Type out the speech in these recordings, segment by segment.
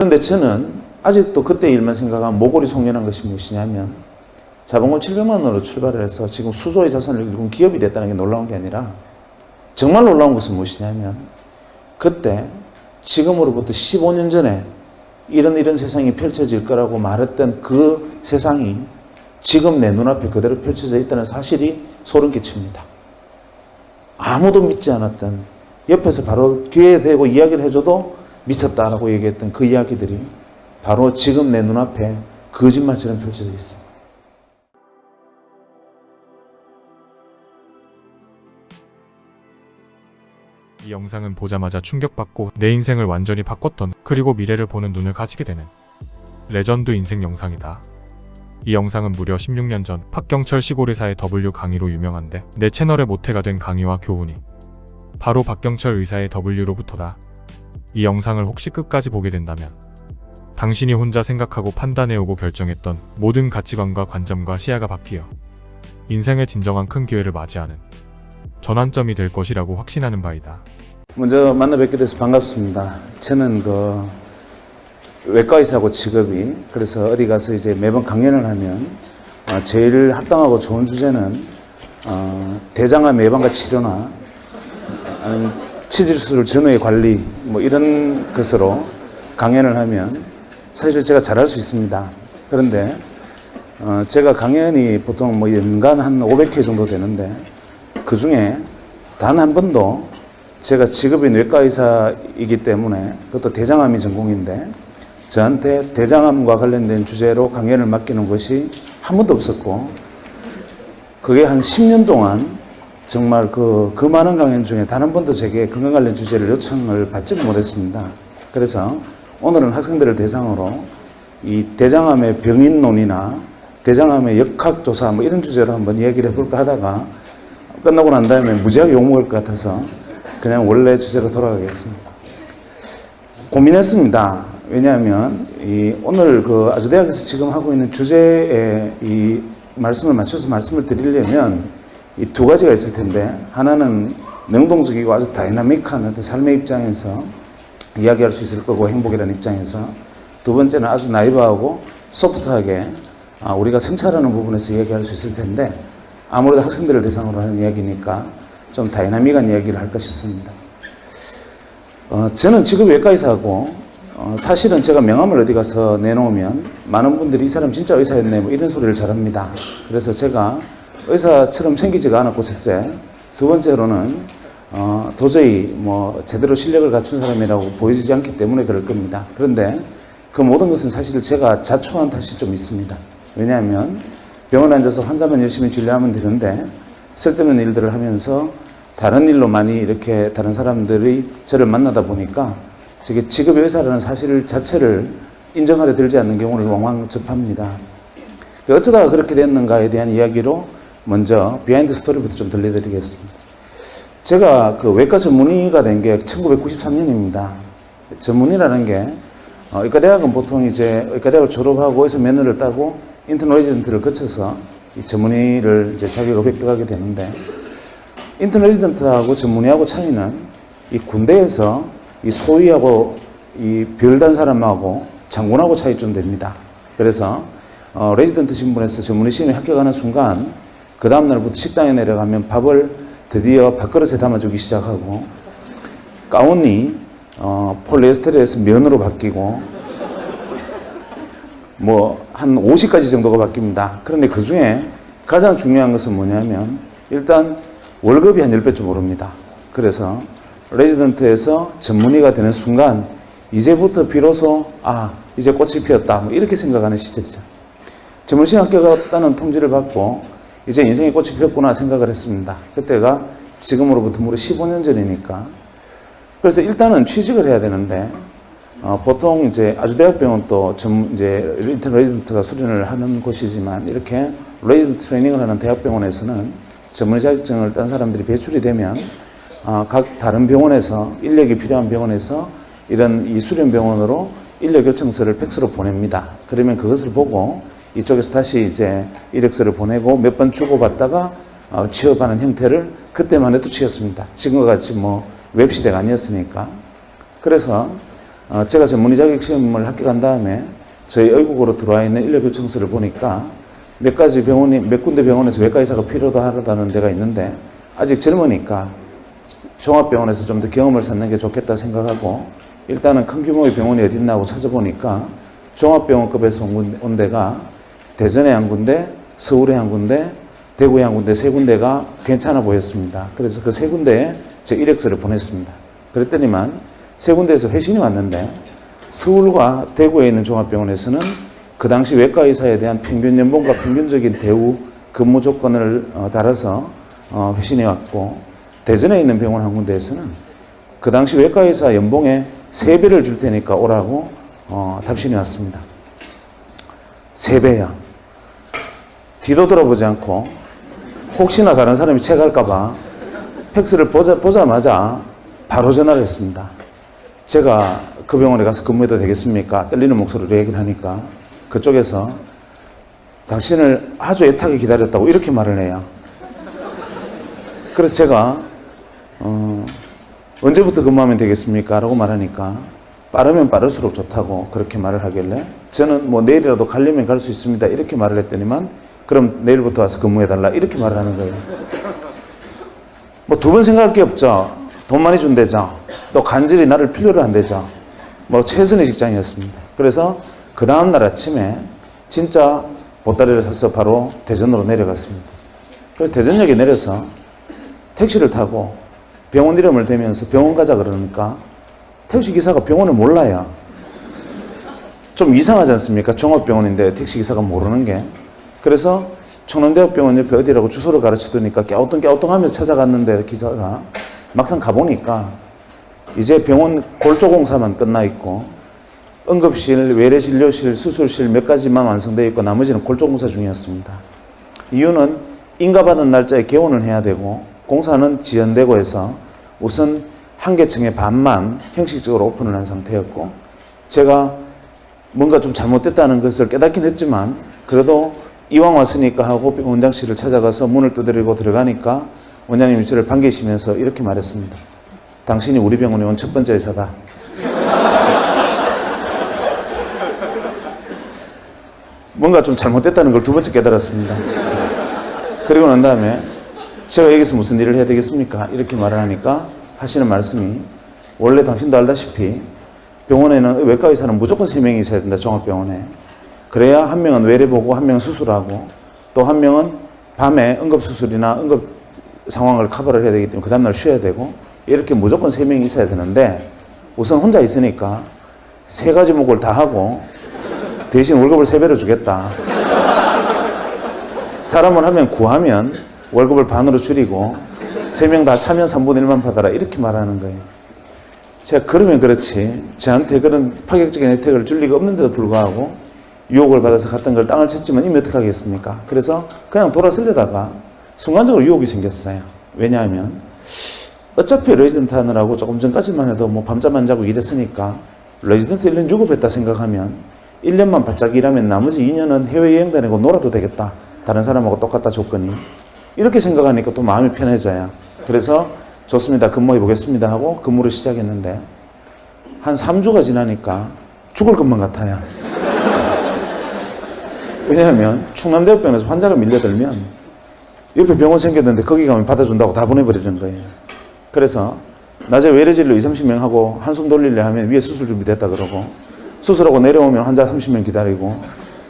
그런데 저는 아직도 그때 일만 생각하면 모골이 송연한 것이 무엇이냐면 자본금 700만 원으로 출발을 해서 지금 수조의 자산을 일군 기업이 됐다는 게 놀라운 게 아니라 정말 놀라운 것은 무엇이냐면 그때 지금으로부터 15년 전에 이런 세상이 펼쳐질 거라고 말했던 그 세상이 지금 내 눈앞에 그대로 펼쳐져 있다는 사실이 소름 끼칩니다. 아무도 믿지 않았던, 옆에서 바로 귀에 대고 이야기를 해줘도 미쳤다라고 얘기했던 그 이야기들이 바로 지금 내 눈앞에 거짓말처럼 펼쳐져 있습니다. 이 영상은 보자마자 충격받고 내 인생을 완전히 바꿨던, 그리고 미래를 보는 눈을 가지게 되는 레전드 인생 영상이다. 이 영상은 무려 16년 전 박경철 시골의사의 W 강의로 유명한데 내 채널의 모태가 된 강의와 교훈이 바로 박경철 의사의 W로부터다. 이 영상을 혹시 끝까지 보게 된다면 당신이 혼자 생각하고 판단해오고 결정했던 모든 가치관과 관점과 시야가 바뀌어 인생의 진정한 큰 기회를 맞이하는 전환점이 될 것이라고 확신하는 바이다. 먼저 만나 뵙게 돼서 반갑습니다. 저는 외과의사고 직업이, 그래서 어디 가서 이제 매번 강연을 하면 제일 합당하고 좋은 주제는 대장암 예방과 치료나 치질술 전후의 관리 뭐 이런 것으로 강연을 하면 사실 제가 잘할 수 있습니다. 그런데 제가 강연이 보통 뭐 연간 한 500회 정도 되는데 그 중에 단 한 번도 제가 직업이 뇌과의사이기 때문에 그것도 대장암이 전공인데 저한테 대장암과 관련된 주제로 강연을 맡기는 것이 한 번도 없었고 그게 한 10년 동안 정말 그 많은 강연 중에 단 한 번도 제게 건강 관련 주제를 요청을 받지 못했습니다. 그래서 오늘은 학생들을 대상으로 이 대장암의 병인론이나 대장암의 역학조사 뭐 이런 주제로 한번 이야기를 해볼까 하다가 끝나고 난 다음에 무지하게 욕먹을 것 같아서 그냥 원래 주제로 돌아가겠습니다. 고민했습니다. 왜냐하면 오늘 아주대학에서 지금 하고 있는 주제에 이 말씀을 맞춰서 말씀을 드리려면 이 두 가지가 있을 텐데, 하나는 능동적이고 아주 다이나믹한 어떤 삶의 입장에서 이야기할 수 있을 거고 행복이라는 입장에서, 두 번째는 아주 나이브하고 소프트하게 우리가 성찰하는 부분에서 이야기할 수 있을 텐데 아무래도 학생들을 대상으로 하는 이야기니까 좀 다이나믹한 이야기를 할까 싶습니다. 저는 직업이 외과의사고 사실은 제가 명함을 어디 가서 내놓으면 많은 분들이 이 사람 진짜 의사였네 뭐 이런 소리를 잘합니다. 그래서 제가 의사처럼 생기지가 않았고 첫째, 두 번째로는 도저히 뭐 제대로 실력을 갖춘 사람이라고 보이지 않기 때문에 그럴 겁니다. 그런데 그 모든 것은 사실 제가 자초한 탓이 좀 있습니다. 왜냐하면 병원에 앉아서 환자만 열심히 진료하면 되는데 쓸데없는 일들을 하면서 다른 일로 많이 이렇게 다른 사람들이 저를 만나다 보니까 저게 직업의 의사라는 사실 자체를 인정하려 들지 않는 경우를 왕왕 접합니다. 어쩌다가 그렇게 됐는가에 대한 이야기로 먼저 비하인드 스토리부터 좀 들려드리겠습니다. 제가 외과 전문의가 된 게 1993년입니다. 전문의라는 게 의과대학은 보통 이제 의과대학을 졸업하고 의사 면허를 따고 인턴 레지던트를 거쳐서 이 전문의를 이제 자격을 획득하게 되는데, 인턴 레지던트하고 전문의하고 차이는 이 군대에서 이 소위하고 이 별단 사람하고 장군하고 차이 좀 됩니다. 그래서 레지던트 신분에서 전문의 시험에 합격하는 순간 그 다음날부터 식당에 내려가면 밥을 드디어 밥그릇에 담아주기 시작하고, 가운이 폴리에스테르에서 면으로 바뀌고 뭐 한 50가지 정도가 바뀝니다. 그런데 그 중에 가장 중요한 것은 뭐냐면 일단 월급이 한 10배 좀 오릅니다. 그래서 레지던트에서 전문의가 되는 순간 이제부터 비로소 이제 꽃이 피었다 뭐 이렇게 생각하는 시절이죠. 전문의시험 합격했다는 통지를 받고 이제 인생의 꽃이 피었구나 생각을 했습니다. 그때가 지금으로부터 무려 15년 전이니까. 그래서 일단은 취직을 해야 되는데 보통 이제 아주대학병원 또 이제 인턴 레지던트가 수련을 하는 곳이지만 이렇게 레지던트 트레이닝을 하는 대학병원에서는 전문의 자격증을 딴 사람들이 배출이 되면 각 다른 병원에서 인력이 필요한 병원에서 이런 이 수련병원으로 인력 요청서를 팩스로 보냅니다. 그러면 그것을 보고 이쪽에서 다시 이제 이력서를 보내고 몇 번 주고받다가 취업하는 형태를 그때만 해도 취했습니다. 지금과 같이 뭐 웹시대가 아니었으니까. 그래서 제가 전문의 자격 시험을 합격한 다음에 저희 의국으로 들어와 있는 인력 요청서를 보니까 몇 군데 병원에서 외과 의사가 필요하다는 데가 있는데 아직 젊으니까 종합병원에서 좀 더 경험을 쌓는 게 좋겠다 생각하고 일단은 큰 규모의 병원이 어디 있나 하고 찾아보니까 종합병원급에서 온 데가 대전에 한 군데, 서울에 한 군데, 대구에 한 군데, 세 군데가 괜찮아 보였습니다. 그래서 그 세 군데에 제 이력서를 보냈습니다. 그랬더니만 세 군데에서 회신이 왔는데 서울과 대구에 있는 종합병원에서는 그 당시 외과 의사에 대한 평균 연봉과 평균적인 대우 근무 조건을 따라서 회신이 왔고 대전에 있는 병원 한 군데에서는 그 당시 외과 의사 연봉의 3배를 줄 테니까 오라고 답신이 왔습니다. 3배야. 뒤도 돌아보지 않고 혹시나 다른 사람이 체갈까봐 팩스를 보자마자 바로 전화를 했습니다. 제가 그 병원에 가서 근무해도 되겠습니까? 떨리는 목소리로 얘기를 하니까 그쪽에서 당신을 아주 애타게 기다렸다고 이렇게 말을 해요. 그래서 제가 언제부터 근무하면 되겠습니까? 라고 말하니까 빠르면 빠를수록 좋다고 그렇게 말을 하길래 저는 뭐 내일이라도 가려면 갈 수 있습니다. 이렇게 말을 했더니만 그럼 내일부터 와서 근무해달라 이렇게 말을 하는 거예요. 뭐 두 번 생각할 게 없죠. 돈 많이 준대죠. 또 간절히 나를 필요로 한대죠. 뭐 최선의 직장이었습니다. 그래서 그 다음날 아침에 진짜 보따리를 사서 바로 대전으로 내려갔습니다. 그래서 대전역에 내려서 택시를 타고 병원 이름을 대면서 병원 가자 그러니까 택시기사가 병원을 몰라요. 좀 이상하지 않습니까? 종합병원인데 택시기사가 모르는 게. 그래서 충남대학병원 옆에 어디라고 주소를 가르치더니까 깨우뚱깨우뚱 하면서 찾아갔는데 기사가 막상 가보니까 이제 병원 골조공사만 끝나 있고 응급실, 외래진료실, 수술실 몇 가지만 완성되어 있고 나머지는 골조공사 중이었습니다. 이유는 인가받은 날짜에 개원을 해야 되고 공사는 지연되고 해서 우선 한 개층의 반만 형식적으로 오픈을 한 상태였고 제가 뭔가 좀 잘못됐다는 것을 깨닫긴 했지만 그래도 이왕 왔으니까 하고 원장실을 찾아가서 문을 두드리고 들어가니까 원장님이 저를 반기시면서 이렇게 말했습니다. 당신이 우리 병원에 온 첫 번째 의사다. 뭔가 좀 잘못됐다는 걸 두 번째 깨달았습니다. 그리고 난 다음에 제가 여기서 무슨 일을 해야 되겠습니까? 이렇게 말을 하니까 하시는 말씀이 원래 당신도 알다시피 병원에는 외과 의사는 무조건 3명이 있어야 된다. 종합병원에. 그래야 한 명은 외래 보고 한 명은 수술하고 또 한 명은 밤에 응급수술이나 응급 상황을 커버를 해야 되기 때문에 그 다음날 쉬어야 되고 이렇게 무조건 3명이 있어야 되는데 우선 혼자 있으니까 3가지 목을 다 하고 대신 월급을 3배로 주겠다. 사람을 한 명 구하면 월급을 반으로 줄이고 3명 다 차면 3분의 1만 받아라 이렇게 말하는 거예요. 제가 그러면 그렇지 저한테 그런 파격적인 혜택을 줄 리가 없는데도 불구하고 유혹을 받아서 갔던 걸 땅을 쳤지만 이미 어떻게 하겠습니까? 그래서 그냥 돌아서려다가 순간적으로 유혹이 생겼어요. 왜냐하면 어차피 레지던트 하느라고 조금 전까지만 해도 뭐 밤잠 안 자고 일했으니까 레지던트 1년 유급했다 생각하면 1년만 바짝 일하면 나머지 2년은 해외여행 다니고 놀아도 되겠다. 다른 사람하고 똑같다 조건이. 이렇게 생각하니까 또 마음이 편해져요. 그래서 좋습니다. 근무해 보겠습니다 하고 근무를 시작했는데 한 3주가 지나니까 죽을 것만 같아요. 왜냐하면 충남대학병원에서 환자가 밀려들면 옆에 병원 생겼는데 거기 가면 받아준다고 다 보내버리는 거예요. 그래서 낮에 외래진료 20-30명 하고 한숨 돌리려 하면 위에 수술 준비됐다 그러고 수술하고 내려오면 환자 30명 기다리고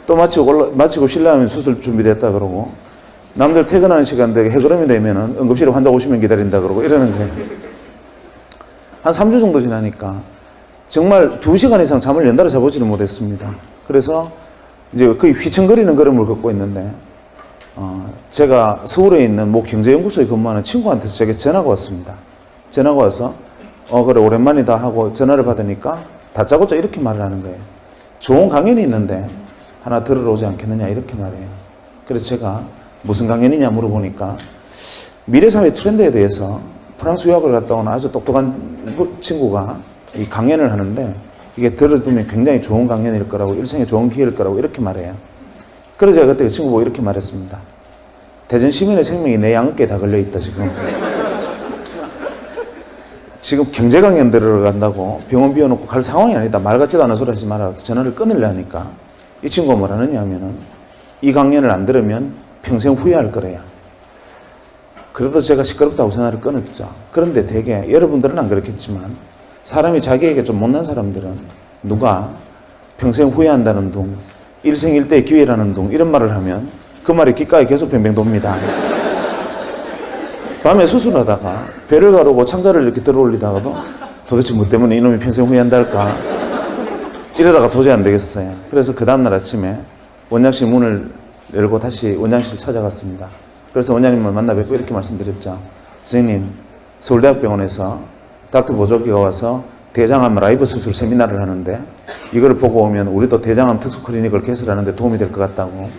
또 마치고 실내하면 수술 준비됐다 그러고 남들 퇴근하는 시간 되게 해그름이 되면은 응급실에 환자 50명 기다린다 그러고 이러는 거예요. 한 3주 정도 지나니까 정말 2시간 이상 잠을 연달아 자보지를 못했습니다. 그래서 이제 거의 휘청거리는 걸음을 걷고 있는데 제가 서울에 있는 모 경제연구소에 근무하는 친구한테서 제게 전화가 왔습니다. 전화가 와서 그래 오랜만이다 하고 전화를 받으니까 다짜고짜 이렇게 말을 하는 거예요. 좋은 강연이 있는데 하나 들으러 오지 않겠느냐 이렇게 말해요. 그래서 제가 무슨 강연이냐 물어보니까 미래사회 트렌드에 대해서 프랑스 유학을 갔다 온 아주 똑똑한 친구가 이 강연을 하는데 이게 들어두면 굉장히 좋은 강연일 거라고 일생에 좋은 기회일 거라고 이렇게 말해요. 그래서 제가 그때 그 친구 보고 이렇게 말했습니다. 대전 시민의 생명이 내 양어깨에 다 걸려있다 지금. 지금 경제 강연 들어간다고 병원 비워놓고 갈 상황이 아니다. 말 같지도 않은 소리 하지 마라. 전화를 끊으려 하니까 이 친구가 뭐라 하느냐 하면은 이 강연을 안 들으면 평생 후회할 거래요. 그래도 제가 시끄럽다고 전화를 끊었죠. 그런데 되게 여러분들은 안 그렇겠지만 사람이 자기에게 좀 못난 사람들은 누가 평생 후회한다는 둥, 일생일대의 기회라는 둥 이런 말을 하면 그 말이 귓가에 계속 뱅뱅 돕니다. 밤에 수술하다가 배를 가르고 창자를 이렇게 들어올리다가도 도대체 뭐 때문에 이놈이 평생 후회한다 할까 이러다가 도저히 안 되겠어요. 그래서 그 다음날 아침에 원장실 문을 열고 다시 원장실 찾아갔습니다. 그래서 원장님을 만나 뵙고 이렇게 말씀드렸죠. 선생님, 서울대학병원에서 닥터 보조기가 와서 대장암 라이브 수술 세미나를 하는데 이걸 보고 오면 우리도 대장암 특수 클리닉을 개설하는데 도움이 될 것 같다고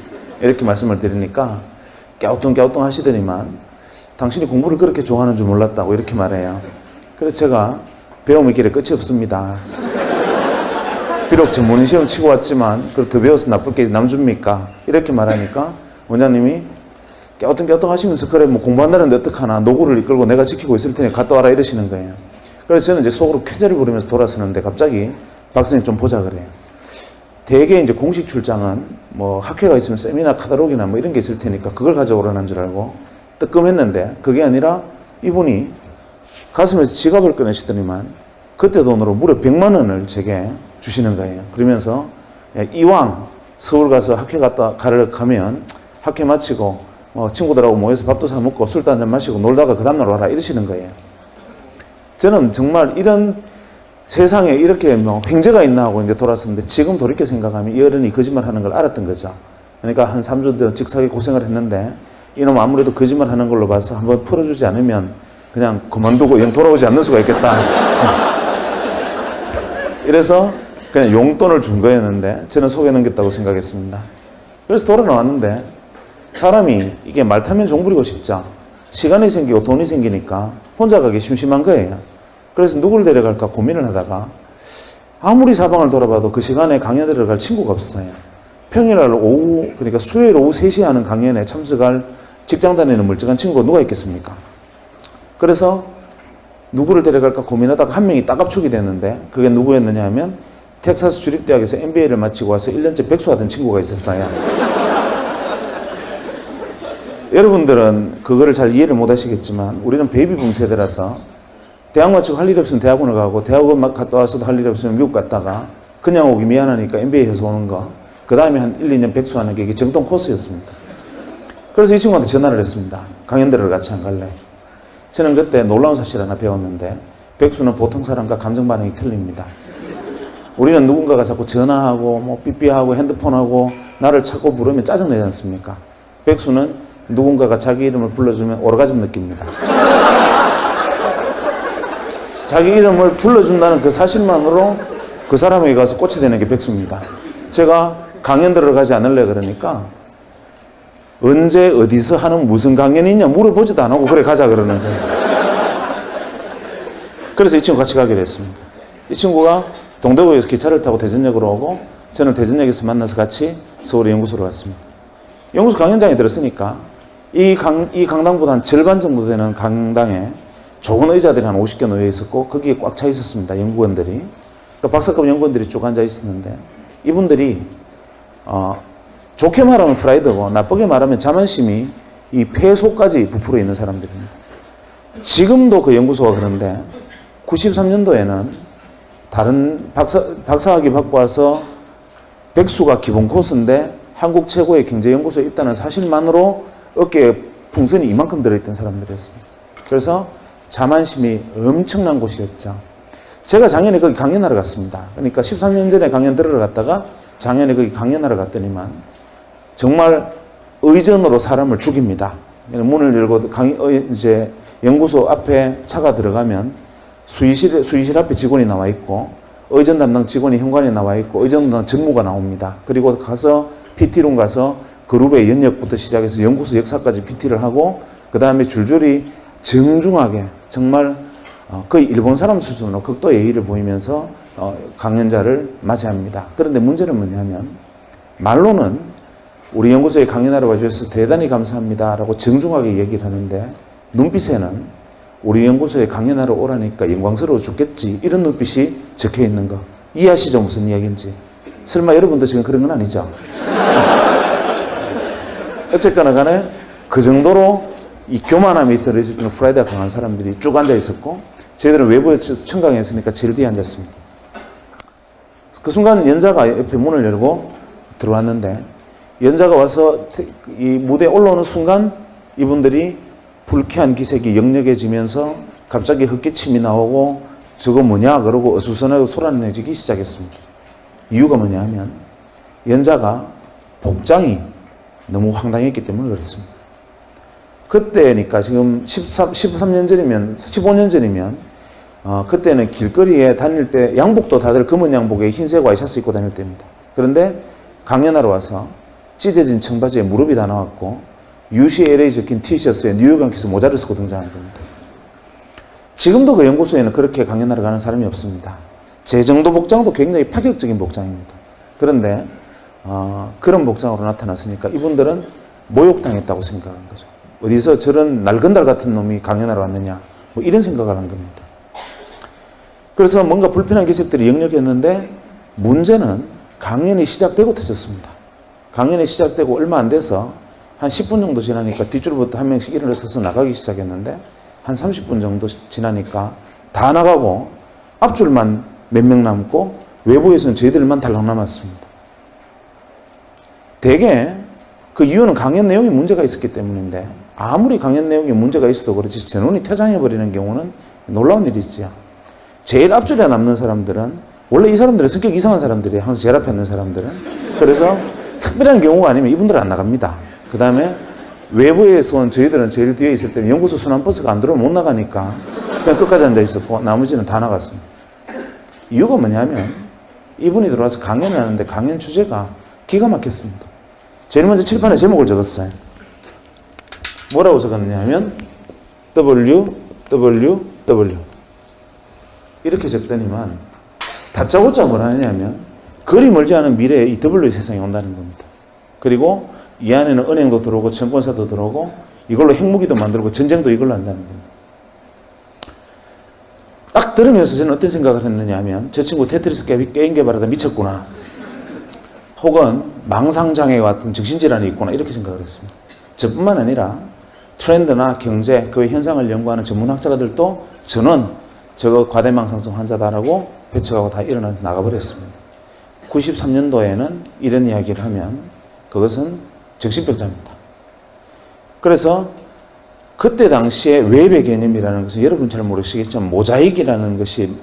이렇게 말씀을 드리니까 갸우뚱갸우뚱 하시더니만 당신이 공부를 그렇게 좋아하는 줄 몰랐다고 이렇게 말해요. 그래서 제가 배움의 길에 끝이 없습니다. 비록 전문의 시험 치고 왔지만 그걸 더 배워서 나쁠 게 남줍니까? 이렇게 말하니까 원장님이 갸우뚱갸우뚱 하시면서 그래 뭐 공부한다는데 어떡하나 노고를 이끌고 내가 지키고 있을 테니 갔다 와라 이러시는 거예요. 그래서 저는 이제 속으로 쾌재를 부르면서 돌아서는데 갑자기 박사님 좀 보자 그래요. 대개 이제 공식 출장은 뭐 학회가 있으면 세미나 카탈로그나 뭐 이런 게 있을 테니까 그걸 가져오라는 줄 알고 뜨끔했는데 그게 아니라 이분이 가슴에서 지갑을 꺼내시더니만 그때 돈으로 무려 100만 원을 제게 주시는 거예요. 그러면서 이왕 서울 가서 학회 가면 학회 마치고 친구들하고 모여서 밥도 사 먹고 술도 한잔 마시고 놀다가 그 다음날 와라 이러시는 거예요. 저는 정말 이런 세상에 이렇게 뭐 횡재가 있나 하고 이제 돌았었는데 지금 돌이켜 생각하면 이 어른이 거짓말 하는 걸 알았던 거죠. 그러니까 한 3주 더 직사게 고생을 했는데 이놈 아무래도 거짓말 하는 걸로 봐서 한번 풀어주지 않으면 그냥 그만두고 영 돌아오지 않는 수가 있겠다. 이래서 그냥 용돈을 준 거였는데 저는 속여 넘겼다고 생각했습니다. 그래서 돌아 나왔는데 사람이 이게 말 타면 종 부리고 싶죠. 시간이 생기고 돈이 생기니까 혼자 가기 심심한 거예요. 그래서 누구를 데려갈까 고민을 하다가 아무리 사방을 돌아봐도 그 시간에 강연 들어갈 친구가 없어요. 평일날 오후, 그러니까 수요일 오후 3시에 하는 강연에 참석할 직장 다니는 멀쩡한 친구가 누가 있겠습니까? 그래서 누구를 데려갈까 고민하다가 한 명이 딱 압축이 됐는데 그게 누구였느냐 하면 텍사스 주립대학에서 MBA를 마치고 와서 1년째 백수하던 친구가 있었어요. 여러분들은 그거를 잘 이해를 못 하시겠지만 우리는 베이비붐 세대라서 대학 마치고 할 일이 없으면 대학원을 가고 대학원 막 갔다 와서도 할 일이 없으면 미국 갔다가 그냥 오기 미안하니까 MBA 해서 오는 거 그 다음에 한 1, 2년 백수하는 게 이게 정통 코스였습니다. 그래서 이 친구한테 전화를 했습니다. 강연대를 같이 안 갈래? 저는 그때 놀라운 사실 하나 배웠는데 백수는 보통 사람과 감정 반응이 틀립니다. 우리는 누군가가 자꾸 전화하고 뭐 삐삐하고 핸드폰하고 나를 찾고 부르면 짜증내지 않습니까? 백수는 누군가가 자기 이름을 불러주면 오르가즘 느낍니다. 자기 이름을 불러준다는 그 사실만으로 그 사람에게 가서 꽃이 되는 게 백수입니다. 제가 강연 들어가지 않을래 그러니까 언제 어디서 하는 무슨 강연이 있냐 물어보지도 안 하고 그래 가자 그러는 거예요. 그래서 이 친구 같이 가기로 했습니다. 이 친구가 동대구에서 기차를 타고 대전역으로 오고 저는 대전역에서 만나서 같이 서울의 연구소로 갔습니다. 연구소 강연장에 들었으니까 이 강당보다 한 절반 정도 되는 강당에 좋은 의자들이 한 50개 놓여 있었고 거기에 꽉 차 있었습니다. 연구원들이. 그러니까 박사급 연구원들이 쭉 앉아 있었는데 이분들이 좋게 말하면 프라이드고 나쁘게 말하면 자만심이 이 폐소까지 부풀어 있는 사람들입니다. 지금도 그 연구소가 그런데 93년도에는 다른 박사학위 받고 와서 백수가 기본 코스인데 한국 최고의 경제연구소에 있다는 사실만으로 어깨에 풍선이 이만큼 들어있던 사람들이었습니다. 그래서 자만심이 엄청난 곳이었죠. 제가 작년에 거기 강연하러 갔습니다. 그러니까 13년 전에 강연 들으러 갔다가 작년에 거기 강연하러 갔더니만 정말 의전으로 사람을 죽입니다. 문을 열고 이제 연구소 앞에 차가 들어가면 수의실 앞에 직원이 나와 있고 의전 담당 직원이 현관에 나와 있고 의전 담당 전무가 나옵니다. 그리고 가서 PT룸 가서 그룹의 연역부터 시작해서 연구소 역사까지 PT를 하고 그 다음에 줄줄이 정중하게 정말 거의 일본 사람 수준으로 극도 예의를 보이면서 강연자를 맞이합니다. 그런데 문제는 뭐냐면 말로는 우리 연구소에 강연하러 와주셔서 대단히 감사합니다 라고 정중하게 얘기를 하는데 눈빛에는 우리 연구소에 강연하러 오라니까 영광스러워 죽겠지. 이런 눈빛이 적혀 있는 거. 이해하시죠? 무슨 이야기인지. 설마 여러분도 지금 그런 건 아니죠? 어쨌거나 간에 그 정도로 이 교만함이 들어있을 때는 프라이드가 강한 사람들이 쭉 앉아 있었고, 저희들은 외부에서 청강에 있으니까 제일 뒤에 앉았습니다. 그 순간 연자가 옆에 문을 열고 들어왔는데, 연자가 와서 이 무대에 올라오는 순간 이분들이 불쾌한 기색이 역력해지면서 갑자기 헛기침이 나오고 저거 뭐냐 그러고 어수선하고 소란내지기 시작했습니다. 이유가 뭐냐 하면 연자가 복장이 너무 황당했기 때문에 그렇습니다. 그때니까 지금 13년 전이면 15년 전이면 그때는 길거리에 다닐 때 양복도 다들 검은 양복에 흰색 와이셔츠 입고 다닐 때입니다. 그런데 강연하러 와서 찢어진 청바지에 무릎이 다 나왔고 UCLA 적힌 티셔츠에 뉴욕 양키스 모자를 쓰고 등장한 겁니다. 지금도 그 연구소에는 그렇게 강연하러 가는 사람이 없습니다. 제 정도 복장도 굉장히 파격적인 복장입니다. 그런데 그런 복장으로 나타났으니까 이분들은 모욕당했다고 생각한 거죠. 어디서 저런 낡은달 같은 놈이 강연하러 왔느냐, 뭐 이런 생각을 한 겁니다. 그래서 뭔가 불편한 기색들이 역력했는데 문제는 강연이 시작되고 터졌습니다. 강연이 시작되고 얼마 안 돼서 한 10분 정도 지나니까 뒷줄부터 한 명씩 일어서서 나가기 시작했는데 한 30분 정도 지나니까 다 나가고 앞줄만 몇 명 남고 외부에서는 저희들만 달랑 남았습니다. 대개 그 이유는 강연 내용에 문제가 있었기 때문인데, 아무리 강연 내용에 문제가 있어도 그렇지 전원이 퇴장해버리는 경우는 놀라운 일이지요. 제일 앞줄에 남는 사람들은 원래 이 사람들은 성격 이상한 사람들이 항상 제일 앞에 있는 사람들은, 그래서 특별한 경우가 아니면 이분들은 안 나갑니다. 그 다음에 외부에서 온 저희들은 제일 뒤에 있을 때는 연구소 순환버스가 안 들어오면 못 나가니까 그냥 끝까지 앉아 있었고 나머지는 다 나갔습니다. 이유가 뭐냐면 이분이 들어와서 강연을 하는데 강연 주제가 기가 막혔습니다. 제일 먼저 칠판에 제목을 적었어요. 뭐라고 적었느냐 하면 WWW 이렇게 적더니만 다짜고짜 뭐라 하냐면 거리 멀지 않은 미래에 이 W 세상이 온다는 겁니다. 그리고 이 안에는 은행도 들어오고 증권사도 들어오고 이걸로 핵무기도 만들고 전쟁도 이걸로 한다는 겁니다. 딱 들으면서 저는 어떤 생각을 했느냐 하면 저 친구 테트리스 게임 개발하다 미쳤구나, 혹은 망상장애와 같은 정신질환이 있구나, 이렇게 생각을 했습니다. 저뿐만 아니라 트렌드나 경제, 그 현상을 연구하는 전문학자들도 저는 저거 과대망상증 환자다라고 배척하고 다 일어나서 나가버렸습니다. 93년도에는 이런 이야기를 하면 그것은 정신병자입니다. 그래서 그때 당시에 외배 개념이라는 것은 여러분 잘 모르시겠지만 모자익이라는 것이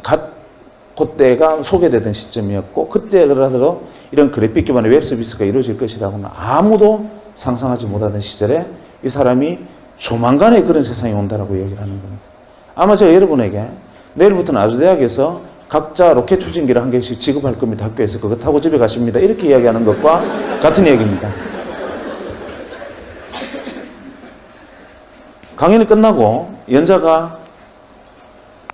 그때가 소개되던 시점이었고, 그때라도 이런 그래픽 기반의 웹 서비스가 이루어질 것이라고는 아무도 상상하지 못하던 시절에 이 사람이 조만간에 그런 세상이 온다라고 얘기를 하는 겁니다. 아마 제가 여러분에게 내일부터는 아주대학에서 각자 로켓 추진기를 한 개씩 지급할 겁니다. 학교에서 그거 타고 집에 가십니다. 이렇게 이야기하는 것과 같은 얘기입니다. 강연이 끝나고 연자가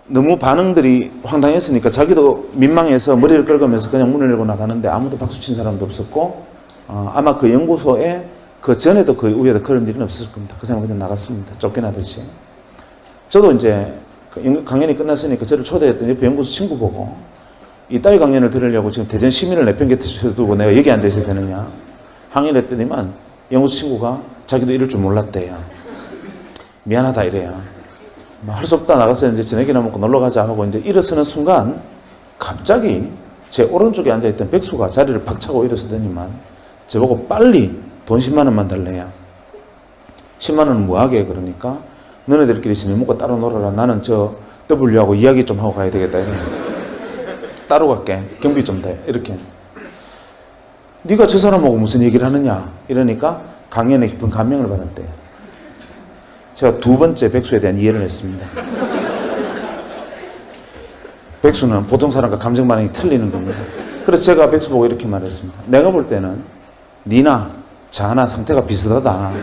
너무 반응들이 황당했으니까 자기도 민망해서 머리를 긁으면서 그냥 문을 열고 나가는데 아무도 박수 친 사람도 없었고, 아마 그 연구소에 그 전에도 그 위에도 그런 일은 없었을 겁니다. 그 사람 그냥 나갔습니다. 쫓겨나듯이. 저도 이제 강연이 끝났으니까 저를 초대했던 옆에 연구소 친구 보고 이 따위 강연을 들으려고 지금 대전 시민을 내팽개쳐 두고 내가 여기 앉아 있어야 되느냐 항의를 했더니만 연구소 친구가 자기도 이럴 줄 몰랐대요. 미안하다 이래요. 할 수 없다, 나가서 이제 저녁이나 먹고 놀러 가자 하고 이제 일어서는 순간 갑자기 제 오른쪽에 앉아있던 백수가 자리를 팍 차고 일어서더니만 저보고 빨리 돈 10만 원만 달래요. 10만 원은 뭐하게? 그러니까 너네들끼리 저녁 먹고 따로 놀아라. 나는 저 W하고 이야기 좀 하고 가야 되겠다. 따로 갈게. 경비 좀 돼. 이렇게. 네가 저 사람하고 무슨 얘기를 하느냐? 이러니까 강연에 깊은 감명을 받았대요. 제가 두 번째 백수에 대한 이해를 했습니다. 백수는 보통 사람과 감정 반응이 틀리는 겁니다. 그래서 제가 백수 보고 이렇게 말했습니다. 내가 볼 때는 니나 자나 상태가 비슷하다.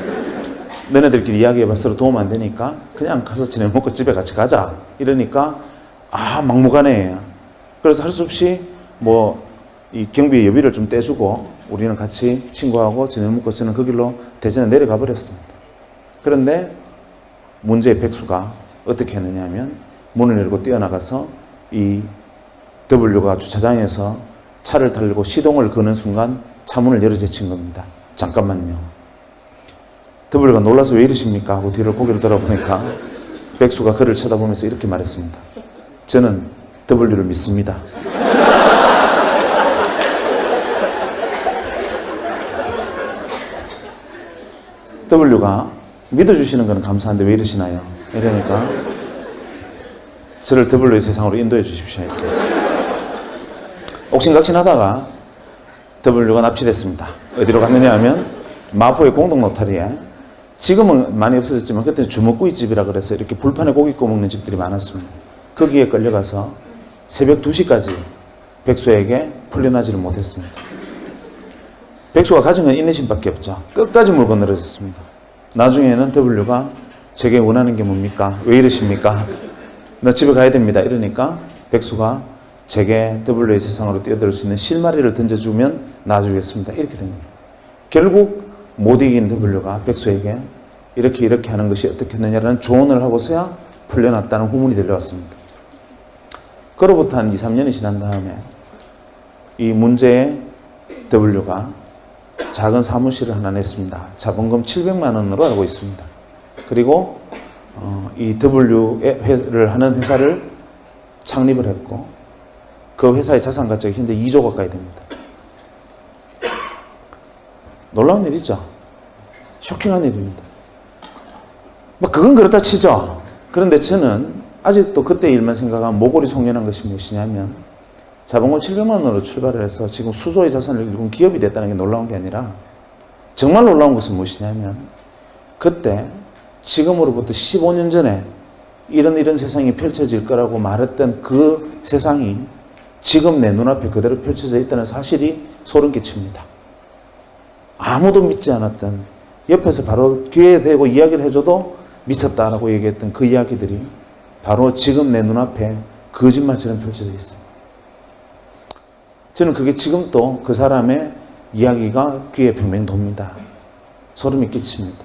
너네들끼리 이야기해봐 서로 도움 안 되니까 그냥 가서 저녁 먹고 집에 같이 가자. 이러니까 막무가내예요. 그래서 할 수 없이 이 경비 여비를 좀 떼주고 우리는 같이 친구하고 저녁 먹고 저는 그 길로 대전에 내려가 버렸습니다. 그런데 문제의 백수가 어떻게 했느냐 하면 문을 열고 뛰어나가서 이 W가 주차장에서 차를 타려고 시동을 거는 순간 차문을 열어 제친 겁니다. 잠깐만요. W가 놀라서 왜 이러십니까? 하고 뒤를 고개를 돌아보니까 백수가 그를 쳐다보면서 이렇게 말했습니다. 저는 W를 믿습니다. W가 믿어주시는 건 감사한데 왜 이러시나요? 이러니까 저를 W의 세상으로 인도해 주십시오. 이렇게. 옥신각신하다가 W가 납치됐습니다. 어디로 갔느냐 하면 마포의 공동노타리에, 지금은 많이 없어졌지만 그때는 주먹구이집이라 그래서 이렇게 불판에 고기 구워 먹는 집들이 많았습니다. 거기에 끌려가서 새벽 2시까지 백수에게 풀려나지를 못했습니다. 백수가 가진 건 인내심밖에 없죠. 끝까지 물고 늘어졌습니다. 나중에는 W가 제게 원하는 게 뭡니까? 왜 이러십니까? 나 집에 가야 됩니다. 이러니까 백수가 제게 W의 세상으로 뛰어들 수 있는 실마리를 던져주면 놔주겠습니다. 이렇게 된 겁니다. 결국 못 이긴 W가 백수에게 이렇게 하는 것이 어떻겠느냐라는 조언을 하고서야 풀려났다는 후문이 들려왔습니다. 그로부터 한 2, 3년이 지난 다음에 이 문제의 W가 작은 사무실을 하나 냈습니다. 자본금 700만 원으로 알고 있습니다. 그리고 이 W를 하는 회사를 창립을 했고 그 회사의 자산 가치가 현재 2조 가까이 됩니다. 놀라운 일이죠. 쇼킹한 일입니다. 뭐 그건 그렇다 치죠. 그런데 저는 아직도 그때 일만 생각하면 모골이 송연한 것이 무엇이냐면 자본금 700만 원으로 출발을 해서 지금 수조의 자산을 일군 기업이 됐다는 게 놀라운 게 아니라 정말 놀라운 것은 무엇이냐면 그때 지금으로부터 15년 전에 이런 세상이 펼쳐질 거라고 말했던 그 세상이 지금 내 눈앞에 그대로 펼쳐져 있다는 사실이 소름 끼칩니다. 아무도 믿지 않았던, 옆에서 바로 귀에 대고 이야기를 해줘도 미쳤다라고 얘기했던 그 이야기들이 바로 지금 내 눈앞에 거짓말처럼 펼쳐져 있습니다. 저는 그게 지금도 그 사람의 이야기가 귀에 팽팽 돕니다. 소름이 끼칩니다.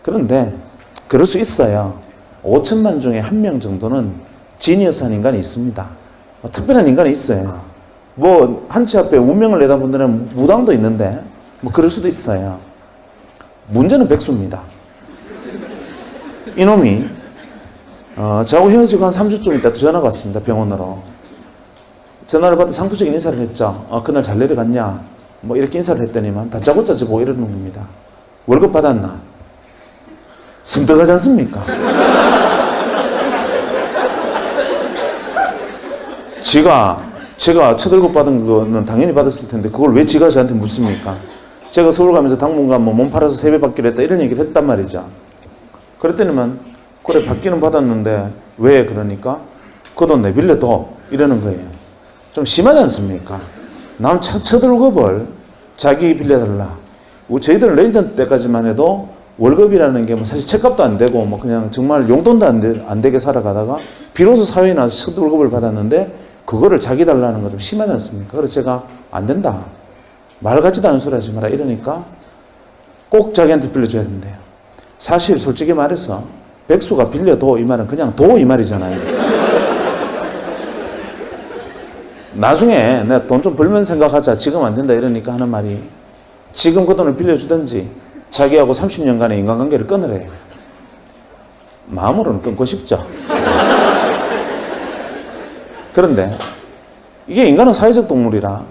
그런데 그럴 수 있어요. 5천만 중에 1명 정도는 지니어스한 인간이 있습니다. 특별한 인간이 있어요. 뭐 한치 앞에 운명을 내다본 분들은 무당도 있는데 뭐 그럴 수도 있어요. 문제는 백수입니다. 이놈이 저하고 헤어지고 한 3주쯤 있다 전화가 왔습니다. 병원으로. 전화를 받아 상투적인 인사를 했죠. 그날 잘 내려갔냐? 뭐 이렇게 인사를 했더니만 다짜고짜 저보고 이러는 겁니다. 월급 받았나? 섬뜩하지 않습니까? 제가 첫 월급 받은 거는 당연히 받았을 텐데 그걸 왜 지가 저한테 묻습니까? 제가 서울 가면서 당분간 뭐 몸 팔아서 세배 받기로 했다 이런 얘기를 했단 말이죠. 그랬더니만 그래 받기는 받았는데 왜 그러니까 그 돈 내빌려둬 이러는 거예요. 좀 심하지 않습니까? 남 첫 월급을 자기 빌려달라. 저희들은 레지던트 때까지만 해도 월급이라는 게 뭐 사실 책값도 안 되고 뭐 그냥 정말 용돈도 안 되게 살아가다가 비로소 사회에 나와서 첫 월급을 받았는데 그거를 자기 달라는 거 좀 심하지 않습니까? 그래서 제가 안 된다. 말 같지도 않은 소리 하지 마라 이러니까 꼭 자기한테 빌려줘야 된대요. 사실 솔직히 말해서 백수가 빌려도 이 말은 그냥 도 이 말이잖아요. 나중에 내가 돈 좀 벌면 생각하자 지금 안 된다 이러니까 하는 말이 지금 그 돈을 빌려주든지 자기하고 30년간의 인간관계를 끊으래요. 마음으로는 끊고 싶죠. 그런데 이게 인간은 사회적 동물이라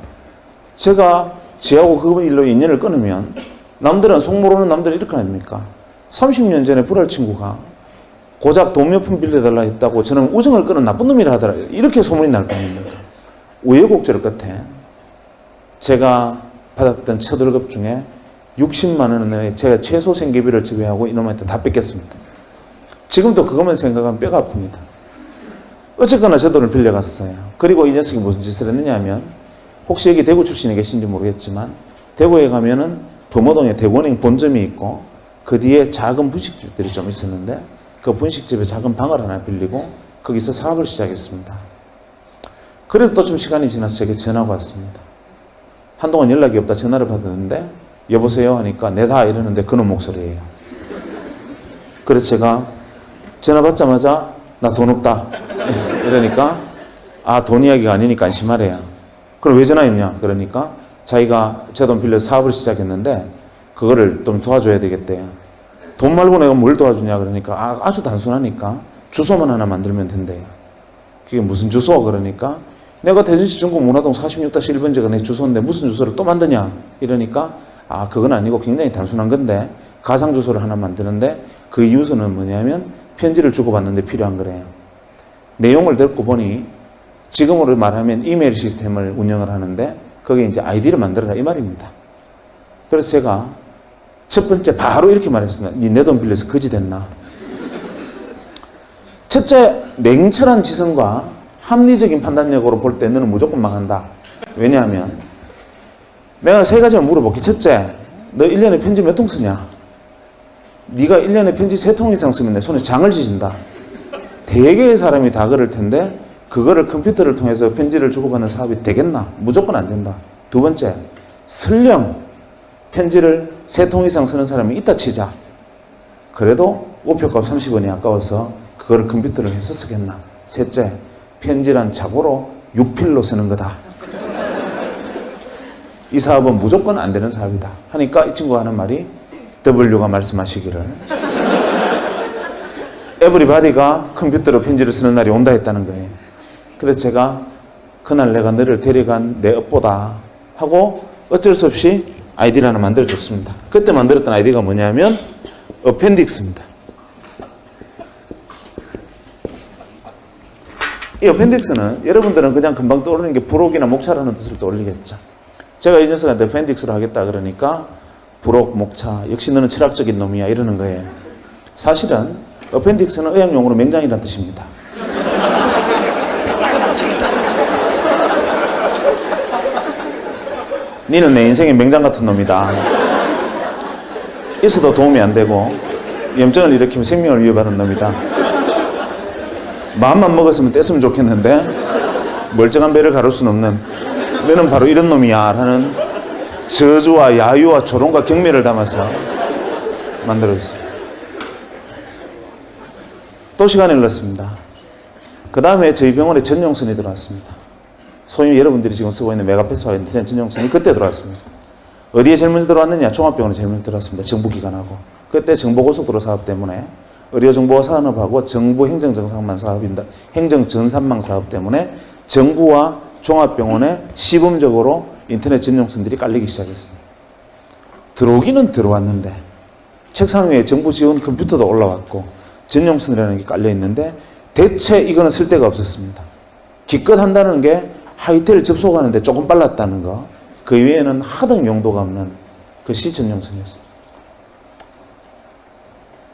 제가 지하고 그 일로 인연을 끊으면 남들은 속 모르는 남들은 이렇게 아닙니까? 30년 전에 불알 친구가 고작 돈 몇 푼 빌려달라 했다고 저는 우정을 끊은 나쁜 놈이라 하더라고요. 이렇게 소문이 날 뻔했는데 우여곡절 끝에 제가 받았던 첫 월급 중에 60만 원을 제가 최소 생계비를 지배하고 이놈한테 다 뺏겼습니다. 지금도 그것만 생각하면 뼈가 아픕니다. 어쨌거나 저 돈을 빌려갔어요. 그리고 이 녀석이 무슨 짓을 했느냐 하면 혹시 여기 대구 출신에 계신지 모르겠지만 대구에 가면은 범어동에 대구은행 본점이 있고 그 뒤에 작은 분식집들이 좀 있었는데 그 분식집에 작은 방을 하나 빌리고 거기서 사업을 시작했습니다. 그래도 또 좀 시간이 지나서 제게 전화가 왔습니다. 한동안 연락이 없다 전화를 받았는데 여보세요 하니까 내다 이러는데 그놈 목소리예요. 그래서 제가 전화 받자마자 나 돈 없다. 이러니까 아, 돈 이야기가 아니니까 안심하래요. 그럼 왜 전화했냐? 그러니까 자기가 제 돈 빌려 사업을 시작했는데 그거를 좀 도와줘야 되겠대요. 돈 말고 내가 뭘 도와주냐? 그러니까 아, 아주 단순하니까 주소만 하나 만들면 된대요. 그게 무슨 주소? 그러니까 내가 대전시 중구 문화동 46-1번지가 내 주소인데 무슨 주소를 또 만드냐? 이러니까 아, 그건 아니고 굉장히 단순한 건데 가상 주소를 하나 만드는데 그 이유는 뭐냐면 편지를 주고받는데 필요한 거래요. 내용을 듣고 보니 지금으로 말하면 이메일 시스템을 운영을 하는데 거기에 이제 아이디를 만들어라 이 말입니다. 그래서 제가 첫 번째 바로 이렇게 말했습니다. 니 내 돈 빌려서 거지 됐나? 첫째, 냉철한 지성과 합리적인 판단력으로 볼 때 너는 무조건 망한다. 왜냐하면 내가 세 가지만 물어볼게. 첫째, 너 1년에 편지 몇 통 쓰냐? 네가 1년에 편지 3통 이상 쓰면 내 손에 장을 지진다. 대개의 사람이 다 그럴 텐데 그거를 컴퓨터를 통해서 편지를 주고받는 사업이 되겠나? 무조건 안 된다. 두 번째, 설령 편지를 3통 이상 쓰는 사람이 있다 치자. 그래도 우표값 30원이 아까워서 그거를 컴퓨터를 해서 쓰겠나? 셋째, 편지란 자고로 6필로 쓰는 거다. 이 사업은 무조건 안 되는 사업이다. 하니까 이 친구가 하는 말이 W가 말씀하시기를 에브리바디가 컴퓨터로 편지를 쓰는 날이 온다 했다는 거예요. 그래서 제가 그날 내가 너를 데려간 내 업보다 하고 어쩔 수 없이 아이디를 하나 만들어줬습니다. 그때 만들었던 아이디가 뭐냐면 어펜딕스입니다. 이 어펜딕스는 여러분들은 그냥 금방 떠오르는 게 부록이나 목차라는 뜻을 떠올리겠죠. 제가 이 녀석한테 어펜딕스를 하겠다 그러니까 부록, 목차, 역시 너는 철학적인 놈이야 이러는 거예요. 사실은 어펜딕스는 의학용어로 맹장이라는 뜻입니다. 니는 내 인생의 맹장 같은 놈이다. 있어도 도움이 안 되고 염증을 일으키면 생명을 위협하는 놈이다. 마음만 먹었으면 뗐으면 좋겠는데 멀쩡한 배를 가를 수는 없는 너는 바로 이런 놈이야 라는 저주와 야유와 조롱과 경멸을 담아서 만들어졌습니다. 또 시간이 흘렀습니다. 그 다음에 저희 병원에 전용선이 들어왔습니다. 소위 여러분들이 지금 쓰고 있는 메가패스와 인터넷 전용선이 그때 들어왔습니다. 어디에 제일 먼저 들어왔느냐? 종합병원에 제일 먼저 들어왔습니다. 정부기관하고. 그때 정보고속도로 사업 때문에 의료정보 산업하고 정부 행정정상망 사업인다. 행정전산망 사업 때문에 정부와 종합병원에 시범적으로 인터넷 전용선들이 깔리기 시작했습니다. 들어오기는 들어왔는데 책상 위에 정부 지원 컴퓨터도 올라왔고 전용선이라는 게 깔려 있는데 대체 이거는 쓸 데가 없었습니다. 기껏 한다는 게 하이텔 접속하는데 조금 빨랐다는 거. 그 외에는 하등 용도가 없는 그 시전용선이었습니다.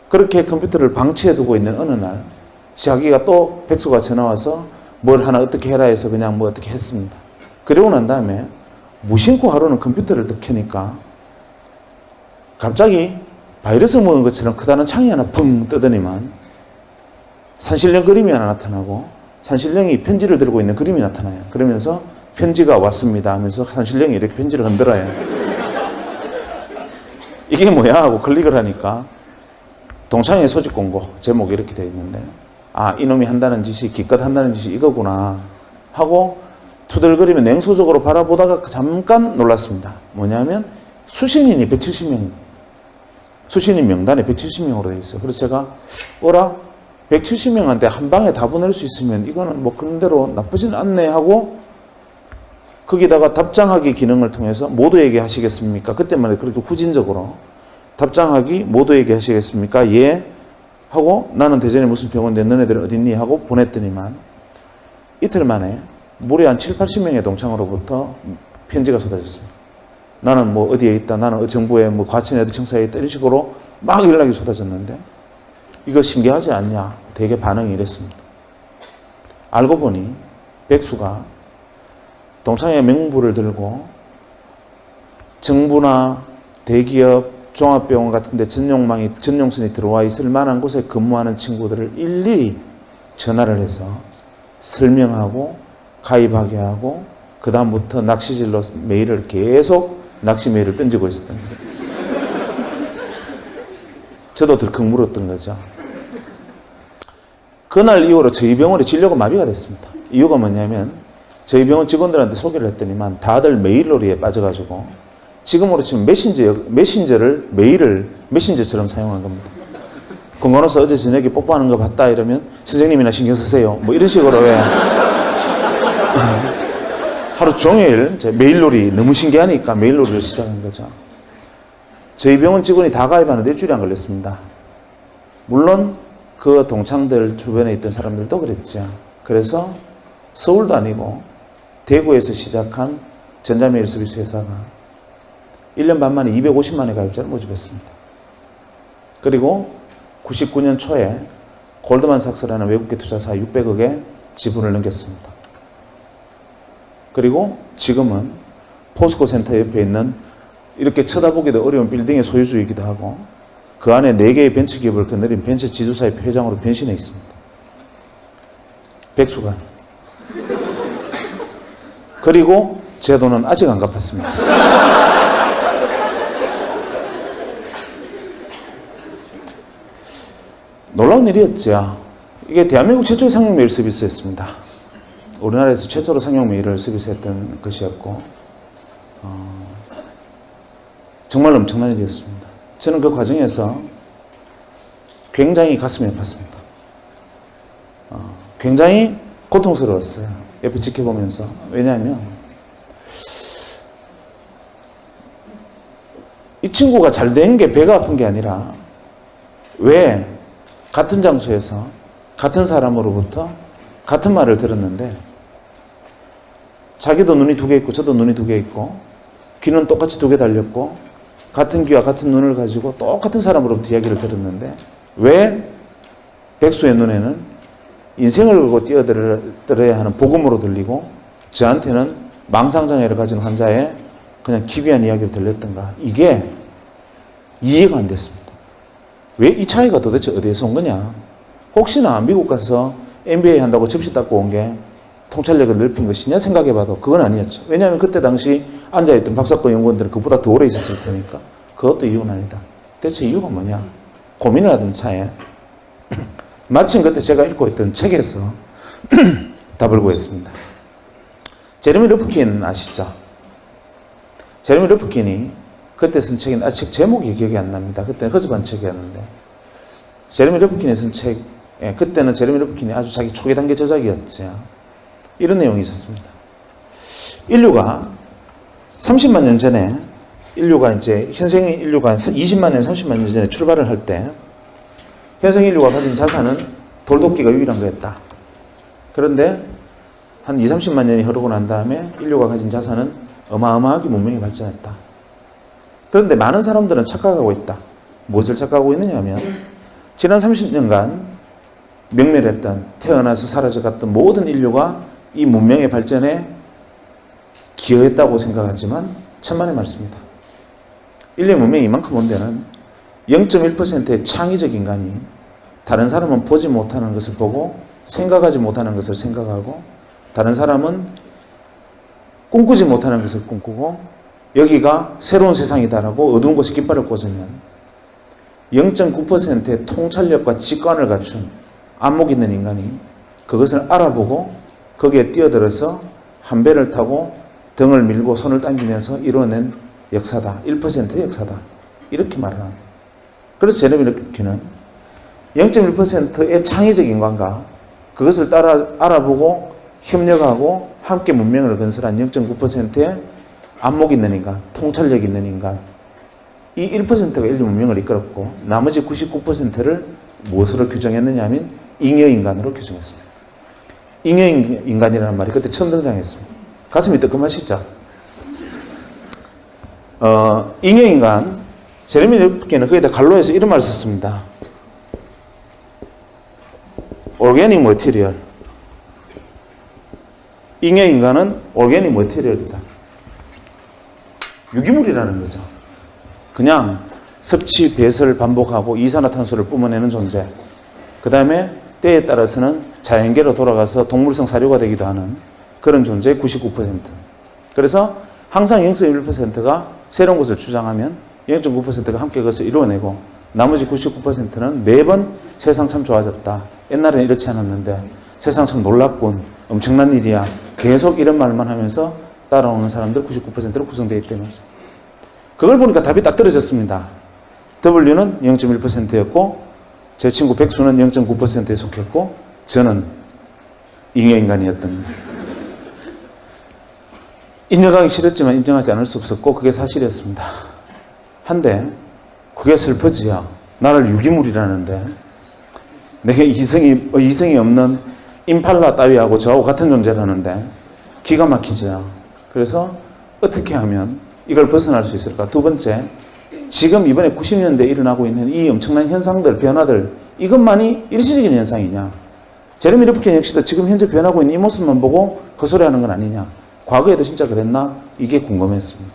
그렇게 컴퓨터를 방치해두고 있는 어느 날 자기가 또 백수가 전화와서 뭘 하나 어떻게 해라 해서 그냥 뭐 어떻게 했습니다. 그러고 난 다음에 무심코 하루는 컴퓨터를 딱 켜니까 갑자기 바이러스 먹은 것처럼 크다는 창이 하나 붕 뜨더니만 산신령 그림이 하나 나타나고 산신령이 편지를 들고 있는 그림이 나타나요. 그러면서 편지가 왔습니다 하면서 산신령이 이렇게 편지를 흔들어요. 이게 뭐야 하고 클릭을 하니까 동창회 소집 공고 제목이 이렇게 되어 있는데 아, 이놈이 한다는 짓이 기껏 한다는 짓이 이거구나 하고 투덜거리며 냉소적으로 바라보다가 잠깐 놀랐습니다. 뭐냐면 수신인이 170명, 수신인 명단에 170명으로 되어 있어요. 그래서 제가 어라 170명한테 한 방에 다 보낼 수 있으면 이거는 뭐 그런 대로 나쁘진 않네 하고 거기다가 답장하기 기능을 통해서 모두에게 하시겠습니까? 그때만 해도 그렇게 후진적으로 답장하기 모두에게 하시겠습니까? 예 하고 나는 대전에 무슨 병원인데 너네들은 어딨니? 하고 보냈더니만 이틀 만에 무려 한 7, 80명의 동창으로부터 편지가 쏟아졌습니다. 나는 뭐 어디에 있다, 나는 정부의 뭐 과천에 어디 청사에 있다 이런 식으로 막 연락이 쏟아졌는데 이거 신기하지 않냐? 되게 반응이 이랬습니다. 알고 보니 백수가 동창회 명부를 들고 정부나 대기업, 종합병원 같은 데 전용선이 들어와 있을 만한 곳에 근무하는 친구들을 일일이 전화를 해서 설명하고 가입하게 하고 그 다음부터 낚시질로 메일을 계속 낚시 메일을 던지고 있었던 거예요. 저도 덜컥 물었던 거죠. 그날 이후로 저희 병원의 진료가 마비가 됐습니다. 이유가 뭐냐면 저희 병원 직원들한테 소개를 했더니만 다들 메일놀이에 빠져가지고 지금으로 치면 메신저를 메일을 메신저처럼 사용한 겁니다. 건강원에서 어제 저녁에 뽀뽀하는 거 봤다 이러면 선생님이나 신경 쓰세요. 뭐 이런 식으로 왜 하루 종일 메일놀이 너무 신기하니까 메일놀이를 시작한 거죠. 저희 병원 직원이 다 가입하는데 일주일이 안 걸렸습니다. 물론 그 동창들 주변에 있던 사람들도 그랬죠. 그래서 서울도 아니고 대구에서 시작한 전자메일 서비스 회사가 1년 반 만에 250만의 가입자를 모집했습니다. 그리고 99년 초에 골드만삭스라는 외국계 투자사 600억의 지분을 넘겼습니다. 그리고 지금은 포스코 센터 옆에 있는 이렇게 쳐다보기도 어려운 빌딩의 소유주이기도 하고 그 안에 4개의 벤처기업을 거느린 벤처 지주사의 회장으로 변신해 있습니다. 백수가. 그리고 제 돈은 아직 안 갚았습니다. 놀라운 일이었죠. 이게 대한민국 최초의 상용 메일 서비스였습니다. 우리나라에서 최초로 상용 메일을 서비스했던 것이었고 정말 엄청난 일이었습니다. 저는 그 과정에서 굉장히 가슴이 아팠습니다. 굉장히 고통스러웠어요. 옆에 지켜보면서. 왜냐하면 이 친구가 잘 된 게 배가 아픈 게 아니라 왜 같은 장소에서 같은 사람으로부터 같은 말을 들었는데 자기도 눈이 2개 있고 저도 눈이 2개 있고 귀는 똑같이 2개 달렸고 같은 귀와 같은 눈을 가지고 똑같은 사람으로부터 이야기를 들었는데 왜 백수의 눈에는 인생을 걸고 뛰어들어야 하는 복음으로 들리고 저한테는 망상장애를 가진 환자의 그냥 기괴한 이야기를 들렸던가. 이게 이해가 안 됐습니다. 왜 이 차이가 도대체 어디에서 온 거냐. 혹시나 미국 가서 MBA 한다고 접시 닦고 온 게 통찰력을 넓힌 것이냐 생각해봐도 그건 아니었죠. 왜냐하면 그때 당시 앉아있던 박사과 연구원들은 그보다 더 오래 있었을 테니까. 그것도 이유는 아니다. 대체 이유가 뭐냐. 고민을 하던 차에 마침 그때 제가 읽고 있던 책에서 답을 구했습니다. 제레미 르프킨 아시죠? 제레미 르프킨이 그때 쓴 책인, 책 제목이 기억이 안 납니다. 그때는 허접한 책이었는데. 제레미 르프킨이 쓴 책, 그때는 제레미 르프킨이 아주 자기 초기 단계 저작이었죠. 이런 내용이 있었습니다. 인류가 30만 년 전에 현생 인류가 20만 년, 30만 년 전에 출발을 할 때 현생 인류가 가진 자산은 돌도끼가 유일한 거였다. 그런데 한 20, 30만 년이 흐르고 난 다음에 인류가 가진 자산은 어마어마하게 문명이 발전했다. 그런데 많은 사람들은 착각하고 있다. 무엇을 착각하고 있느냐 하면 지난 30년간 명멸했던 태어나서 사라져갔던 모든 인류가 이 문명의 발전에 기여했다고 생각하지만 천만의 말씀이다. 인류의 문명이 이만큼 온 데는 0.1%의 창의적 인간이 다른 사람은 보지 못하는 것을 보고 생각하지 못하는 것을 생각하고 다른 사람은 꿈꾸지 못하는 것을 꿈꾸고 여기가 새로운 세상이다라고 어두운 곳에 깃발을 꽂으면 0.9%의 통찰력과 직관을 갖춘 안목 있는 인간이 그것을 알아보고 거기에 뛰어들어서 한 배를 타고 등을 밀고 손을 당기면서 이뤄낸 역사다. 1%의 역사다. 이렇게 말을 합니다. 그래서 제레미 르프킨은 0.1%의 창의적 인간과 그것을 알아보고 협력하고 함께 문명을 건설한 0.9%의 안목 있는 인간, 통찰력 있는 인간, 이 1%가 인류 문명을 이끌었고 나머지 99%를 무엇으로 규정했느냐 하면 잉여인간으로 규정했습니다. 잉여인간이라는 말이 그때 처음 등장했습니다. 가슴이 뜨끔하시죠? 잉여인간, 제레미 르프킨은 거기다 갈로에서 이런 말을 썼습니다. Organic material. 잉여인간은 Organic material이다. 유기물이라는 거죠. 그냥 섭취, 배설 반복하고 이산화탄소를 뿜어내는 존재. 그 다음에 때에 따라서는 자연계로 돌아가서 동물성 사료가 되기도 하는 그런 존재의 99%. 그래서 항상 0.1%가 새로운 것을 주장하면 0.9%가 함께 그것을 이루어내고 나머지 99%는 매번 세상 참 좋아졌다. 옛날에는 이렇지 않았는데 세상 참 놀랍군. 엄청난 일이야. 계속 이런 말만 하면서 따라오는 사람들 99%로 구성되어 있다는 거죠. 그걸 보니까 답이 딱 떨어졌습니다. W는 0.1%였고 제 친구 백수는 0.9%에 속했고 저는 잉여인간이었던 거예요. 인정하기 싫었지만 인정하지 않을 수 없었고 그게 사실이었습니다. 한데 그게 슬퍼지야. 나를 유기물이라는데 내게 이성이 없는 임팔라 따위하고 저하고 같은 존재라는데 기가 막히죠. 그래서 어떻게 하면 이걸 벗어날 수 있을까? 두 번째, 지금 이번에 90년대에 일어나고 있는 이 엄청난 현상들, 변화들, 이것만이 일시적인 현상이냐? 제레미 르프킨 역시도 지금 현재 변하고 있는 이 모습만 보고 헛소리하는 건 아니냐? 과거에도 진짜 그랬나? 이게 궁금했습니다.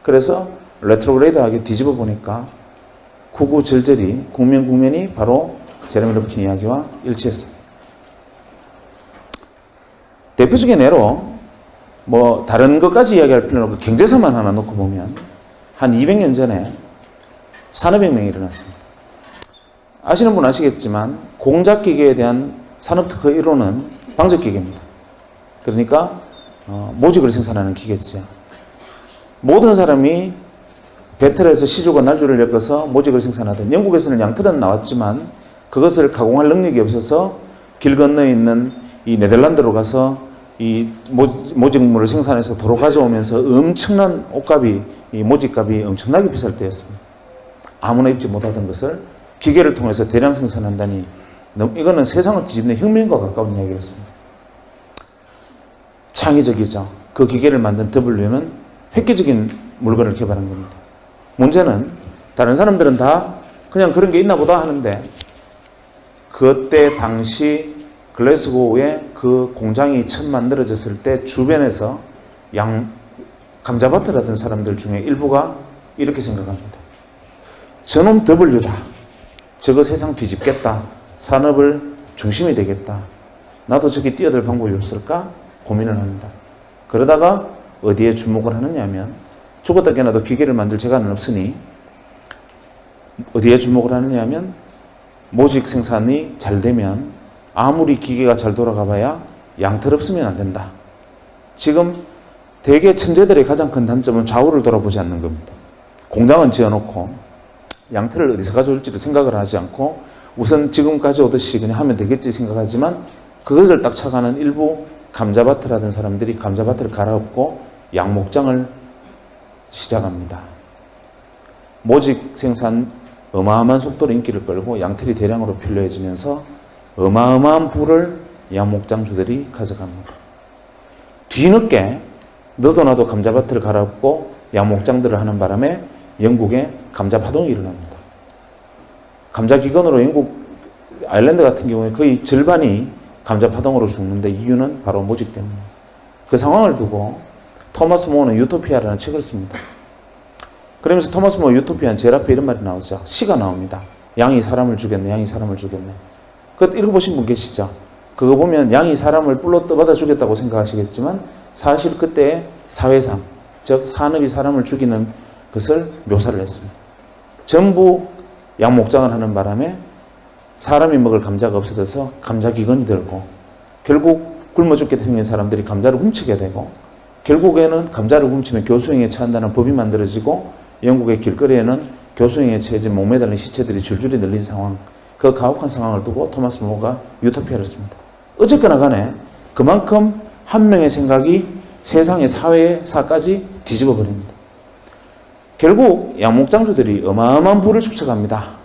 그래서 레트로그레이드하게 뒤집어 보니까 구구절절이 국면이 바로 제레미 르프킨 이야기와 일치했습니다. 대표적인 예로 뭐 다른 것까지 이야기할 필요는 없고 경제사만 하나 놓고 보면 한 200년 전에 산업혁명이 일어났습니다. 아시는 분 아시겠지만 공작기계에 대한 산업특허 1호는 방적기계입니다. 그러니까 모직을 생산하는 기계죠. 모든 사람이 배틀에서 시조가 날조를 엮어서 모직을 생산하던 영국에서는 양틀은 나왔지만 그것을 가공할 능력이 없어서 길 건너에 있는 이 네덜란드로 가서 이 모직물을 생산해서 도로 가져오면서 엄청난 옷값이, 이 모직값이 엄청나게 비쌀 때였습니다. 아무나 입지 못하던 것을 기계를 통해서 대량 생산한다니 이거는 세상을 뒤집는 혁명과 가까운 이야기였습니다. 창의적이죠. 그 기계를 만든 W는 획기적인 물건을 개발한 겁니다. 문제는 다른 사람들은 다 그냥 그런 게 있나 보다 하는데 그때 당시 글래스고우에 그 공장이 처음 만들어졌을 때 주변에서 감자밭을 하던 사람들 중에 일부가 이렇게 생각합니다. 저놈 W다. 저거 세상 뒤집겠다. 산업을 중심이 되겠다. 나도 저기 뛰어들 방법이 없을까? 고민을 합니다. 그러다가 어디에 주목을 하느냐 하면 죽었다 깨나도 기계를 만들 재간은 없으니 어디에 주목을 하느냐 하면 모직 생산이 잘 되면 아무리 기계가 잘 돌아가 봐야 양털 없으면 안 된다. 지금 대개 천재들의 가장 큰 단점은 좌우를 돌아보지 않는 겁니다. 공장은 지어놓고 양털을 어디서 가져올지를 생각을 하지 않고 우선 지금 가져오듯이 그냥 하면 되겠지 생각하지만 그것을 딱 착안한 일부 감자밭을 하던 사람들이 감자밭을 갈아엎고 양목장을 시작합니다. 모직 생산 어마어마한 속도로 인기를 끌고 양털이 대량으로 필요해지면서 어마어마한 부를 양목장주들이 가져갑니다. 뒤늦게 너도 나도 감자밭을 갈아엎고 양목장들을 하는 바람에 영국에 감자파동이 일어납니다. 감자기근으로 영국 아일랜드 같은 경우에 거의 절반이 감자파동으로 죽는데 이유는 바로 모직 때문입니다. 그 상황을 두고 토마스 모어는 유토피아라는 책을 씁니다. 그러면서 토마스 모어 유토피아는 제일 앞에 이런 말이 나오죠. 시가 나옵니다. 양이 사람을 죽였네, 양이 사람을 죽였네. 그거 읽어보신 분 계시죠? 그거 보면 양이 사람을 뿔로 떠받아 죽였다고 생각하시겠지만 사실 그때의 사회상, 즉 산업이 사람을 죽이는 것을 묘사를 했습니다. 전부 양목장을 하는 바람에 사람이 먹을 감자가 없어져서 감자기근이 들고 결국 굶어 죽게 생긴 사람들이 감자를 훔치게 되고 결국에는 감자를 훔치면 교수형에 처한다는 법이 만들어지고 영국의 길거리에는 교수형에 처해진 목매달린 시체들이 줄줄이 늘린 상황, 그 가혹한 상황을 두고 토마스 모어가 유토피아를 씁니다. 어쨌거나 간에 그만큼 한 명의 생각이 세상의 사회사까지 뒤집어 버립니다. 결국 양목장주들이 어마어마한 부를 축적합니다.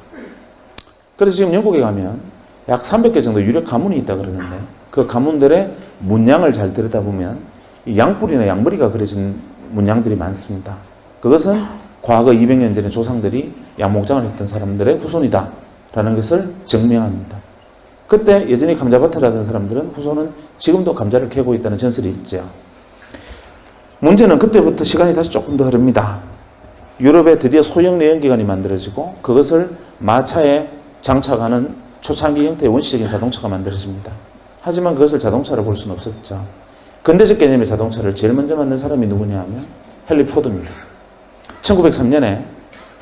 그래서 지금 영국에 가면 약 300개 정도 유력 가문이 있다 그러는데 그 가문들의 문양을 잘 들여다보면 이 양뿔이나 양머리가 그려진 문양들이 많습니다. 그것은 과거 200년 전에 조상들이 양목장을 했던 사람들의 후손이다 라는 것을 증명합니다. 그때 예전에 감자밭을 하던 사람들은 후손은 지금도 감자를 캐고 있다는 전설이 있죠. 문제는 그때부터 시간이 다시 조금 더 흐릅니다. 유럽에 드디어 소형 내연기관이 만들어지고 그것을 마차에 장착하는 초창기 형태의 원시적인 자동차가 만들어집니다. 하지만 그것을 자동차로 볼 수는 없었죠. 근대적 개념의 자동차를 제일 먼저 만든 사람이 누구냐 하면 헨리 포드입니다. 1903년에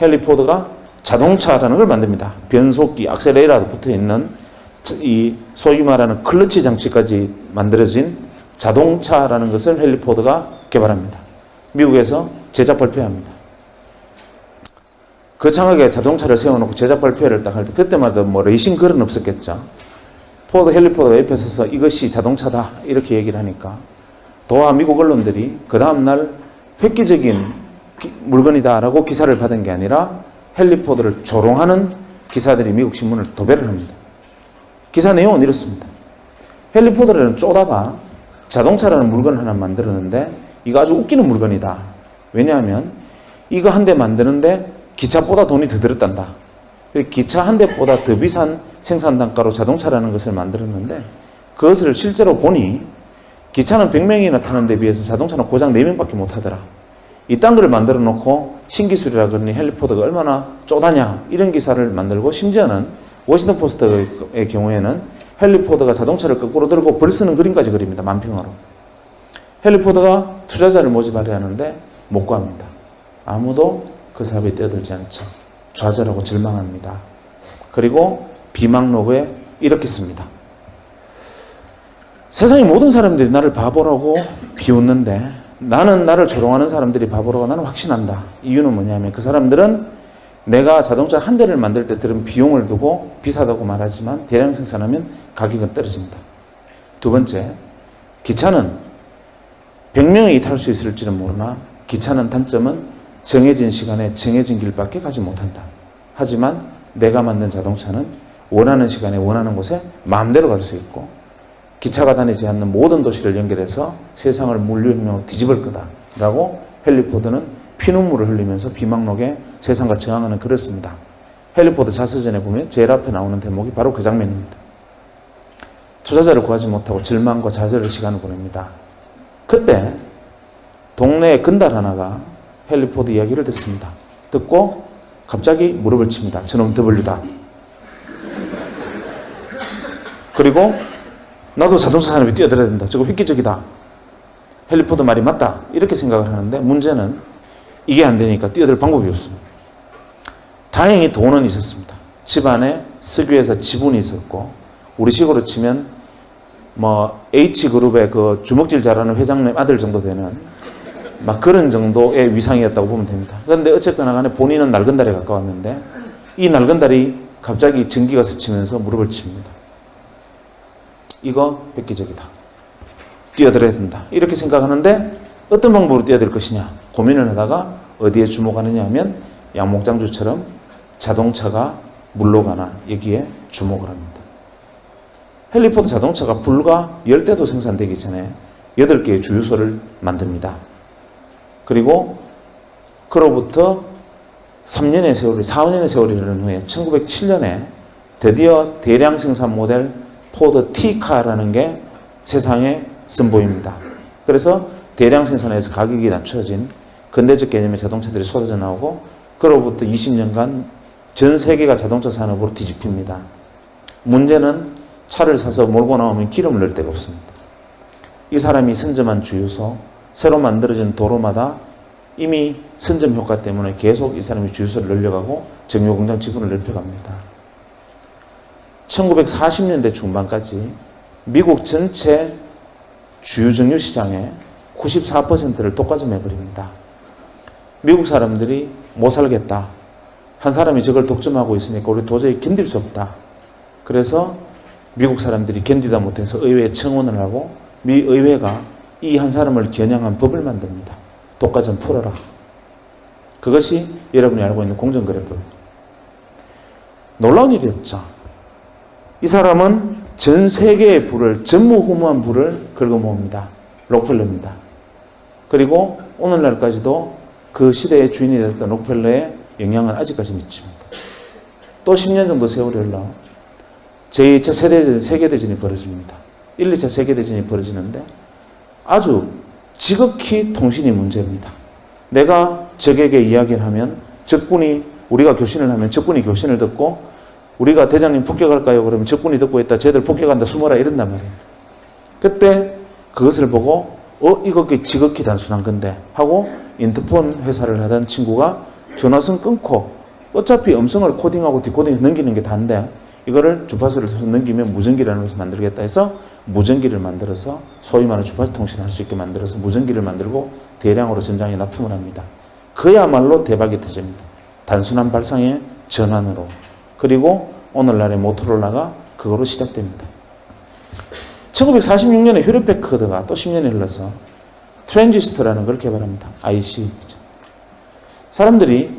헨리 포드가 자동차라는 걸 만듭니다. 변속기, 악셀레이터도 붙어 있는 이 소위 말하는 클러치 장치까지 만들어진 자동차라는 것을 헨리 포드가 개발합니다. 미국에서 제작 발표합니다. 거창하게 자동차를 세워놓고 제작 발표를 딱 할 때 그때마다 뭐 레이싱 글은 없었겠죠. 헨리 포드가 옆에 서서 이것이 자동차다 이렇게 얘기를 하니까 도하 미국 언론들이 그 다음날 획기적인 물건이다라고 기사를 받은 게 아니라 헨리 포드를 조롱하는 기사들이 미국 신문을 도배를 합니다. 기사 내용은 이렇습니다. 헨리 포드라는 쪼다가 자동차라는 물건을 하나 만들었는데 이거 아주 웃기는 물건이다. 왜냐하면 이거 한 대 만드는데 기차보다 돈이 더 들었단다. 기차 한 대보다 더 비싼 생산 단가로 자동차라는 것을 만들었는데 그것을 실제로 보니 기차는 100명이나 타는 데 비해서 자동차는 고작 4명밖에 못 하더라. 이딴 걸 만들어 놓고 신기술이라 그러니 헨리 포드가 얼마나 쪼다냐 이런 기사를 만들고 심지어는 워싱턴 포스트의 경우에는 헨리 포드가 자동차를 거꾸로 들고 벌 쓰는 그림까지 그립니다. 만평으로. 헨리 포드가 투자자를 모집하려 하는데 못 구합니다. 아무도 그 사업에 뛰어들지 않죠. 좌절하고 절망합니다. 그리고 비망록에 이렇게 씁니다. 세상의 모든 사람들이 나를 바보라고 비웃는데 나는 나를 조롱하는 사람들이 바보라고 나는 확신한다. 이유는 뭐냐면 그 사람들은 내가 자동차 한 대를 만들 때 들은 비용을 두고 비싸다고 말하지만 대량 생산하면 가격은 떨어집니다. 두 번째, 기차는 100명이 탈 수 있을지는 모르나 기차는 단점은 정해진 시간에 정해진 길밖에 가지 못한다. 하지만 내가 만든 자동차는 원하는 시간에 원하는 곳에 마음대로 갈 수 있고 기차가 다니지 않는 모든 도시를 연결해서 세상을 물류혁명으로 뒤집을 거다 라고 헨리 포드는 피눈물을 흘리면서 비망록에 세상과 저항하는 글을 씁니다. 헨리 포드 자서전에 보면 제일 앞에 나오는 대목이 바로 그 장면입니다. 투자자를 구하지 못하고 절망과 좌절의 시간을 보냅니다. 그때 동네에 건달 하나가 헨리 포드 이야기를 듣습니다. 듣고 갑자기 무릎을 칩니다. 저놈 더블유다. 그리고 나도 자동차 산업에 뛰어들어야 된다. 저거 획기적이다. 헨리 포드 말이 맞다. 이렇게 생각을 하는데 문제는 이게 안 되니까 뛰어들 방법이 없습니다. 다행히 돈은 있었습니다. 집안에 석유회사 지분이 있었고 우리 식으로 치면 뭐 H그룹의 그 주먹질 잘하는 회장님 아들 정도 되는 막 그런 정도의 위상이었다고 보면 됩니다. 그런데 어쨌거나 간에 본인은 날건달에 가까웠는데 이 날건달이 갑자기 전기가 스치면서 무릎을 칩니다. 이거 획기적이다. 뛰어들어야 된다. 이렇게 생각하는데 어떤 방법으로 뛰어들 것이냐 고민을 하다가 어디에 주목하느냐 하면 양목장주처럼 자동차가 물러가나 여기에 주목을 합니다. 헨리 포드 자동차가 불과 10대도 생산되기 전에 8개의 주유소를 만듭니다. 그리고 그로부터 3년의 세월이, 4, 5년의 세월이 흐른 후에 1907년에 드디어 대량 생산 모델 포드 T카라는 게 세상에 선보입니다. 그래서 대량 생산에서 가격이 낮춰진 근대적 개념의 자동차들이 쏟아져 나오고 그로부터 20년간 전 세계가 자동차 산업으로 뒤집힙니다. 문제는 차를 사서 몰고 나오면 기름을 넣을 데가 없습니다. 이 사람이 선점한 주유소, 새로 만들어진 도로마다 이미 선점 효과 때문에 계속 이 사람이 주유소를 늘려가고 정유공장 지분을 넓혀갑니다. 1940년대 중반까지 미국 전체 주유정유 시장의 94%를 독과점해버립니다. 미국 사람들이 못 살겠다. 한 사람이 저걸 독점하고 있으니까 우리 도저히 견딜 수 없다. 그래서 미국 사람들이 견디다 못해서 의회에 청원을 하고 미 의회가 이 한 사람을 겨냥한 법을 만듭니다. 독과점 풀어라. 그것이 여러분이 알고 있는 공정거래법입니다. 놀라운 일이었죠. 이 사람은 전 세계의 부를, 전무후무한 부를 긁어모읍니다. 록펠러입니다. 그리고 오늘날까지도 그 시대의 주인이 됐던 록펠러의 영향은 아직까지 미칩니다. 또 10년 정도 세월이 흘러 제2차 세계대전이 벌어집니다. 1, 2차 세계대전이 벌어지는데 아주 지극히 통신이 문제입니다. 내가 적에게 이야기를 하면 적군이, 우리가 교신을 하면 적군이 교신을 듣고 우리가 대장님 폭격할까요? 그러면 적군이 듣고 있다. 쟤들 폭격한다. 숨어라. 이런단 말이에요. 그때 그것을 보고 이거 지극히 단순한 건데 하고 인터폰 회사를 하던 친구가 전화선 끊고 어차피 음성을 코딩하고 디코딩해서 넘기는 게 다인데 이거를 주파수를 써서 넘기면 무전기라는 것을 만들겠다 해서 무전기를 만들어서 소위 말하는 주파수 통신을 할 수 있게 만들어서 무전기를 만들고 대량으로 전장에 납품을 합니다. 그야말로 대박이 터집니다. 단순한 발상의 전환으로. 그리고 오늘날의 모토로라가 그거로 시작됩니다. 1946년에 휴렛 패커드가 또 10년이 흘러서 트랜지스터라는 걸 개발합니다. IC. 사람들이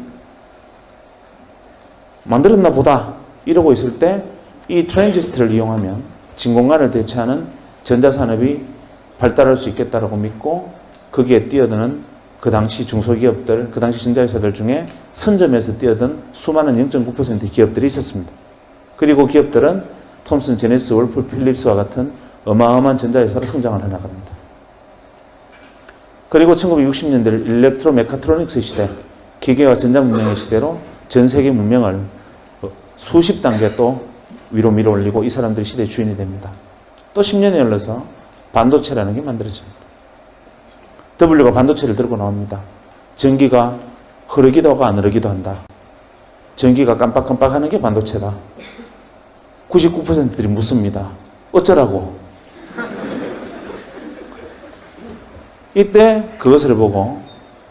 만들었나 보다 이러고 있을 때 이 트랜지스터를 이용하면 진공관을 대체하는 전자산업이 발달할 수 있겠다라고 믿고 거기에 뛰어드는 그 당시 중소기업들, 그 당시 전자회사들 중에 선점에서 뛰어든 수많은 0.9%의 기업들이 있었습니다. 그리고 기업들은 톰슨, 제네시스, 월풀, 필립스와 같은 어마어마한 전자회사로 성장을 해나갑니다. 그리고 1960년대 일렉트로 메카트로닉스 시대, 기계와 전자문명의 시대로 전 세계 문명을 수십 단계 또 위로 밀어 올리고 이 사람들이 시대의 주인이 됩니다. 또 10년이 흘러서 반도체라는 게 만들어집니다. W가 반도체를 들고 나옵니다. 전기가 흐르기도 하고 안 흐르기도 한다. 전기가 깜빡깜빡 하는 게 반도체다. 99%들이 묻습니다. 어쩌라고? 이때 그것을 보고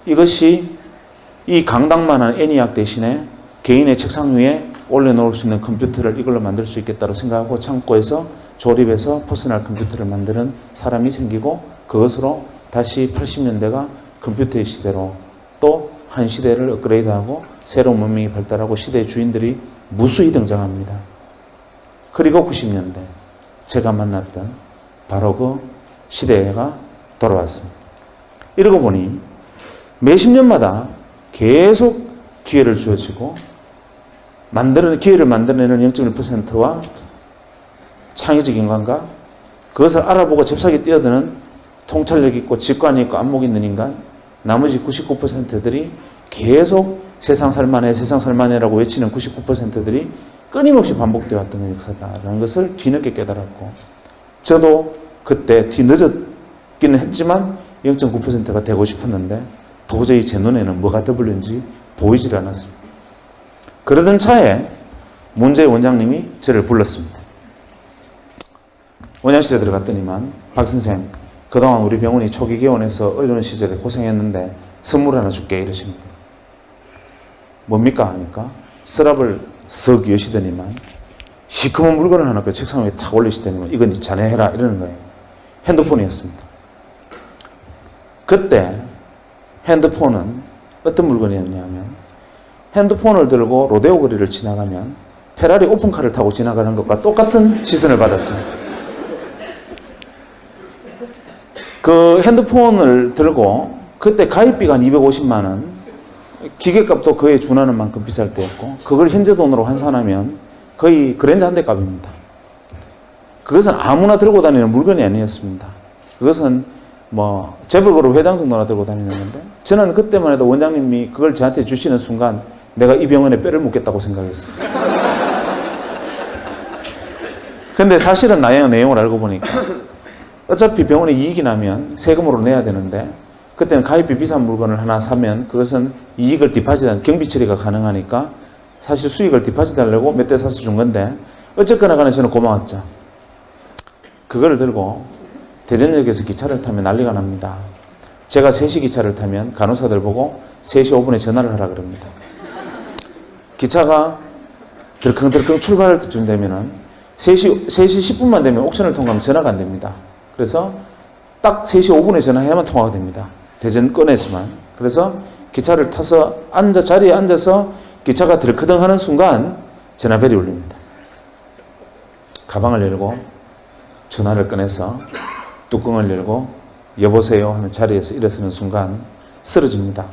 이것이 이 강당만한 애니악 대신에 개인의 책상 위에 올려놓을 수 있는 컴퓨터를 이걸로 만들 수 있겠다고 생각하고 창고에서 조립해서 퍼스널 컴퓨터를 만드는 사람이 생기고 그것으로 다시 80년대가 컴퓨터의 시대로 또 한 시대를 업그레이드하고 새로운 문명이 발달하고 시대의 주인들이 무수히 등장합니다. 그리고 90년대 제가 만났던 바로 그 시대가 돌아왔습니다. 이러고 보니 매십 년마다 계속 기회를 주어지고 기회를 만들어내는 0.1%와 창의적인 감각, 그것을 알아보고 잽싸게 뛰어드는 통찰력 있고 직관이 있고 안목 있는 인간, 나머지 99%들이 계속 세상 살만해라고 외치는 99%들이 끊임없이 반복되어 왔던 역사다라는 것을 뒤늦게 깨달았고, 저도 그때 뒤늦었기는 했지만 0.9%가 되고 싶었는데 도저히 제 눈에는 뭐가 W인지 보이질 않았습니다. 그러던 차에 문재인 원장님이 저를 불렀습니다. 원장실에 들어갔더니만 박 선생, 그동안 우리 병원이 초기 개원해서 어려운 시절에 고생했는데 선물 하나 줄게 이러시는 거예요. 뭡니까 하니까 서랍을 석 여시더니만 시커먼 물건을 하나 그 책상 위에 탁 올리시더니만 이건 자네 해라 이러는 거예요. 핸드폰이었습니다. 그때 핸드폰은 어떤 물건이었냐면 핸드폰을 들고 로데오 거리를 지나가면 페라리 오픈카를 타고 지나가는 것과 똑같은 시선을 받았습니다. 그 핸드폰을 들고 그때 가입비가 한 250만 원, 기계값도 그에 준하는 만큼 비쌀 때였고 그걸 현재 돈으로 환산하면 거의 그랜저 한 대 값입니다. 그것은 아무나 들고 다니는 물건이 아니었습니다. 그것은 뭐 재벌그룹 회장 정도나 들고 다니는 건데 저는 그때만 해도 원장님이 그걸 저한테 주시는 순간 내가 이 병원에 뼈를 묻겠다고 생각했습니다. 근데 사실은 내용을 알고 보니까 어차피 병원에 이익이 나면 세금으로 내야 되는데 그때는 가입비 비싼 물건을 하나 사면 그것은 이익을 디파짓한 경비 처리가 가능하니까 사실 수익을 디파짓하려고 몇 대 사서 준 건데 어쨌거나 간에 저는 고마웠죠. 그거를 들고 대전역에서 기차를 타면 난리가 납니다. 제가 3시 기차를 타면 간호사들 보고 3시 5분에 전화를 하라 그럽니다. 기차가 덜컹덜컹 출발할 때쯤 되면은 3시 10분만 되면 옥션을 통과하면 전화가 안 됩니다. 그래서 딱 3시 5분에 전화해야만 통화가 됩니다. 대전권에서만. 그래서 기차를 타서 자리에 앉아서 기차가 덜커덩 하는 순간 전화벨이 울립니다. 가방을 열고 전화를 꺼내서 뚜껑을 열고 여보세요 하는 자리에서 일어서는 순간 쓰러집니다.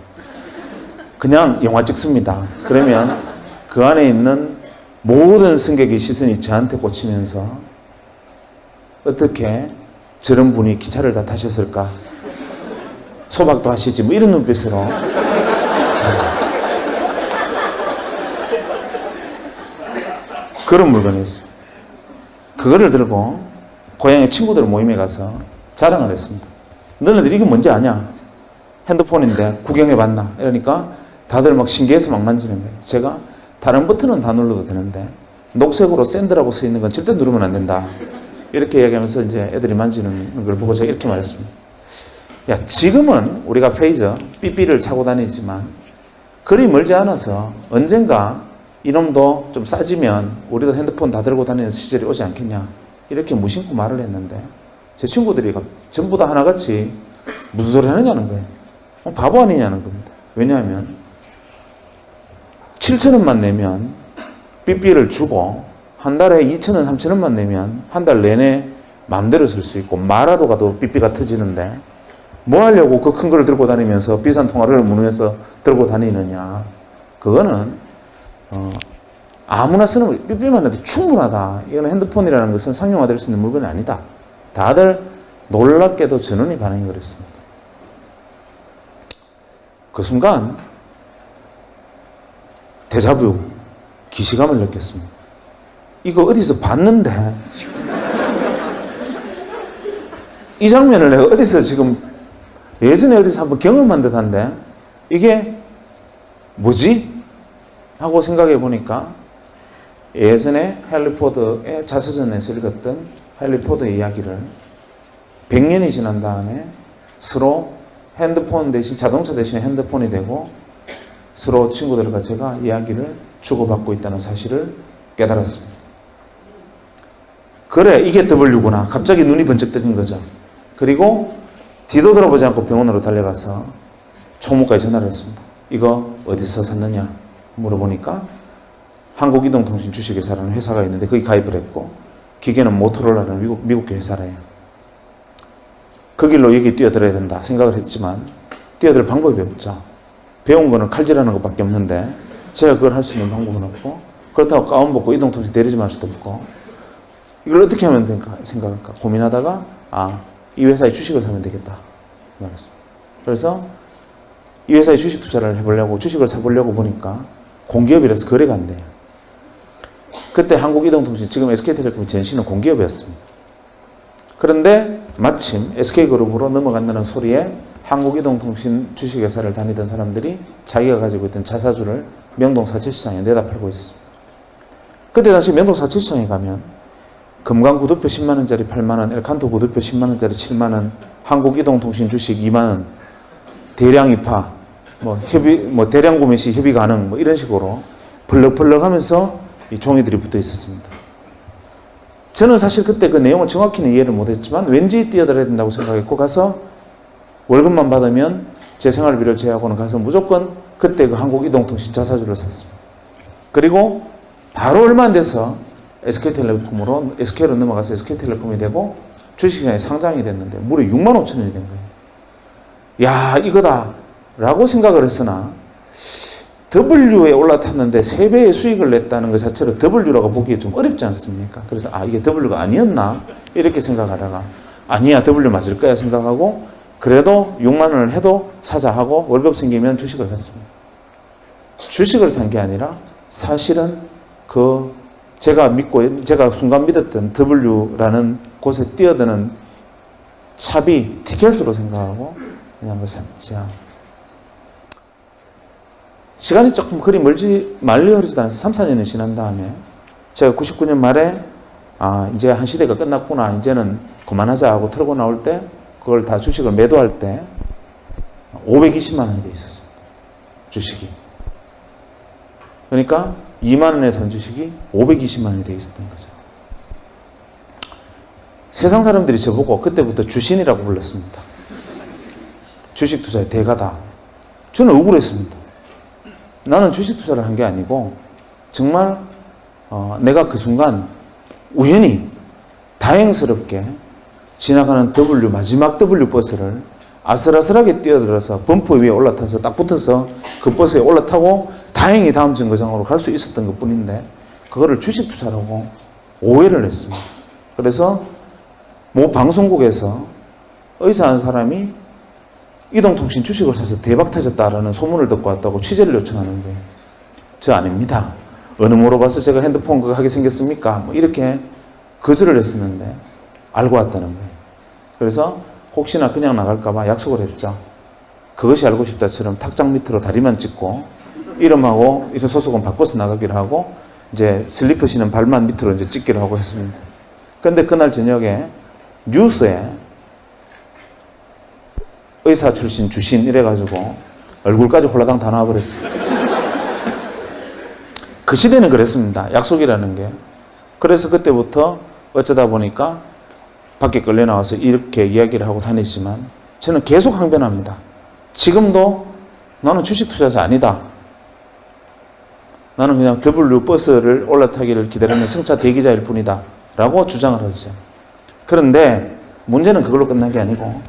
그냥 영화 찍습니다. 그러면 그 안에 있는 모든 승객의 시선이 저한테 꽂히면서 어떻게 저런 분이 기차를 다 타셨을까? 소박도 하시지 뭐 이런 눈빛으로 그런 물건이었어요. 그거를 들고 고향의 친구들 모임에 가서 자랑을 했습니다. 너네들 이게 뭔지 아냐? 핸드폰인데 구경해봤나? 이러니까 다들 막 신기해서 막 만지는 거예요. 제가 다른 버튼은 다 눌러도 되는데 녹색으로 샌드라고 써 있는 건 절대 누르면 안 된다. 이렇게 이야기하면서 이제 애들이 만지는 걸 보고 제가 이렇게 말했습니다. 야, 지금은 우리가 페이저, 삐삐를 차고 다니지만 그리 멀지 않아서 언젠가 이놈도 좀 싸지면 우리도 핸드폰 다 들고 다니는 시절이 오지 않겠냐. 이렇게 무심코 말을 했는데 제 친구들이 전부 다 하나같이 무슨 소리 하느냐는 거예요. 바보 아니냐는 겁니다. 왜냐하면 7,000원만 내면 삐삐를 주고 한 달에 2,000원, 3,000원만 내면 한 달 내내 마음대로 쓸 수 있고 말하러 가도 삐삐가 터지는데 뭐 하려고 그 큰 걸 들고 다니면서 비싼 통화를 무능해서 들고 다니느냐. 그거는 아무나 쓰는 삐삐만 해도 충분하다. 이거는 핸드폰이라는 것은 상용화될 수 있는 물건이 아니다. 다들 놀랍게도 전원이 반응이 그랬습니다. 그 순간 데자뷰, 기시감을 느꼈습니다. 이거 어디서 봤는데 이 장면을 내가 어디서 지금 예전에 어디서 한번 경험한 듯한데 이게 뭐지? 하고 생각해 보니까 예전에 헨리 포드의 자서전에서 읽었던 헨리 포드의 이야기를 100년이 지난 다음에 서로 핸드폰 대신 자동차 대신 핸드폰이 되고 서로 친구들과 제가 이야기를 주고받고 있다는 사실을 깨달았습니다. 그래, 이게 W구나. 갑자기 눈이 번쩍 뜨는 거죠. 그리고 뒤도 돌아보지 않고 병원으로 달려가서 총무과에 전화를 했습니다. 이거 어디서 샀느냐 물어보니까 한국이동통신 주식회사라는 회사가 있는데 거기 가입을 했고 기계는 모토로라는 미국 회사래요. 그 길로 여기 뛰어들어야 된다 생각을 했지만 뛰어들 방법이 없죠. 배운 거는 칼질하는 것밖에 없는데 제가 그걸 할 수 있는 방법은 없고 그렇다고 가운 벗고 이동통신 대리점 할 수도 없고 이걸 어떻게 하면 될까 생각할까 고민하다가 이 회사의 주식을 사면 되겠다 말했습니다. 그래서 이 회사의 주식 투자를 해보려고 주식을 사보려고 보니까 공기업이라서 거래가 안 돼요. 그때 한국이동통신 지금 SK텔레콤이 전신은 공기업이었습니다. 그런데 마침 SK그룹으로 넘어간다는 소리에 한국이동통신 주식회사를 다니던 사람들이 자기가 가지고 있던 자사주를 명동 사채시장에 내다 팔고 있었습니다. 그때 당시 명동 사채시장에 가면 금강 구두표 10만원짜리 8만원, 엘칸토 구두표 10만원짜리 7만원, 한국이동통신 주식 2만원, 대량 입하, 대량 구매 시 협의 가능, 이런 식으로 벌럭벌럭 하면서 이 종이들이 붙어 있었습니다. 저는 사실 그때 그 내용을 정확히는 이해를 못했지만 왠지 뛰어들어야 된다고 생각했고 가서 월급만 받으면 제 생활비를 제외하고는 가서 무조건 그때 그 한국이동통신 자사주를 샀습니다. 그리고 바로 얼마 안 돼서 SK텔레콤으로 SK로 넘어가서 SK텔레콤이 되고 주식시장에 상장이 됐는데 무려 6만 5천 원이 된 거예요. 야, 이거다 라고 생각을 했으나 W에 올라탔는데 3배의 수익을 냈다는 것 자체로 W라고 보기에 좀 어렵지 않습니까? 그래서 이게 W가 아니었나? 이렇게 생각하다가 아니야, W 맞을 거야 생각하고 그래도 6만 원을 해도 사자 하고 월급 생기면 주식을 샀습니다. 주식을 산 게 아니라 사실은 제가 순간 믿었던 W라는 곳에 뛰어드는 차비, 티켓으로 생각하고 그냥 그걸 샀죠. 시간이 조금 그리 멀리 흐르지도 않아서 3, 4년이 지난 다음에 제가 99년 말에 이제 한 시대가 끝났구나. 이제는 그만하자 하고 털고 나올 때 그걸 다 주식을 매도할 때 520만 원이 돼 있었어요. 주식이. 그러니까 2만 원에 산 주식이 520만 원이 돼 있었던 거죠. 세상 사람들이 저보고 그때부터 주신이라고 불렀습니다. 주식 투자의 대가다. 저는 억울했습니다. 나는 주식 투자를 한 게 아니고 정말 내가 그 순간 우연히 다행스럽게 지나가는 마지막 W 버스를 아슬아슬하게 뛰어들어서 범퍼 위에 올라타서 딱 붙어서 그 버스에 올라타고 다행히 다음 정거장으로 갈 수 있었던 것 뿐인데 그거를 주식 투자라고 오해를 했습니다. 그래서 모 방송국에서 의사 한 사람이 이동통신 주식을 사서 대박 터졌다라는 소문을 듣고 왔다고 취재를 요청하는 거예요. 저 아닙니다. 어느 물어봐서 제가 핸드폰 그거 하게 생겼습니까? 이렇게 거절을 했었는데 알고 왔다는 거예요. 그래서 혹시나 그냥 나갈까봐 약속을 했죠. 그것이 알고 싶다처럼 탁장 밑으로 다리만 찢고 이름하고 이런 소속은 바꿔서 나가기로 하고 이제 슬리퍼 신은 발만 밑으로 이제 찍기로 하고 했습니다. 그런데 그날 저녁에 뉴스에 의사 출신 주신 이래가지고 얼굴까지 홀라당 다 나와버렸어요. 그 시대는 그랬습니다. 약속이라는 게. 그래서 그때부터 어쩌다 보니까 밖에 끌려 나와서 이렇게 이야기를 하고 다니지만 저는 계속 항변합니다. 지금도 나는 주식 투자자 아니다. 나는 그냥 W 버스를 올라타기를 기다리는 승차 대기자일 뿐이다. 라고 주장을 하죠. 그런데 문제는 그걸로 끝난 게 아니고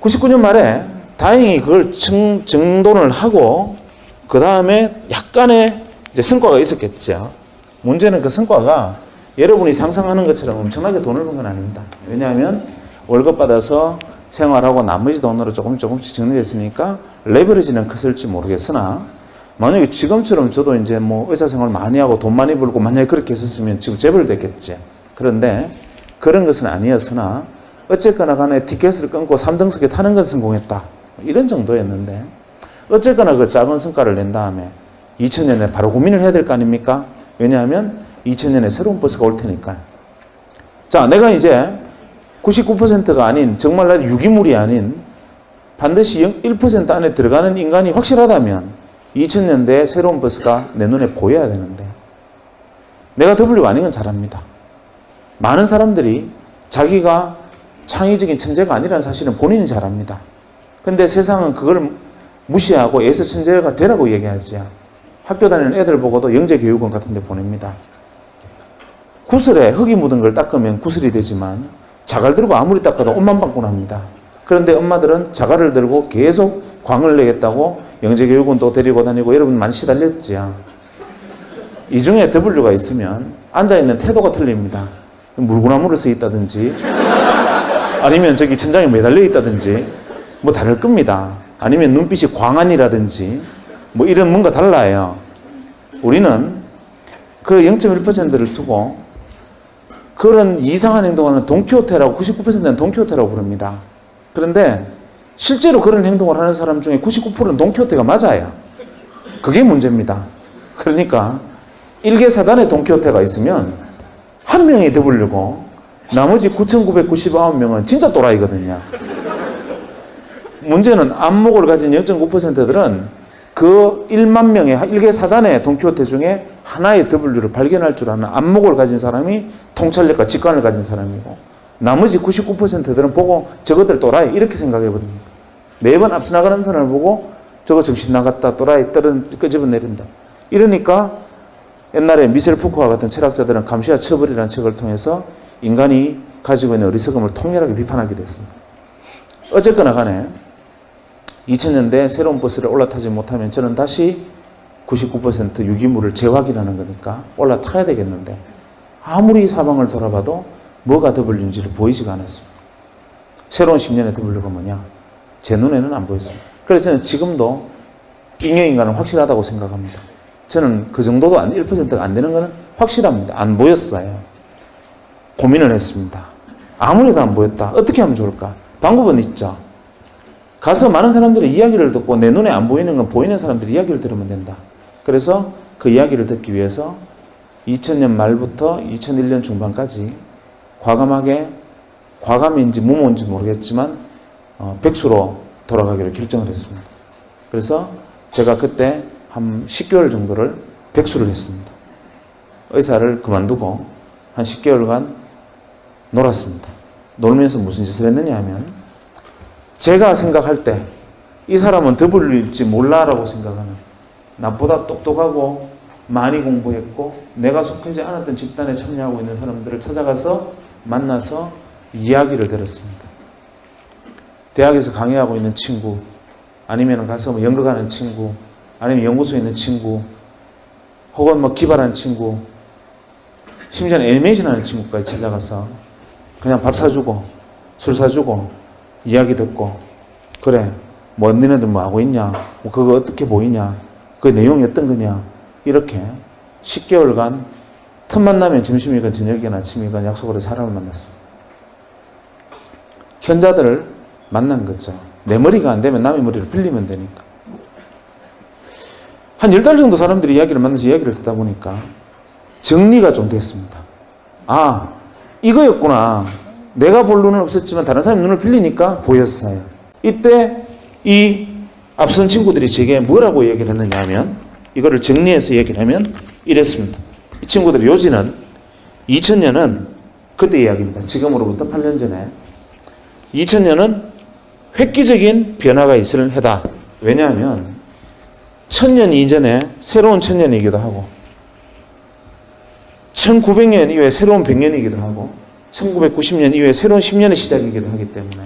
99년 말에 다행히 그걸 정돈을 하고 그 다음에 약간의 이제 성과가 있었겠죠. 문제는 그 성과가 여러분이 상상하는 것처럼 엄청나게 돈을 번 건 아닙니다. 왜냐하면 월급 받아서 생활하고 나머지 돈으로 조금씩 정리됐으니까 레버리지는 컸을지 모르겠으나 만약에 지금처럼 저도 이제 뭐 의사생활 많이 하고 돈 많이 벌고 만약에 그렇게 했었으면 지금 재벌 됐겠지. 그런데 그런 것은 아니었으나 어쨌거나 간에 티켓을 끊고 3등석에 타는 건 성공했다. 이런 정도였는데 어쨌거나 그 작은 성과를 낸 다음에 2000년에 바로 고민을 해야 될 거 아닙니까? 왜냐하면 2000년에 새로운 버스가 올 테니까요. 자, 내가 이제 99%가 아닌 정말 유기물이 아닌 반드시 1% 안에 들어가는 인간이 확실하다면 2000년대에 새로운 버스가 내 눈에 보여야 되는데 내가 W가 아닌 건 잘 압니다. 많은 사람들이 자기가 창의적인 천재가 아니라는 사실은 본인이 잘 압니다. 근데 세상은 그걸 무시하고 애서 천재가 되라고 얘기하지. 학교 다니는 애들 보고도 영재교육원 같은 데 보냅니다. 구슬에 흙이 묻은 걸 닦으면 구슬이 되지만 자갈 들고 아무리 닦아도 옷만 빵꾸 납니다. 그런데 엄마들은 자갈을 들고 계속 광을 내겠다고 영재교육원도 데리고 다니고 여러분 많이 시달렸지요. 이 중에 W가 있으면 앉아있는 태도가 틀립니다. 물구나무를 서 있다든지 아니면 저기 천장에 매달려 있다든지 뭐 다를 겁니다. 아니면 눈빛이 광안이라든지 뭐 이런 뭔가 달라요. 우리는 그 0.1%를 두고 그런 이상한 행동하는 돈키호테라고 99%는 돈키호테라고 부릅니다. 그런데 실제로 그런 행동을 하는 사람 중에 99%는 돈키호테가 맞아요. 그게 문제입니다. 그러니까 일개사단에 돈키호테가 있으면 한 명이 W고 나머지 9,999명은 진짜 또라이거든요. 문제는 안목을 가진 0.9%들은 그 1만 명의 일개사단의 돈키호테 중에 하나의 W를 발견할 줄 아는 안목을 가진 사람이 통찰력과 직관을 가진 사람이고 나머지 99%들은 보고 저것들 또라이 이렇게 생각해 버립니다. 매번 앞서 나가는 사람을 보고 저거 정신 나갔다 또라이 끄집어 내린다. 이러니까 옛날에 미셀 푸코와 같은 철학자들은 감시와 처벌이라는 책을 통해서 인간이 가지고 있는 어리석음을 통렬하게 비판하게 됐습니다. 어쨌거나 간에 2000년대 새로운 버스를 올라타지 못하면 저는 다시 99% 유기물을 재확인하는 거니까 올라타야 되겠는데 아무리 사방을 돌아봐도 뭐가 W인지를 보이지가 않았습니다. 새로운 10년의 W가 뭐냐? 제 눈에는 안 보였습니다. 그래서 저는 지금도 인형인간은 확실하다고 생각합니다. 저는 그 정도도 1%가 안 되는 것은 확실합니다. 안 보였어요. 고민을 했습니다. 아무래도 안 보였다. 어떻게 하면 좋을까? 방법은 있죠. 가서 많은 사람들의 이야기를 듣고 내 눈에 안 보이는 건 보이는 사람들의 이야기를 들으면 된다. 그래서 그 이야기를 듣기 위해서 2000년 말부터 2001년 중반까지 과감인지 무모인지 모르겠지만 백수로 돌아가기로 결정을 했습니다. 그래서 제가 그때 한 10개월 정도를 백수를 했습니다. 의사를 그만두고 한 10개월간 놀았습니다. 놀면서 무슨 짓을 했느냐 하면 제가 생각할 때 이 사람은 W일지 몰라라고 생각하는 나보다 똑똑하고 많이 공부했고 내가 속하지 않았던 집단에 참여하고 있는 사람들을 찾아가서 만나서 이야기를 들었습니다. 대학에서 강의하고 있는 친구 아니면 가서 뭐 연극하는 친구 아니면 연구소에 있는 친구 혹은 뭐 기발한 친구 심지어는 애니메이션 하는 친구까지 찾아가서 그냥 밥 사주고 술 사주고 이야기 듣고 그래 뭐 너네들 뭐 하고 있냐 뭐 그거 어떻게 보이냐 그 내용이 어떤 거냐 이렇게 10개월간 틈만 나면 점심이건 저녁이건 아침이건 약속으로 사람을 만났습니다. 현자들을 만난 거죠. 내 머리가 안 되면 남의 머리를 빌리면 되니까. 한 10달 정도 사람들이 이야기를 만나서 이야기를 듣다 보니까 정리가 좀 됐습니다. 아, 이거였구나. 내가 볼 눈은 없었지만 다른 사람의 눈을 빌리니까 보였어요. 이때 이 앞선 친구들이 제게 뭐라고 얘기를 했느냐 하면, 이거를 정리해서 얘기를 하면 이랬습니다. 이 친구들의 요지는 2000년은 그때 이야기입니다. 지금으로부터 8년 전에 2000년은 획기적인 변화가 있을 해다. 왜냐하면 1000년 이전에 새로운 1000년이기도 하고 1900년 이후에 새로운 100년이기도 하고 1990년 이후에 새로운 10년의 시작이기도 하기 때문에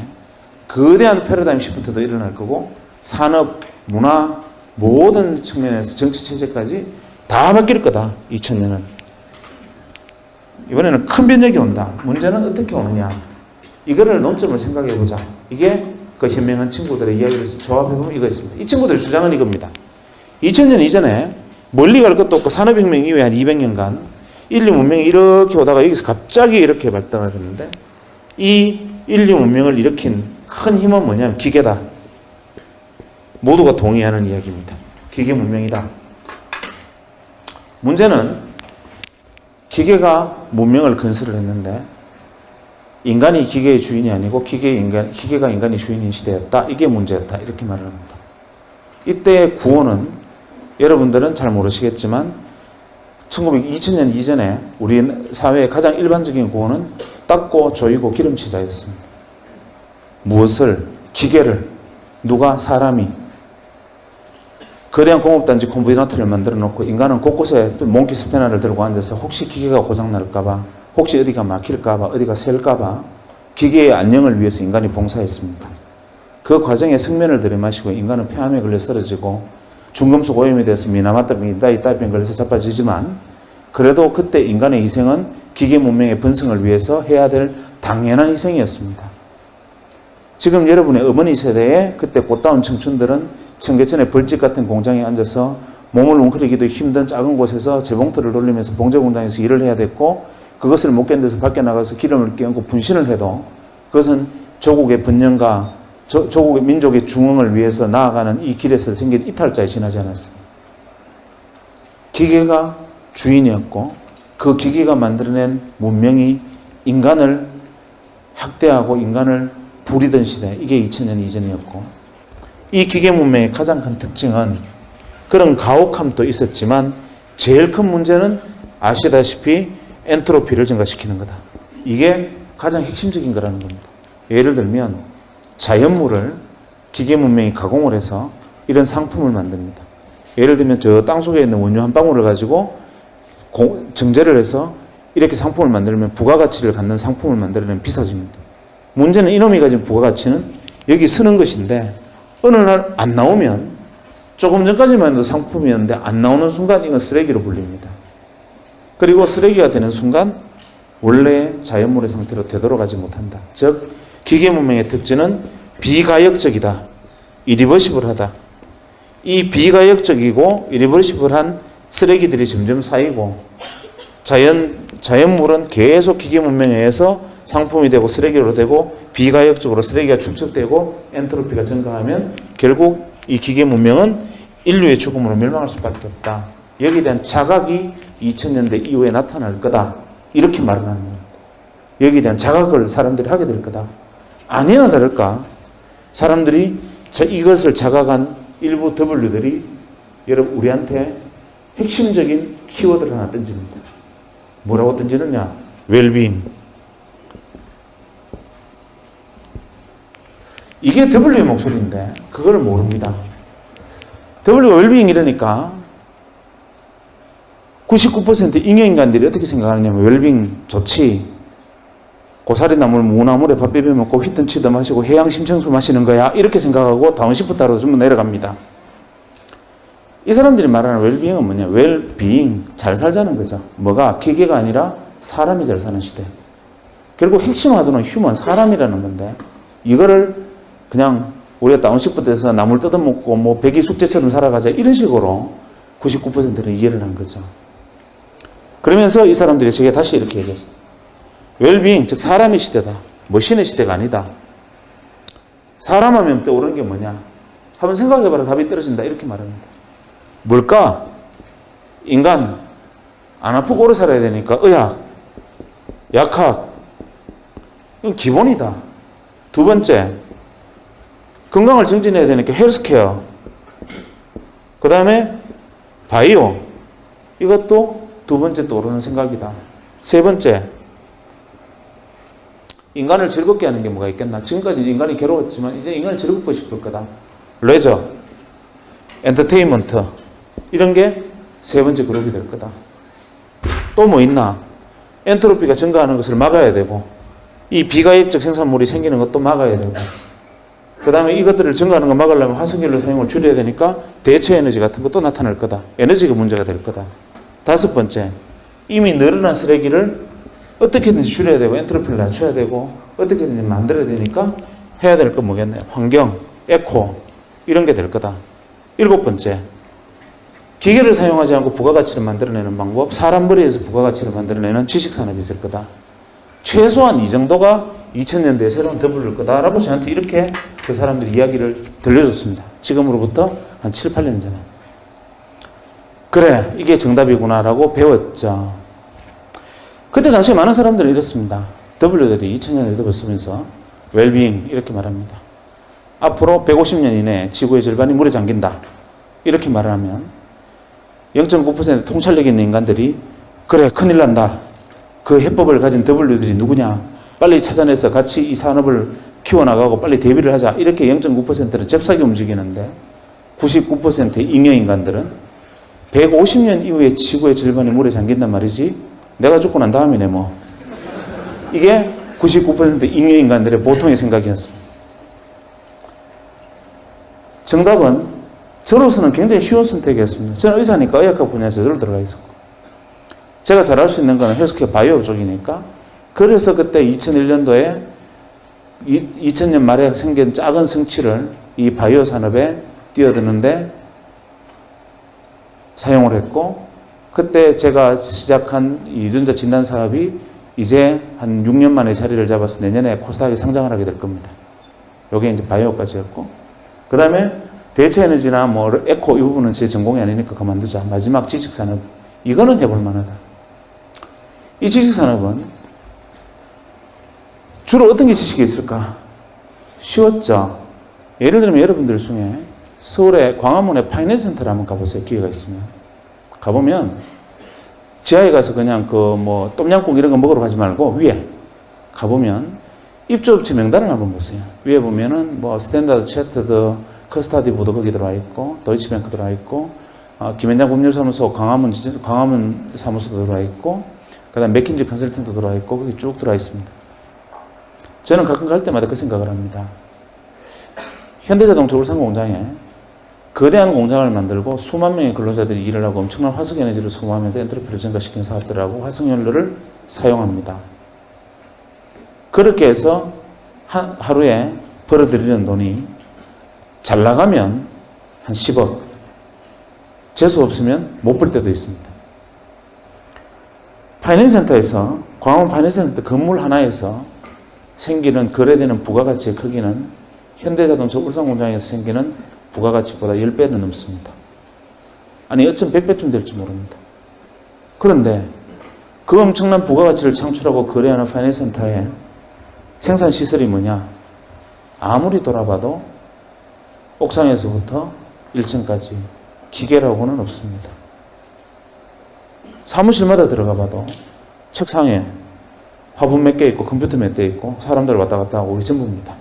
거대한 패러다임 시프트도 일어날 거고 산업, 문화, 모든 측면에서 정치 체제까지 다 바뀔 거다. 2000년은. 이번에는 큰 변혁이 온다. 문제는 어떻게 오느냐. 이거를 논점을 생각해 보자. 이게 그 현명한 친구들의 이야기를 조합해보면 이거 있습니다. 이 친구들의 주장은 이겁니다. 2000년 이전에 멀리 갈 것도 없고 산업혁명 이후에 한 200년간 인류 문명이 이렇게 오다가 여기서 갑자기 이렇게 발달을 했는데 이 인류 문명을 일으킨 큰 힘은 뭐냐면 기계다. 모두가 동의하는 이야기입니다. 기계 문명이다. 문제는 기계가 문명을 건설을 했는데 인간이 기계의 주인이 아니고 기계가 인간의 주인인 시대였다. 이게 문제였다. 이렇게 말을 합니다. 이때의 구호는 여러분들은 잘 모르시겠지만 2000년 이전에 우리 사회의 가장 일반적인 구호는 닦고 조이고 기름치자였습니다. 무엇을? 기계를. 누가? 사람이. 거대한 공업단지 콤비나트를 만들어 놓고 인간은 곳곳에 몽키 스패너를 들고 앉아서 혹시 기계가 고장날까봐, 혹시 어디가 막힐까봐, 어디가 셀까봐 기계의 안녕을 위해서 인간이 봉사했습니다. 그 과정에 생면을 들이마시고 인간은 폐암에 걸려 쓰러지고 중금속 오염이 돼서 미나마타병, 다이따병 걸려서 자빠지지만 그래도 그때 인간의 희생은 기계 문명의 번성을 위해서 해야 될 당연한 희생이었습니다. 지금 여러분의 어머니 세대의 그때 꽃다운 청춘들은 청계천의 벌집 같은 공장에 앉아서 몸을 웅크리기도 힘든 작은 곳에서 재봉틀을 돌리면서 봉제 공장에서 일을 해야 됐고 그것을 못 견뎌서 밖에 나가서 기름을 끼얹고 분신을 해도 그것은 조국의 번영과 조국의 민족의 중흥을 위해서 나아가는 이 길에서 생긴 이탈자에 지나지 않았습니다. 기계가 주인이었고 그 기계가 만들어낸 문명이 인간을 학대하고 인간을 부리던 시대, 이게 2000년 이전이었고 이 기계 문명의 가장 큰 특징은 그런 가혹함도 있었지만 제일 큰 문제는 아시다시피 엔트로피를 증가시키는 거다. 이게 가장 핵심적인 거라는 겁니다. 예를 들면 자연물을 기계 문명이 가공을 해서 이런 상품을 만듭니다. 예를 들면 저 땅속에 있는 원유 한 방울을 가지고 정제를 해서 이렇게 상품을 만들면 부가가치를 갖는 상품을 만들어내면 비싸집니다. 문제는 이놈이 가진 부가가치는 여기 쓰는 것인데 어느 날 안 나오면 조금 전까지만 해도 상품이었는데 안 나오는 순간 이건 쓰레기로 불립니다. 그리고 쓰레기가 되는 순간 원래 자연물의 상태로 되돌아가지 못한다. 즉 기계 문명의 특징은 비가역적이다. 이리버시블하다. 이 비가역적이고 이리버시블한 쓰레기들이 점점 쌓이고 자연물은 계속 기계 문명에 의해서 상품이 되고 쓰레기로 되고 비가역적으로 쓰레기가 축적되고 엔트로피가 증가하면 결국 이 기계 문명은 인류의 죽음으로 멸망할 수밖에 없다. 여기에 대한 자각이 2000년대 이후에 나타날 거다. 이렇게 말을 하는 겁니다. 여기에 대한 자각을 사람들이 하게 될 거다. 아니나 다를까 사람들이 이것을 자각한 일부 W들이 여러분 우리한테 핵심적인 키워드를 하나 던집니다. 뭐라고 던지느냐? 웰빙. 이게 W의 목소리인데 그걸 모릅니다. W가 웰빙 이러니까 99% 잉여인간들이 어떻게 생각하느냐면 웰빙 좋지. 고사리나물, 무나물에 밥 비벼 먹고 휘տն치도 마시고 해양 심청수 마시는 거야. 이렇게 생각하고 다운시프트로 전부 내려갑니다. 이 사람들이 말하는 웰빙은 뭐냐? 웰빙, 잘 살자는 거죠. 뭐가? 기계가 아니라 사람이 잘 사는 시대. 결국 핵심 화두는 휴먼, 사람이라는 건데 이거를 그냥 우리가 다운시프트에서 나물 뜯어먹고 뭐 백이 숙제처럼 살아가자 이런 식으로 99%는 이해를 한 거죠. 그러면서 이 사람들이 제게 다시 이렇게 얘기했어요. 웰빙, 즉 사람의 시대다. 머신의 시대가 아니다. 사람 하면 떠오르는 게 뭐냐? 한번 생각해봐라 답이 떨어진다. 이렇게 말합니다. 뭘까? 인간. 안 아프고 오래 살아야 되니까 의학, 약학. 이건 기본이다. 두 번째, 건강을 증진해야 되니까 헬스케어. 그 다음에 바이오. 이것도 두 번째 떠오르는 생각이다. 세 번째, 인간을 즐겁게 하는 게 뭐가 있겠나? 지금까지 인간이 괴로웠지만 이제 인간을 즐겁고 싶을 거다. 레저, 엔터테인먼트. 이런 게 세 번째 그룹이 될 거다. 또 뭐 있나? 엔트로피가 증가하는 것을 막아야 되고, 이 비가역적 생산물이 생기는 것도 막아야 되고, 그 다음에 이것들을 증가하는 거 막으려면 화석연료 사용을 줄여야 되니까 대체 에너지 같은 것도 나타날 거다. 에너지가 문제가 될 거다. 다섯 번째, 이미 늘어난 쓰레기를 어떻게든지 줄여야 되고 엔트로피를 낮춰야 되고 어떻게든지 만들어야 되니까 해야 될 건 뭐겠네요. 환경, 에코 이런 게 될 거다. 일곱 번째, 기계를 사용하지 않고 부가가치를 만들어내는 방법, 사람 머리에서 부가가치를 만들어내는 지식산업이 있을 거다. 최소한 이 정도가 2000년대에 새로운 더블일 거다라고 저한테 이렇게 그 사람들이 이야기를 들려줬습니다. 지금으로부터 한 7, 8년 전에. 그래, 이게 정답이구나라고 배웠죠. 그때 당시에 많은 사람들은 이랬습니다. W들이 2000년에 W를 쓰면서 웰빙 이렇게 말합니다. 앞으로 150년 이내에 지구의 절반이 물에 잠긴다. 이렇게 말을 하면 0.9% 통찰력 있는 인간들이 그래 큰일 난다. 그 해법을 가진 W들이 누구냐. 빨리 찾아내서 같이 이 산업을 키워나가고 빨리 대비를 하자. 이렇게 0.9%는 잽싸게 움직이는데 99%의 잉여인간들은 150년 이후에 지구의 절반이 물에 잠긴단 말이지. 내가 죽고 난 다음이네 뭐. 이게 99% 잉여인간들의 보통의 생각이었습니다. 정답은 저로서는 굉장히 쉬운 선택이었습니다. 저는 의사니까 의학학 분야에서 저를 들어가 있었고 제가 잘할 수 있는 건 헬스케어 바이오 쪽이니까 그래서 그때 2001년도에 2000년 말에 생긴 작은 성취를 이 바이오 산업에 뛰어드는데 사용을 했고 그때 제가 시작한 이 유전자 진단 사업이 이제 한 6년 만에 자리를 잡아서 내년에 코스닥에 상장을 하게 될 겁니다. 요게 이제 바이오까지였고 그 다음에 대체 에너지나 뭐 에코 이 부분은 제 전공이 아니니까 그만두자. 마지막 지식산업. 이거는 해볼 만하다. 이 지식산업은 주로 어떤 게 지식이 있을까? 쉬웠죠. 예를 들면 여러분들 중에 서울의 광화문에 파이낸스 센터를 한번 가보세요. 기회가 있으면. 가보면 지하에 가서 그냥 그 뭐 똠양꿍 이런 거 먹으러 가지 말고 위에 가보면 입주업체 명단을 한번 보세요. 위에 보면은 뭐 스탠다드 채터드 커스타디 보도 거기 들어와 있고 도이치뱅크 들어와 있고 김현장 법률사무소 광화문 사무소도 들어와 있고 그다음 맥킨지 컨설턴트도 들어와 있고 거기 쭉 들어와 있습니다. 저는 가끔 갈 때마다 그 생각을 합니다. 현대자동차 울산 공장에 거대한 공장을 만들고 수만 명의 근로자들이 일을 하고 엄청난 화석에너지를 소모하면서 엔트로피를 증가시키는 사업들하고 화석연료를 사용합니다. 그렇게 해서 하루에 벌어들이는 돈이 잘 나가면 한 10억, 재수 없으면 못 벌 때도 있습니다. 파이낸스센터에서 광화문 파이낸스센터 건물 하나에서 생기는 거래되는 부가가치의 크기는 현대자동차 울산공장에서 생기는 부가가치보다 10배는 넘습니다. 아니 어쩜 100배쯤 될지 모릅니다. 그런데 그 엄청난 부가가치를 창출하고 거래하는 파이낸스센터의 생산시설이 뭐냐? 아무리 돌아봐도 옥상에서부터 1층까지 기계라고는 없습니다. 사무실마다 들어가 봐도 책상에 화분 몇 개 있고 컴퓨터 몇 대 있고 사람들 왔다 갔다 하고 이게 전부입니다.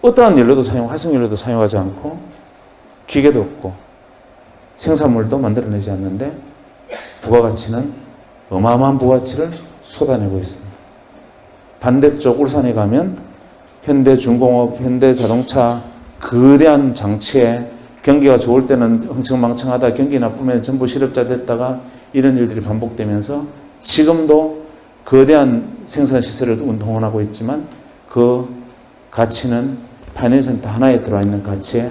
어떠한 연료도 화석연료도 사용하지 않고 기계도 없고 생산물도 만들어내지 않는데 부가가치는 어마어마한 부가가치를 쏟아내고 있습니다. 반대쪽 울산에 가면 현대중공업, 현대자동차 거대한 장치에 경기가 좋을 때는 흥청망청하다 경기 나쁘면 전부 실업자 됐다가 이런 일들이 반복되면서 지금도 거대한 생산시설을 운동하고 있지만 그 가치는 파이낸스센터 하나에 들어와 있는 가치의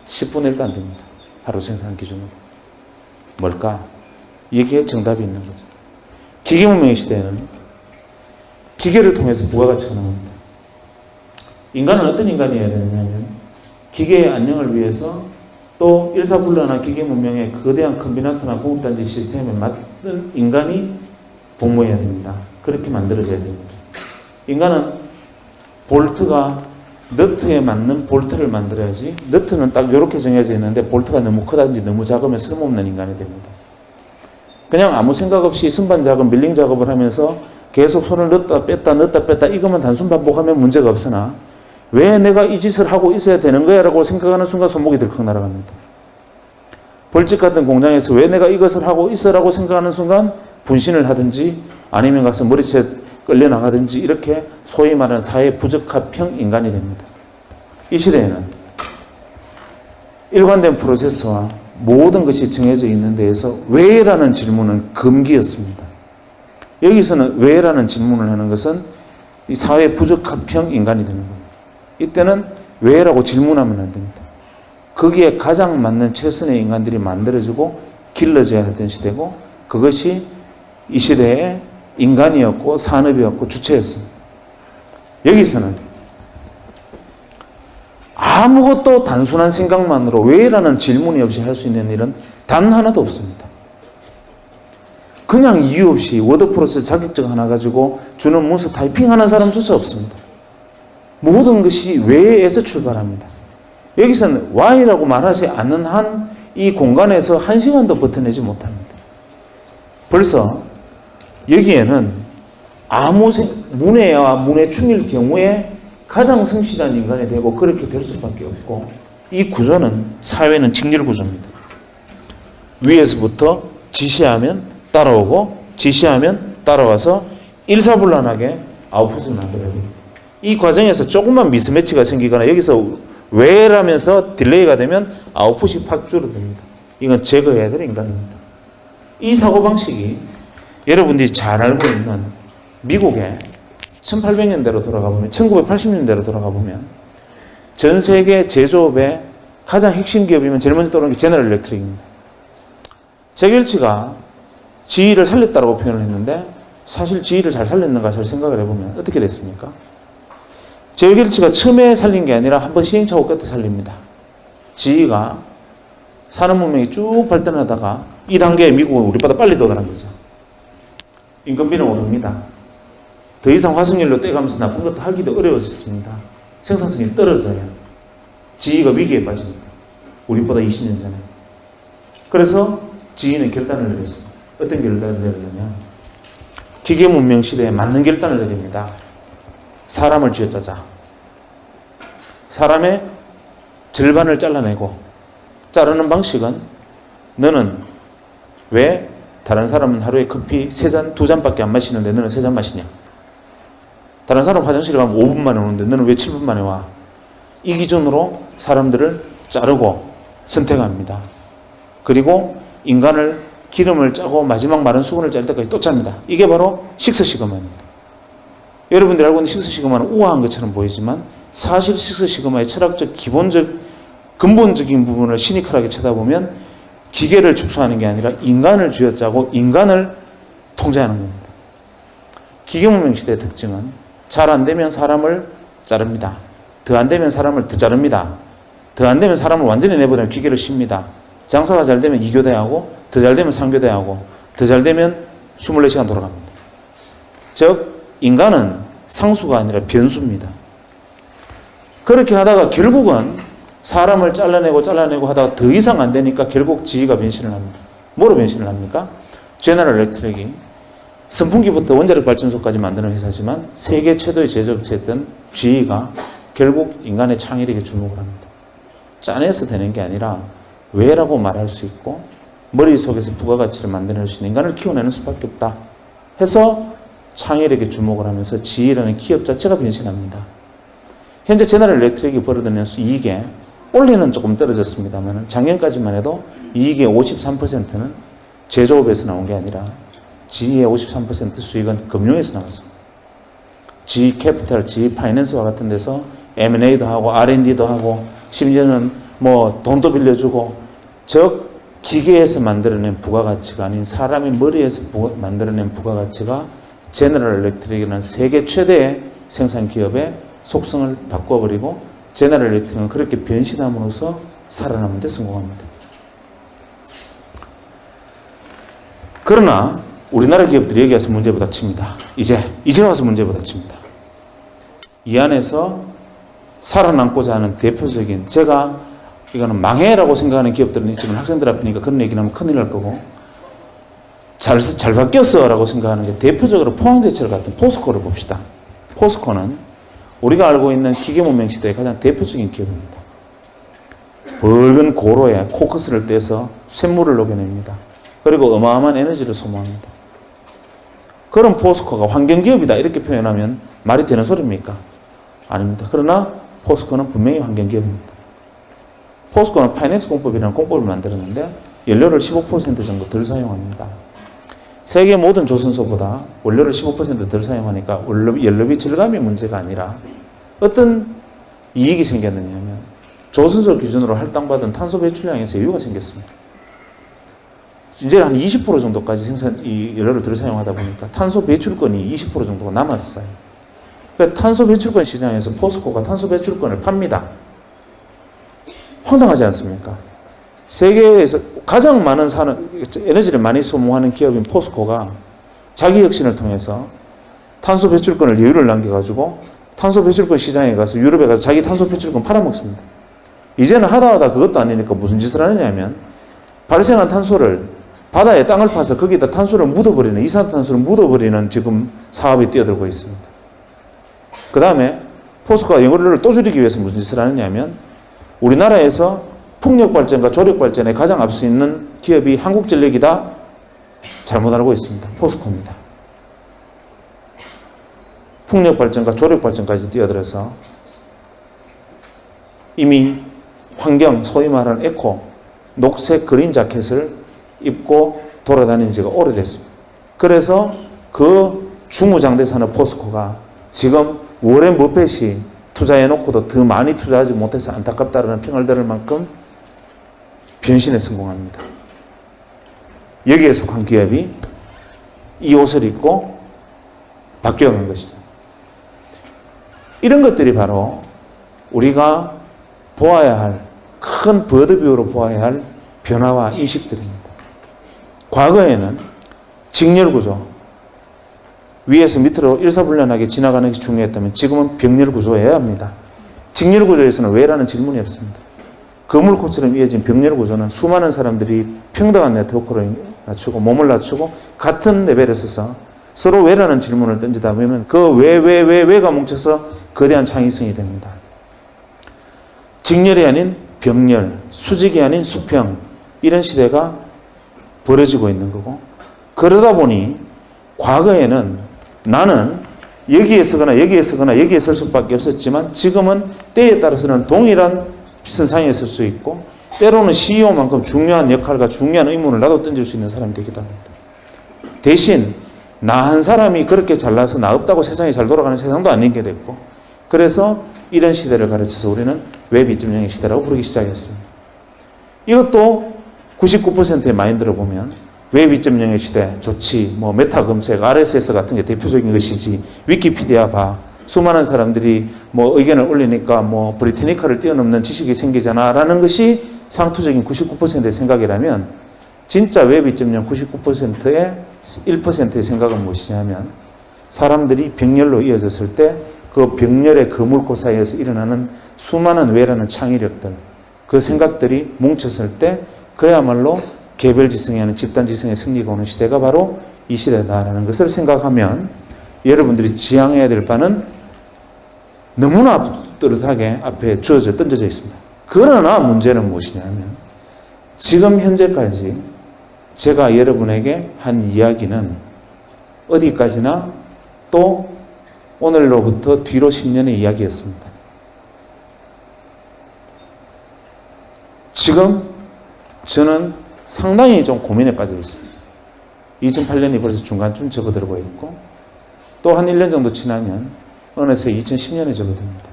10분의 1도 안 됩니다. 하루 생산 기준으로. 뭘까? 이게 정답이 있는 거죠. 기계문명의 시대에는 기계를 통해서 부가가치가 나옵니다. 인간은 어떤 인간이어야 되냐면 기계의 안녕을 위해서 또 일사불란한 기계문명의 거대한 컴비나트나 공급단지 시스템에 맞는 인간이 복무해야 됩니다. 그렇게 만들어져야 됩니다. 인간은 볼트가 너트에 맞는 볼트를 만들어야지, 너트는 딱 이렇게 정해져 있는데 볼트가 너무 크다든지 너무 작으면 쓸모없는 인간이 됩니다. 그냥 아무 생각 없이 승반 작업, 밀링 작업을 하면서 계속 손을 넣었다 뺐다 이것만 단순 반복하면 문제가 없으나 왜 내가 이 짓을 하고 있어야 되는 거야 라고 생각하는 순간 손목이 들컥 날아갑니다. 벌집 같은 공장에서 왜 내가 이것을 하고 있어라고 생각하는 순간 분신을 하든지 아니면 가서 머리채 끌려나가든지 이렇게 소위 말하는 사회 부적합형 인간이 됩니다. 이 시대에는 일관된 프로세스와 모든 것이 정해져 있는 데에서 왜라는 질문은 금기였습니다. 여기서는 왜라는 질문을 하는 것은 이 사회 부적합형 인간이 되는 겁니다. 이때는 왜라고 질문하면 안 됩니다. 거기에 가장 맞는 최선의 인간들이 만들어지고 길러져야 했던 시대고 그것이 이 시대의 인간이었고 산업이었고 주체였습니다. 여기서는 아무것도 단순한 생각만으로 왜라는 질문이 없이 할 수 있는 일은 단 하나도 없습니다. 그냥 이유 없이 워드 프로세스 자격증 하나 가지고 주는 문서 타이핑하는 사람조차 없습니다. 모든 것이 왜에서 출발합니다. 여기서는 why라고 말하지 않는 한 이 공간에서 한 시간도 버텨내지 못합니다. 벌써 여기에는 아무 문해와 문해충일 경우에 가장 성실한 인간이 되고 그렇게 될 수밖에 없고 이 구조는 사회는 직렬 구조입니다. 위에서부터 지시하면 따라오고 지시하면 따라와서 일사불란하게 아웃풋을 만들어야 됩니다. 이 과정에서 조금만 미스매치가 생기거나 여기서 왜라면서 딜레이가 되면 아웃풋이 팍 줄어듭니다. 이건 제거해야 될 인간입니다. 이 사고방식이 여러분들이 잘 알고 있는 미국의 1800년대로 돌아가 보면 1980년대로 돌아가 보면 전 세계 제조업의 가장 핵심 기업이면 제일 먼저 떠오르는 게 제너럴 일렉트릭입니다. 제겔치가 GE를 살렸다고 표현을 했는데 사실 GE를 잘 살렸는가 잘 생각을 해보면 어떻게 됐습니까? 제겔치가 처음에 살린 게 아니라 한번 시행착오 끝에 살립니다. GE가 산업문명이 쭉 발전하다가 이 단계에 미국은 우리보다 빨리 도달한 거죠. 인건비는 오릅니다. 더 이상 화석연료 떼가면서 나쁜 것도 하기도 어려워졌습니다. 생산성이 떨어져요. GE가 위기에 빠집니다. 우리보다 20년 전에. 그래서 GE는 결단을 내렸습니다. 어떤 결단을 내렸느냐. 기계문명 시대에 맞는 결단을 내립니다. 사람을 쥐어짜자. 사람의 절반을 잘라내고 자르는 방식은 너는 왜 다른 사람은 하루에 커피 3잔, 2잔밖에 안 마시는데 너는 3잔 마시냐? 다른 사람 화장실에 가면 5분 만에 오는데 너는 왜 7분 만에 와? 이 기준으로 사람들을 자르고 선택합니다. 그리고 인간을 기름을 짜고 마지막 마른 수분을 짤 때까지 또 짭니다. 이게 바로 식스시그마입니다. 여러분들이 알고 있는 식스시그마는 우아한 것처럼 보이지만 사실 식스시그마의 철학적 기본적 근본적인 부분을 시니컬하게 쳐다보면 기계를 축소하는 게 아니라 인간을 쥐어짜고 인간을 통제하는 겁니다. 기계문명 시대의 특징은 잘 안 되면 사람을 자릅니다. 더 안 되면 사람을 더 자릅니다. 더 안 되면 사람을 완전히 내버리면 기계를 씁니다. 장사가 잘 되면 2교대하고 더 잘 되면 3교대하고 더 잘 되면 24시간 돌아갑니다. 즉 인간은 상수가 아니라 변수입니다. 그렇게 하다가 결국은 사람을 잘라내고 하다가 더 이상 안 되니까 결국 지휘가 변신을 합니다. 뭐로 변신을 합니까? 제너럴 일렉트릭이 선풍기부터 원자력 발전소까지 만드는 회사지만 세계 최고의 제조업체였던 GE가 결국 인간의 창의력에 주목을 합니다. 짜내서 되는 게 아니라 왜라고 말할 수 있고 머릿속에서 부가가치를 만들어낼 수 있는 인간을 키워내는 수밖에 없다 해서 창의력에 주목을 하면서 GE라는 기업 자체가 변신합니다. 현재 제너럴 일렉트릭이 벌어들이는 이익에 올해는 조금 떨어졌습니다만 작년까지만 해도 이익의 53%는 제조업에서 나온 게 아니라 GE의 53% 수익은 금융에서 나왔습니다. GE 캐피탈, GE 파이낸스와 같은 데서 M&A도 하고 R&D도 하고 심지어는 뭐 돈도 빌려주고 즉 기계에서 만들어낸 부가가치가 아닌 사람의 머리에서 만들어낸 부가가치가 제너럴 일렉트릭이라는 세계 최대의 생산 기업의 속성을 바꿔버리고 제너럴 일렉트릭은 그렇게 변신함으로써 살아남는 데 성공합니다. 그러나 우리나라 기업들이 여기 와서 문제 부닥칩니다. 이제 와서 문제 부닥칩니다. 이 안에서 살아남고자 하는 대표적인, 제가 이거는 망해라고 생각하는 기업들은 있지만 학생들 앞이니까 그런 얘기를 하면 큰일 날 거고, 잘 바뀌었어 라고 생각하는 게 대표적으로 포항제철 같은 포스코를 봅시다. 포스코는 우리가 알고 있는 기계문명 시대의 가장 대표적인 기업입니다. 붉은 고로에 코크스를 떼서 쇳물을 녹여냅니다. 그리고 어마어마한 에너지를 소모합니다. 그런 포스코가 환경기업이다 이렇게 표현하면 말이 되는 소리입니까? 아닙니다. 그러나 포스코는 분명히 환경기업입니다. 포스코는 파이넥스 공법이라는 공법을 만들었는데 연료를 15% 정도 덜 사용합니다. 세계 모든 조선소보다 원료를 15% 덜 사용하니까 연료비 절감이 문제가 아니라 어떤 이익이 생겼느냐면 조선소 기준으로 할당받은 탄소 배출량에서 여유가 생겼습니다. 이제 한 20% 정도까지 이 연료를 덜 사용하다 보니까 탄소 배출권이 20% 정도가 남았어요. 그러니까 탄소 배출권 시장에서 포스코가 탄소 배출권을 팝니다. 황당하지 않습니까? 세계에서 가장 많은 에너지를 많이 소모하는 기업인 포스코가 자기 혁신을 통해서 탄소 배출권을 여유를 남겨가지고 탄소 배출권 시장에 가서 유럽에 가서 자기 탄소 배출권 팔아먹습니다. 이제는 하다 그것도 아니니까 무슨 짓을 하느냐면 발생한 탄소를 바다에 땅을 파서 거기다 탄소를 묻어버리는, 이산탄소를 묻어버리는 지금 사업이 뛰어들고 있습니다. 그 다음에 포스코가 연료를 또 줄이기 위해서 무슨 짓을 하느냐면 우리나라에서 풍력발전과 조력발전에 가장 앞서 있는 기업이 한국전력이다? 잘못 알고 있습니다. 포스코입니다. 풍력발전과 조력발전까지 뛰어들어서 이미 환경, 소위 말하는 에코, 녹색 그린 자켓을 입고 돌아다니는 지가 오래됐습니다. 그래서 그 주무장대사는 포스코가 지금 워렌 버핏이 투자해놓고도 더 많이 투자하지 못해서 안타깝다는 평을 들을 만큼 변신에 성공합니다. 여기에 속한 기업이 이 옷을 입고 바뀌어간 것이죠. 이런 것들이 바로 우리가 보아야 할, 큰 버드뷰로 보아야 할 변화와 인식들입니다. 과거에는 직렬구조, 위에서 밑으로 일사불란하게 지나가는 것이 중요했다면 지금은 병렬구조여야 합니다. 직렬구조에서는 왜라는 질문이 없습니다. 거물코처럼 이어진 병렬구조는 수많은 사람들이 평등한 네트워크로 낮추고 몸을 낮추고 같은 레벨에 서서 서로 왜라는 질문을 던지다 보면 그 왜가 뭉쳐서 거대한 창의성이 됩니다. 직렬이 아닌 병렬, 수직이 아닌 수평, 이런 시대가 벌어지고 있는 거고, 그러다 보니 과거에는 나는 여기에 서거나 여기에 서거나 여기에 설 수밖에 없었지만 지금은 때에 따라서는 동일한 선상에 설 수 있고 때로는 CEO만큼 중요한 역할과 중요한 의문을 나도 던질 수 있는 사람이 되기도 합니다. 대신 나 한 사람이 그렇게 잘나서 나 없다고 세상이 잘 돌아가는 세상도 아닌 게 됐고, 그래서 이런 시대를 가르쳐서 우리는 웹 2.0의 시대라고 부르기 시작했습니다. 이것도 99%의 마인드로 보면 웹 2.0의 시대 좋지, 뭐 메타 검색, RSS 같은 게 대표적인 것이지, 위키피디아 봐, 수많은 사람들이 뭐 의견을 올리니까 뭐 브리테니카를 뛰어넘는 지식이 생기잖아 라는 것이 상투적인 99%의 생각이라면, 진짜 웹 2.0 99%의 1%의 생각은 무엇이냐면 사람들이 병렬로 이어졌을 때 그 병렬의 거물고 사이에서 일어나는 수많은 왜라는 창의력들, 그 생각들이 뭉쳤을 때 그야말로 개별지성이 아닌 집단지성의 승리가 오는 시대가 바로 이 시대다라는 것을 생각하면 여러분들이 지향해야 될 바는 너무나 뚜렷하게 앞에 던져져 있습니다. 그러나 문제는 무엇이냐면 지금 현재까지 제가 여러분에게 한 이야기는 어디까지나 또 오늘로부터 뒤로 10년의 이야기였습니다. 지금 저는 상당히 좀 고민에 빠져 있습니다. 2008년이 벌써 중간쯤 접어들고 있고 또 한 1년 정도 지나면 어느새 2010년에 접어듭니다.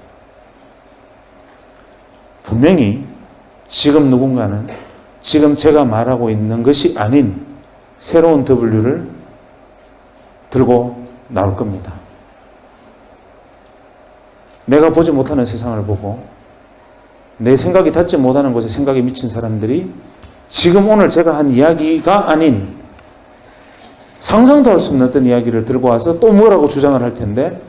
분명히 지금 누군가는 지금 제가 말하고 있는 것이 아닌 새로운 W를 들고 나올 겁니다. 내가 보지 못하는 세상을 보고 내 생각이 닿지 못하는 곳에 생각이 미친 사람들이 지금 오늘 제가 한 이야기가 아닌 상상도 할 수 없는 어떤 이야기를 들고 와서 또 뭐라고 주장을 할 텐데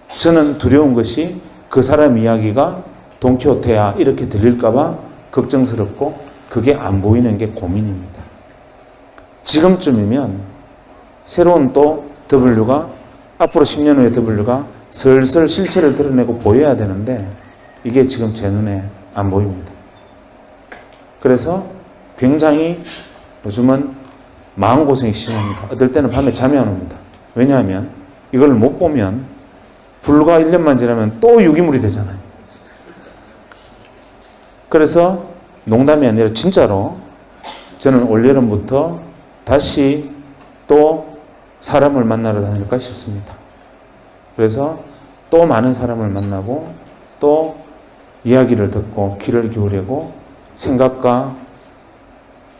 저는 두려운 것이 그 사람 이야기가 돈키호테야 이렇게 들릴까봐 걱정스럽고 그게 안 보이는 게 고민입니다. 지금쯤이면 새로운 또 W가 앞으로 10년 후에 W가 슬슬 실체를 드러내고 보여야 되는데 이게 지금 제 눈에 안 보입니다. 그래서 굉장히 요즘은 마음고생이 심합니다. 어떨 때는 밤에 잠이 안 옵니다. 왜냐하면 이걸 못 보면 불과 1년만 지나면 또 유기물이 되잖아요. 그래서 농담이 아니라 진짜로 저는 올여름부터 다시 또 사람을 만나러 다닐까 싶습니다. 그래서 또 많은 사람을 만나고 또 이야기를 듣고 귀를 기울이고 생각과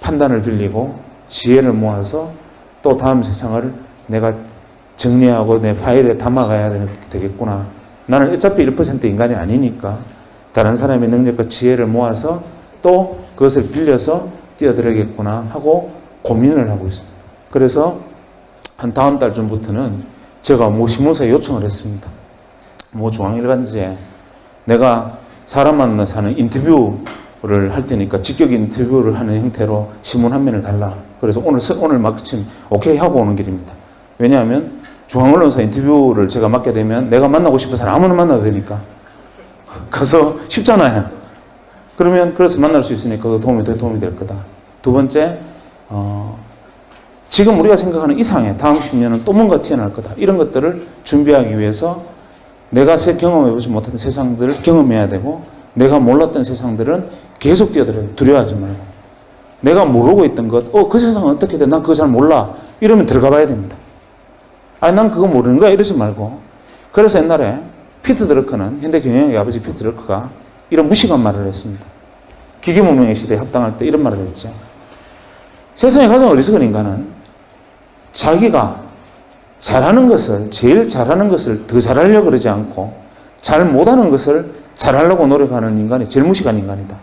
판단을 빌리고 지혜를 모아서 또 다음 세상을 내가 정리하고 내 파일에 담아가야 되겠구나. 나는 어차피 1% 인간이 아니니까 다른 사람의 능력과 지혜를 모아서 또 그것을 빌려서 뛰어들어야겠구나 하고 고민을 하고 있습니다. 그래서 한 다음 달쯤부터는 제가 신문사에 요청을 했습니다. 중앙일간지에 내가 사람 만나서 하는 인터뷰를 할 테니까 직격 인터뷰를 하는 형태로 신문 한 면을 달라. 그래서 오늘 마침 오케이 하고 오는 길입니다. 왜냐하면 중앙언론사 인터뷰를 제가 맡게 되면 내가 만나고 싶은 사람 아무나 만나도 되니까 가서 쉽잖아요. 그래서 만날 수 있으니까 도움이 될 거다. 두 번째, 지금 우리가 생각하는 이상의 다음 10년은 또 뭔가 튀어나올 거다. 이런 것들을 준비하기 위해서 내가 경험해보지 못했던 세상들을 경험해야 되고 내가 몰랐던 세상들은 계속 뛰어들어요. 두려워하지 말고. 내가 모르고 있던 것, 그 세상은 어떻게 돼? 난 그거 잘 몰라. 이러면 들어가 봐야 됩니다. 아니, 난 그거 모르는 거야. 이러지 말고. 그래서 옛날에 피터 드러커는, 현대경영의 아버지 피터 드러커가 이런 무식한 말을 했습니다. 기계문명의 시대에 합당할 때 이런 말을 했죠. 세상에 가장 어리석은 인간은 자기가 잘하는 것을, 제일 잘하는 것을 더 잘하려고 그러지 않고 잘 못하는 것을 잘하려고 노력하는 인간이 제일 무식한 인간이다.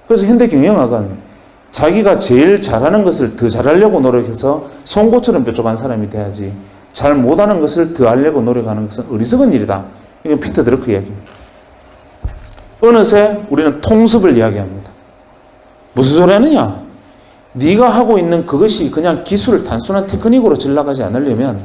그래서 현대경영학은 자기가 제일 잘하는 것을 더 잘하려고 노력해서 송곳처럼 뾰족한 사람이 돼야지 잘 못하는 것을 더 하려고 노력하는 것은 어리석은 일이다. 이건 피터 드러커 이야기입니다. 어느새 우리는 통습을 이야기합니다. 무슨 소리 하느냐? 네가 하고 있는 그것이 그냥 기술을 단순한 테크닉으로 질 나가지 않으려면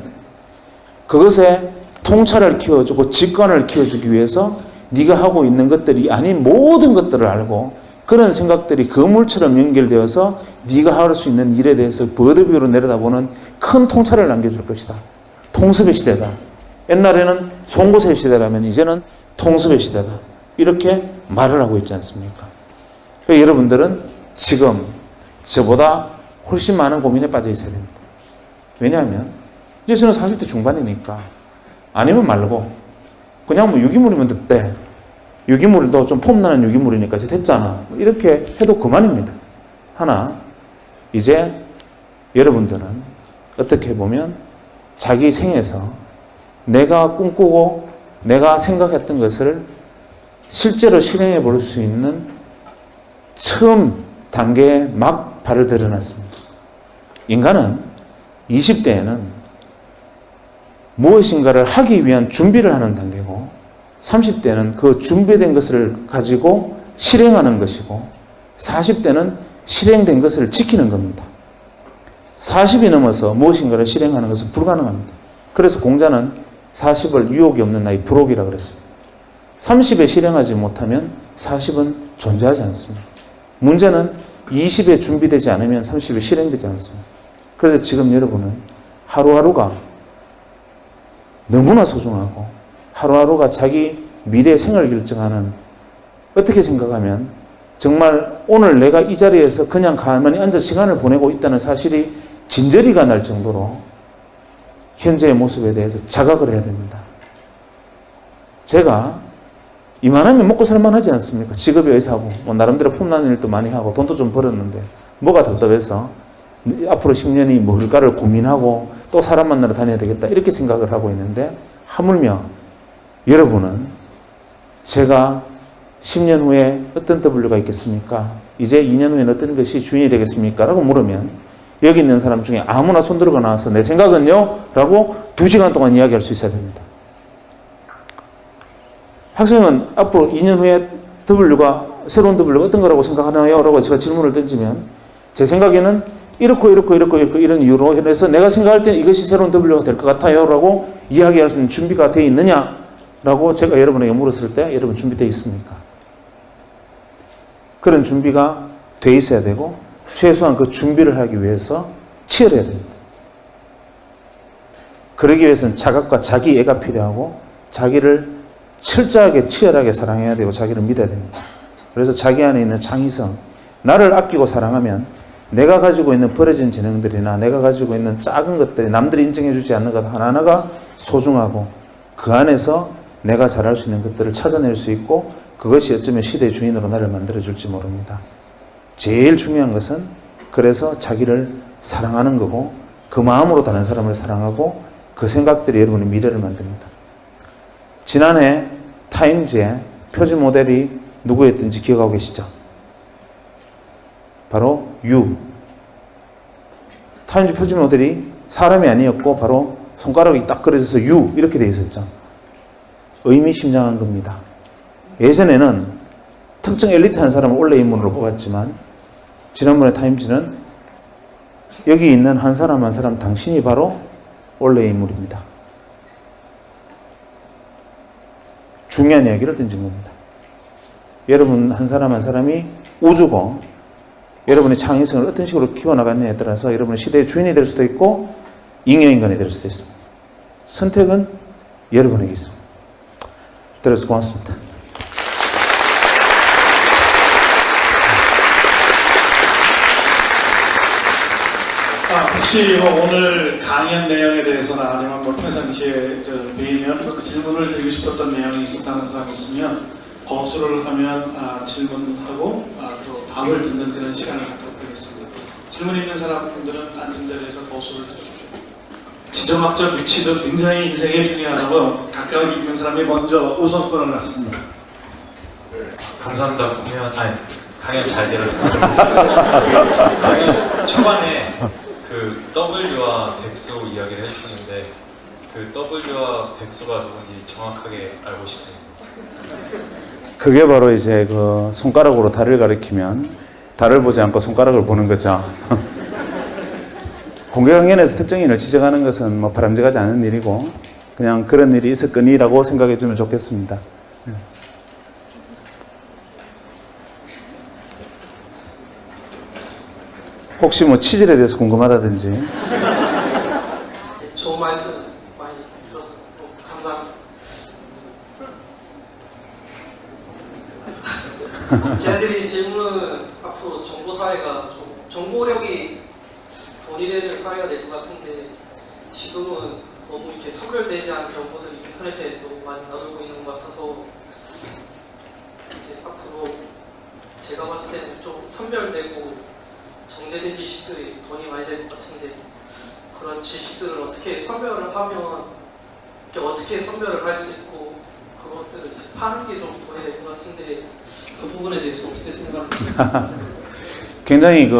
그것에 통찰을 키워주고 직관을 키워주기 위해서 네가 하고 있는 것들이 아닌 모든 것들을 알고 그런 생각들이 그물처럼 연결되어서 네가 할 수 있는 일에 대해서 버드뷰로 내려다보는 큰 통찰을 남겨줄 것이다. 통습의 시대다. 옛날에는 송곳의 시대라면 이제는 통습의 시대다. 이렇게 말을 하고 있지 않습니까? 그러니까 여러분들은 지금 저보다 훨씬 많은 고민에 빠져 있어야 됩니다. 왜냐하면 이제 저는 40대 중반이니까 아니면 말고 그냥 유기물이면 됐대. 유기물도 좀 폼나는 유기물이니까 이제 됐잖아. 이렇게 해도 그만입니다. 하나, 이제 여러분들은 어떻게 보면 자기 생에서 내가 꿈꾸고 내가 생각했던 것을 실제로 실행해 볼 수 있는 처음 단계에 막 발을 들여놨습니다. 인간은 20대에는 무엇인가를 하기 위한 준비를 하는 단계고 30대는 그 준비된 것을 가지고 실행하는 것이고 40대는 실행된 것을 지키는 겁니다. 40이 넘어서 무엇인가를 실행하는 것은 불가능합니다. 그래서 공자는 40을 유혹이 없는 나이 불혹이라고 그랬습니다. 30에 실행하지 못하면 40은 존재하지 않습니다. 문제는 20에 준비되지 않으면 30에 실행되지 않습니다. 그래서 지금 여러분은 하루하루가 너무나 소중하고 하루하루가 자기 미래 생을 결정하는 어떻게 생각하면 정말 오늘 내가 이 자리에서 그냥 가만히 앉아 시간을 보내고 있다는 사실이 진저리가 날 정도로 현재의 모습에 대해서 자각을 해야 됩니다. 제가 이만하면 먹고 살만하지 않습니까? 직업이 의사고 나름대로 폼나는 일도 많이 하고 돈도 좀 벌었는데 뭐가 답답해서 앞으로 10년이 뭘까를 고민하고 또 사람 만나러 다녀야 되겠다 이렇게 생각을 하고 있는데 하물며 여러분은 제가 10년 후에 어떤 W가 있겠습니까? 이제 2년 후에는 어떤 것이 주인이 되겠습니까? 라고 물으면 여기 있는 사람 중에 아무나 손 들어가 나와서 내 생각은요? 라고 2시간 동안 이야기할 수 있어야 됩니다. 학생은 앞으로 2년 후에 새로운 W가 어떤 거라고 생각하나요? 라고 제가 질문을 던지면 제 생각에는 이렇고 이런 이유로 해서 내가 생각할 때는 이것이 새로운 W가 될 것 같아요. 라고 이야기할 수 있는 준비가 되어 있느냐? 라고 제가 여러분에게 물었을 때 여러분 준비되어 있습니까? 그런 준비가 돼 있어야 되고 최소한 그 준비를 하기 위해서 치열해야 됩니다. 그러기 위해서는 자각과 자기애가 필요하고 자기를 철저하게 치열하게 사랑해야 되고 자기를 믿어야 됩니다. 그래서 자기 안에 있는 창의성, 나를 아끼고 사랑하면 내가 가지고 있는 버려진 재능들이나 내가 가지고 있는 작은 것들이 남들이 인정해 주지 않는 것 하나하나가 소중하고 그 안에서 내가 잘할 수 있는 것들을 찾아낼 수 있고 그것이 어쩌면 시대의 주인으로 나를 만들어줄지 모릅니다. 제일 중요한 것은 그래서 자기를 사랑하는 거고 그 마음으로 다른 사람을 사랑하고 그 생각들이 여러분의 미래를 만듭니다. 지난해 타임즈의 표지 모델이 누구였든지 기억하고 계시죠? 바로 유. 타임즈 표지 모델이 사람이 아니었고 바로 손가락이 딱 그려져서 유 이렇게 돼 있었죠. 의미심장한 겁니다. 예전에는 특정 엘리트한 사람을 원래 인물로 뽑았지만 지난번에 타임즈는 여기 있는 한 사람 한 사람 당신이 바로 원래 인물입니다. 중요한 이야기를 던진 겁니다. 여러분 한 사람 한 사람이 우주고 여러분의 창의성을 어떤 식으로 키워나가느냐에 따라서 여러분의 시대의 주인이 될 수도 있고 잉여인간이 될 수도 있습니다. 선택은 여러분에게 있습니다. 들어서 고맙습니다. 혹시 오늘 강연 내용에 대해서나 아니면 평상시에 뵈면 질문을 드리고 싶었던 내용이 있었다는 사람이 있으면 거수를 하면 질문하고 또 답을 듣는 그런 시간을 갖도록 하겠습니다. 질문 있는 사람들은 앉은 자리에서 거수를 해주십시오. 지정학적 위치도 굉장히 인생에 중요하다고 가까이 있는 사람이 먼저 우선권을 갖습니다. 감사합니다. 강연 잘 들었습니다. 강연 초반에 그 W와 백수 이야기를 해주시는데 그 W와 백수가 누군지 정확하게 알고 싶습니다. 그게 바로 이제 그 손가락으로 달을 가리키면 달을 보지 않고 손가락을 보는 거죠. 공개 강연에서 특정인을 지적하는 것은 뭐 바람직하지 않은 일이고 그냥 그런 일이 있었거니라고 생각해 주면 좋겠습니다. 혹시 뭐 치질에 대해서 궁금하다든지. 좋은 말씀 많이 들어서 감사합니다. 제가 질문은 앞으로 정보사회가 좀 정보력이 돈이 되는 사회가 될 것 같은데 지금은 너무 이렇게 선별되지 않은 정보들이 인터넷에 너무 많이 나돌고 있는 것 같아서 이제 앞으로 제가 봤을 때는 좀 선별되고 정제된 지식들이 돈이 많이 될 것 같은데 그런 지식들을 어떻게 선별을 하면 어떻게 선별을 할 수 있고 그것들을 파는 게 좀 돈이 될 것 같은데 그 부분에 대해서 어떻게 생각하세요? 굉장히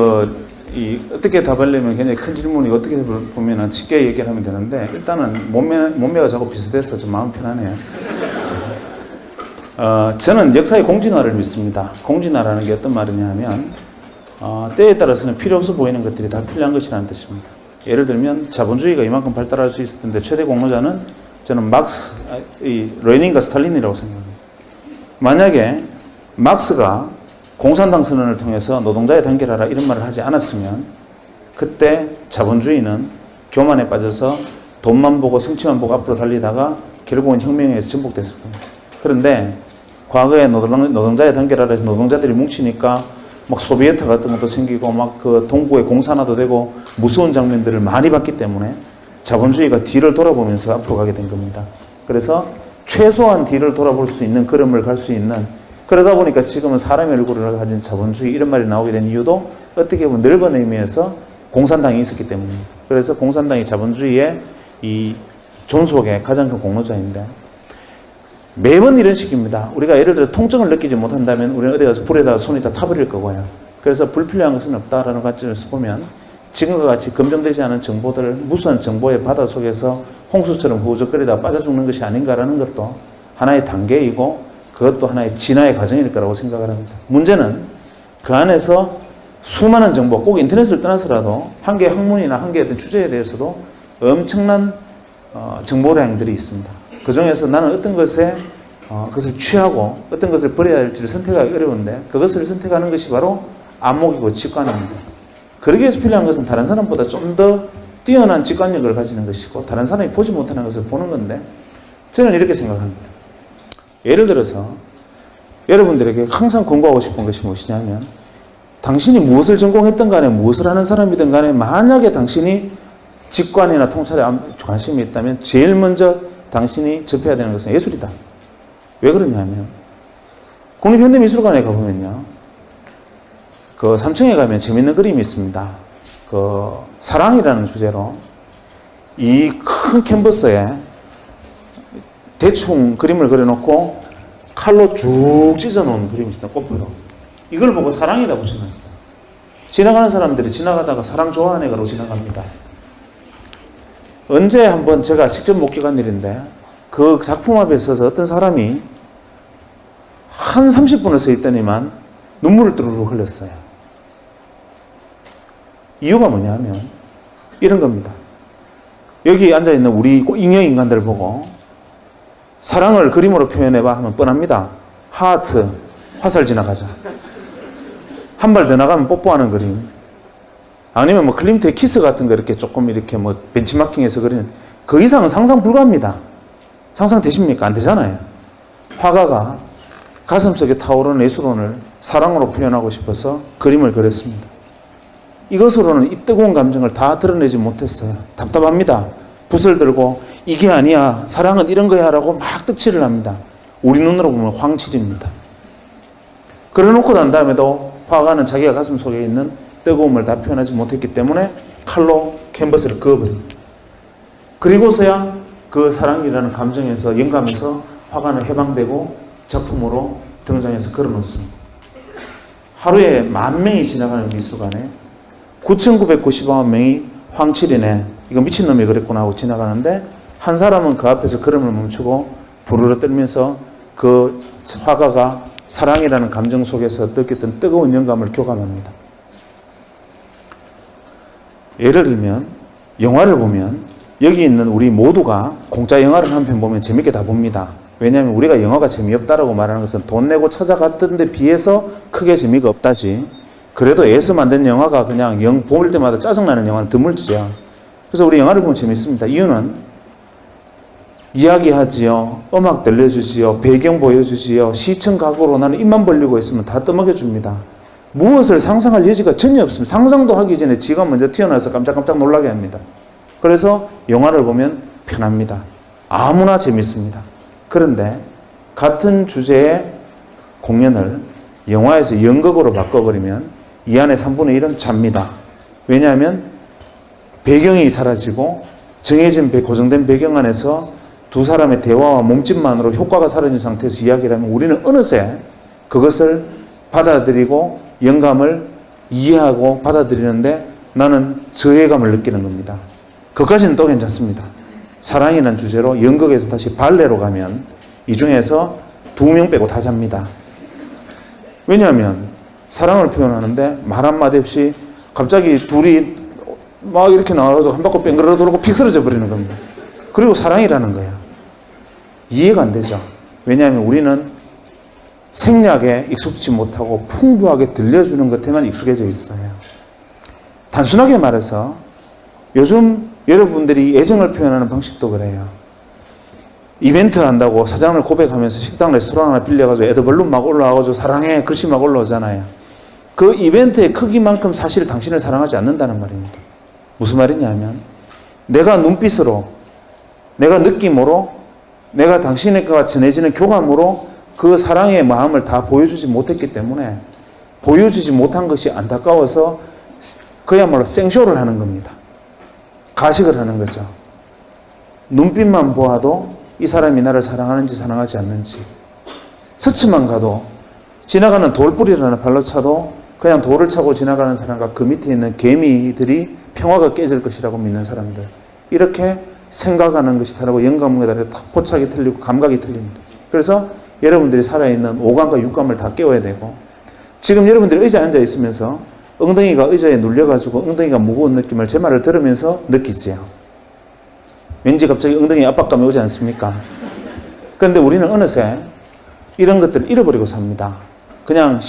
어떻게 답하려면 굉장히 큰 질문이 어떻게 보면 쉽게 얘기를 하면 되는데 일단은 몸매가 자꾸 비슷해서 좀 마음 편하네요. 저는 역사의 공진화를 믿습니다. 공진화라는 게 어떤 말이냐 하면 때에 따라서는 필요 없어 보이는 것들이 다 필요한 것이라는 뜻입니다. 예를 들면 자본주의가 이만큼 발달할 수 있을 텐데 최대 공로자는 저는 레닌과 스탈린이라고 생각합니다. 만약에 막스가 공산당 선언을 통해서 노동자의 단계를 하라 이런 말을 하지 않았으면 그때 자본주의는 교만에 빠져서 돈만 보고 성취만 보고 앞으로 달리다가 결국은 혁명에 의해서 전복됐을 겁니다. 그런데 과거에 노동자의 단계를 하라 해서 노동자들이 뭉치니까 막 소비에트 같은 것도 생기고 막 그 동구의 공산화도 되고 무서운 장면들을 많이 봤기 때문에 자본주의가 뒤를 돌아보면서 앞으로 가게 된 겁니다. 그래서 최소한 뒤를 돌아볼 수 있는 걸음을 갈 수 있는 그러다 보니까 지금은 사람의 얼굴을 가진 자본주의 이런 말이 나오게 된 이유도 어떻게 보면 넓은 의미에서 공산당이 있었기 때문입니다. 그래서 공산당이 자본주의의 이 존속의 가장 큰 공로자인데 매번 이런 식입니다. 우리가 예를 들어 통증을 느끼지 못한다면 우리는 어디 가서 불에다가 손에다 타버릴 거고요. 그래서 불필요한 것은 없다라는 관점에서 보면 지금과 같이 검증되지 않은 정보들, 무수한 정보의 바다 속에서 홍수처럼 후적거리다 빠져 죽는 것이 아닌가라는 것도 하나의 단계이고 그것도 하나의 진화의 과정일 거라고 생각을 합니다. 문제는 그 안에서 수많은 정보, 꼭 인터넷을 떠나서라도 한 개의 학문이나 한 개의 어떤 주제에 대해서도 엄청난 정보량들이 있습니다. 그 중에서 나는 어떤 것에 그것을 취하고 어떤 것을 버려야 할지를 선택하기 어려운데 그것을 선택하는 것이 바로 안목이고 직관입니다. 그러기 위해서 필요한 것은 다른 사람보다 좀 더 뛰어난 직관력을 가지는 것이고 다른 사람이 보지 못하는 것을 보는 건데 저는 이렇게 생각합니다. 예를 들어서 여러분들에게 항상 공부하고 싶은 것이 무엇이냐면 당신이 무엇을 전공했든 간에 무엇을 하는 사람이든 간에 만약에 당신이 직관이나 통찰에 관심이 있다면 제일 먼저 당신이 접해야 되는 것은 예술이다. 왜 그러냐면 국립현대미술관에 가보면요. 그 3층에 가면 재밌는 그림이 있습니다. 그 사랑이라는 주제로 이 큰 캔버스에 대충 그림을 그려놓고 칼로 쭉 찢어놓은 그림이 있습니다. 꽃으로. 이걸 보고 사랑이다 붙여놨어요. 지나가는 사람들이 지나가다가 사랑 좋아하네 그러고 지나갑니다. 언제 한번 제가 직접 목격한 일인데 그 작품 앞에 서서 어떤 사람이 한 30분을 서 있더니만 눈물을 뚜루루 흘렸어요. 이유가 뭐냐면 이런 겁니다. 여기 앉아있는 우리 잉여 인간들 보고 사랑을 그림으로 표현해봐 하면 뻔합니다. 하트, 화살 지나가자. 한 발 더 나가면 뽀뽀하는 그림. 아니면 뭐 클림트의 키스 같은 거 이렇게 조금 이렇게 뭐 벤치마킹해서 그리는 그 이상은 상상 불가합니다. 상상되십니까? 안 되잖아요. 화가가 가슴속에 타오르는 예술혼을 사랑으로 표현하고 싶어서 그림을 그렸습니다. 이것으로는 이 뜨거운 감정을 다 드러내지 못했어요. 답답합니다. 붓을 들고 이게 아니야. 사랑은 이런 거야 라고 막 득칠을 합니다. 우리 눈으로 보면 황칠입니다. 그래놓고 난 다음에도 화가는 자기가 가슴 속에 있는 뜨거움을 다 표현하지 못했기 때문에 칼로 캔버스를 그어버립니다. 그리고서야 그 사랑이라는 감정에서 영감에서 화가는 해방되고 작품으로 등장해서 걸어놓습니다. 하루에 10,000명이 지나가는 미술관에 9,999만 명이 황칠이네 이거 미친놈이 그랬구나 하고 지나가는데 한 사람은 그 앞에서 걸음을 멈추고 부르르 떨면서 그 화가가 사랑이라는 감정 속에서 느꼈던 뜨거운 영감을 교감합니다. 예를 들면 영화를 보면 여기 있는 우리 모두가 공짜 영화를 한 편 보면 재밌게 다 봅니다. 왜냐하면 우리가 영화가 재미없다라고 말하는 것은 돈 내고 찾아갔던 데 비해서 크게 재미가 없다지. 그래도 애써 만든 영화가 그냥 볼 때마다 짜증나는 영화는 드물지요. 그래서 우리 영화를 보면 재밌습니다. 이유는 이야기하지요. 음악 들려주지요. 배경 보여주지요. 시청 각오로 나는 입만 벌리고 있으면 다 떠먹여줍니다. 무엇을 상상할 여지가 전혀 없습니다. 상상도 하기 전에 지가 먼저 튀어나와서 깜짝깜짝 놀라게 합니다. 그래서 영화를 보면 편합니다. 아무나 재밌습니다. 그런데 같은 주제의 공연을 영화에서 연극으로 바꿔버리면 이 안에 3분의 1은 잡니다. 왜냐하면 배경이 사라지고 정해진 고정된 배경 안에서 두 사람의 대화와 몸짓만으로 효과가 사라진 상태에서 이야기를 하면 우리는 어느새 그것을 받아들이고 영감을 이해하고 받아들이는데 나는 저해감을 느끼는 겁니다. 그것까지는 또 괜찮습니다. 사랑이라는 주제로 연극에서 다시 발레로 가면 이 중에서 2명 빼고 다 잡니다. 왜냐하면 사랑을 표현하는데 말 한마디 없이 갑자기 둘이 막 이렇게 나와서 한 바퀴 뺑그러 돌고 픽 쓰러져 버리는 겁니다. 그리고 사랑이라는 거야. 이해가 안 되죠. 왜냐하면 우리는 생략에 익숙지 못하고 풍부하게 들려주는 것에만 익숙해져 있어요. 단순하게 말해서 요즘 여러분들이 애정을 표현하는 방식도 그래요. 이벤트 한다고 사장을 고백하면서 식당 레스토랑 하나 빌려가지고 애드벌룬 막 올라와가지고 사랑해 글씨 막 올라오잖아요. 그 이벤트의 크기만큼 사실 당신을 사랑하지 않는다는 말입니다. 무슨 말이냐면 내가 눈빛으로 내가 느낌으로 내가 당신과 전해지는 교감으로 그 사랑의 마음을 다 보여주지 못했기 때문에 보여주지 못한 것이 안타까워서 그야말로 생쇼를 하는 겁니다. 가식을 하는 거죠. 눈빛만 보아도 이 사람이 나를 사랑하는지 사랑하지 않는지. 스치만 가도 지나가는 돌뿌리를 발로 차도 그냥 돌을 차고 지나가는 사람과 그 밑에 있는 개미들이 평화가 깨질 것이라고 믿는 사람들. 이렇게 생각하는 것이 다르고 영감과 다르고 포착이 틀리고 감각이 틀립니다. 그래서 여러분들이 살아있는 오감과 육감을 다 깨워야 되고, 지금 여러분들이 의자에 앉아 있으면서 엉덩이가 의자에 눌려가지고 엉덩이가 무거운 느낌을 제 말을 들으면서 느끼지요. 왠지 갑자기 엉덩이에 압박감이 오지 않습니까? 그런데 우리는 어느새 이런 것들을 잃어버리고 삽니다. 그냥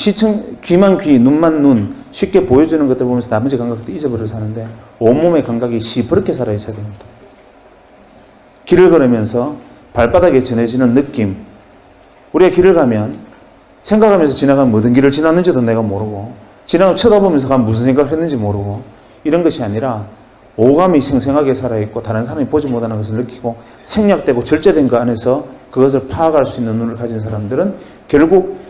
귀만 귀, 눈만 눈, 쉽게 보여주는 것들 보면서 나머지 감각들 잊어버려 사는데 온몸의 감각이 시퍼렇게 살아있어야 됩니다. 길을 걸으면서 발바닥에 전해지는 느낌. 우리가 길을 가면 생각하면서 지나가면 모든 길을 지났는지도 내가 모르고, 지나가면 쳐다보면서 가면 무슨 생각을 했는지 모르고, 이런 것이 아니라 오감이 생생하게 살아있고 다른 사람이 보지 못하는 것을 느끼고 생략되고 절제된 그 안에서 그것을 파악할 수 있는 눈을 가진 사람들은 결국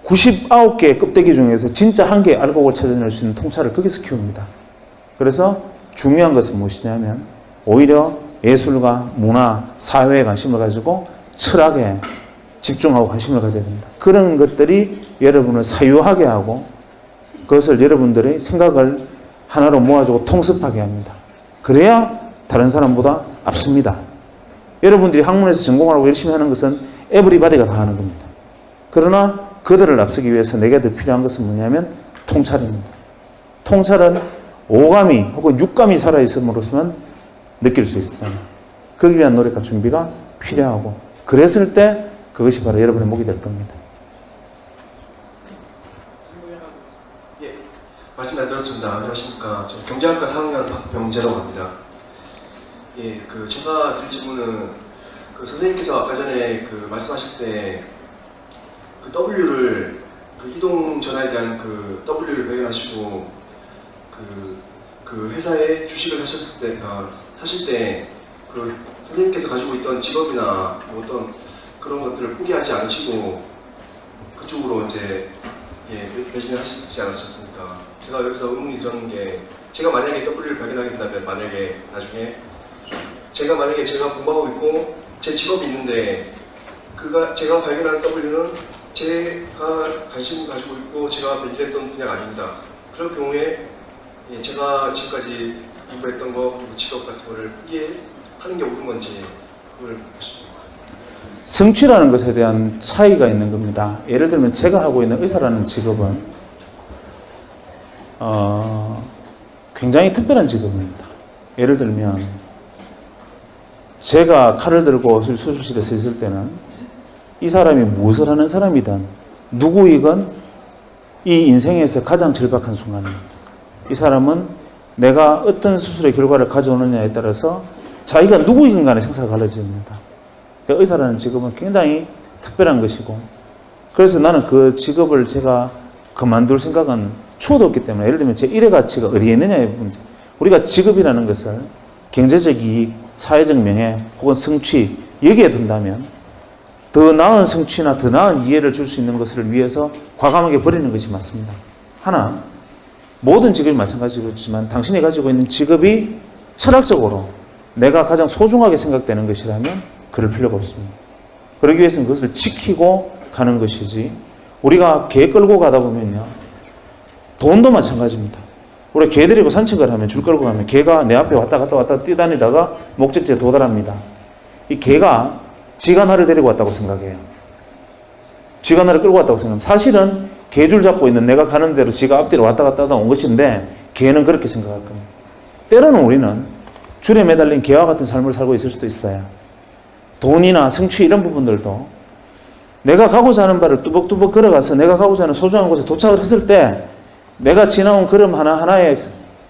99개의 껍데기 중에서 진짜 한 개의 알곡을 찾아낼 수 있는 통찰을 거기서 키웁니다. 그래서 중요한 것은 무엇이냐면 오히려 예술과 문화, 사회에 관심을 가지고 철학에 집중하고 관심을 가져야 됩니다. 그런 것들이 여러분을 사유하게 하고 그것을 여러분들의 생각을 하나로 모아주고 통습하게 합니다. 그래야 다른 사람보다 앞섭니다. 여러분들이 학문에서 전공하라고 열심히 하는 것은 에브리바디가 다 하는 겁니다. 그러나 그들을 앞서기 위해서 내게 더 필요한 것은 뭐냐면 통찰입니다. 통찰은 오감이 혹은 육감이 살아있음으로서만 느낄 수 있어요. 그기 위한 노력과 준비가 필요하고, 그랬을 때 그것이 바로 여러분의 목이 될 겁니다. 예, 말씀 잘 들었습니다. 안녕하십니까. 저 경제학과 4학년 박병재라고 합니다. 예, 제가 드릴 질문은 선생님께서 아까 전에 말씀하실 때 W를 이동 전화에 대한 W를 발견하시고 회사에 주식을 사실 때 선생님께서 가지고 있던 직업이나 어떤 그런 것들을 포기하지 않으시고 그쪽으로 이제 매진을 하시지 않으셨습니까? 제가 여기서 의문이 드는 게, 제가 만약에 W를 발견하게 된다면, 만약에 나중에 제가 공부하고 있고 제 직업이 있는데 제가 발견한 W는 제가 관심 가지고 있고 제가 매진했던 분야가 아닙니다. 그럴 경우에 제가 지금까지 공부했던 거 그리고 직업 같은 거를 포기하는 게 옳은 건지 그걸 보시죠. 성취라는 것에 대한 차이가 있는 겁니다. 예를 들면 제가 하고 있는 의사라는 직업은 굉장히 특별한 직업입니다. 예를 들면 제가 칼을 들고 수술실에서 있을 때는 이 사람이 무엇을 하는 사람이든 누구이건 이 인생에서 가장 절박한 순간입니다. 이 사람은 내가 어떤 수술의 결과를 가져오느냐에 따라서 자기가 누구이건 간에 생사가 갈라집니다. 그러니까 의사라는 직업은 굉장히 특별한 것이고, 그래서 나는 그 직업을 제가 그만둘 생각은 추호도 없기 때문에, 예를 들면 제 일의 가치가 어디에 있느냐에 보면, 우리가 직업이라는 것을 경제적 이익, 사회적 명예 혹은 성취 여기에 둔다면 더 나은 성취나 더 나은 이해를 줄 수 있는 것을 위해서 과감하게 버리는 것이 맞습니다. 하나, 모든 직업이 마찬가지겠지만 당신이 가지고 있는 직업이 철학적으로 내가 가장 소중하게 생각되는 것이라면 그럴 필요가 없습니다. 그러기 위해서는 그것을 지키고 가는 것이지, 우리가 개 끌고 가다 보면요, 돈도 마찬가지입니다. 우리가 개 데리고 산책을 하면, 줄 끌고 가면 개가 내 앞에 왔다 갔다 뛰다니다가 목적지에 도달합니다. 이 개가 지가 나를 데리고 왔다고 생각해요. 지가 나를 끌고 왔다고 생각합니다. 사실은 개줄 잡고 있는 내가 가는 대로 지가 앞뒤로 왔다 갔다 온 것인데 개는 그렇게 생각할 겁니다. 때로는 우리는 줄에 매달린 개와 같은 삶을 살고 있을 수도 있어요. 돈이나 성취 이런 부분들도 내가 가고자 하는 바를 뚜벅뚜벅 걸어가서 내가 가고자 하는 소중한 곳에 도착을 했을 때 내가 지나온 걸음 하나하나에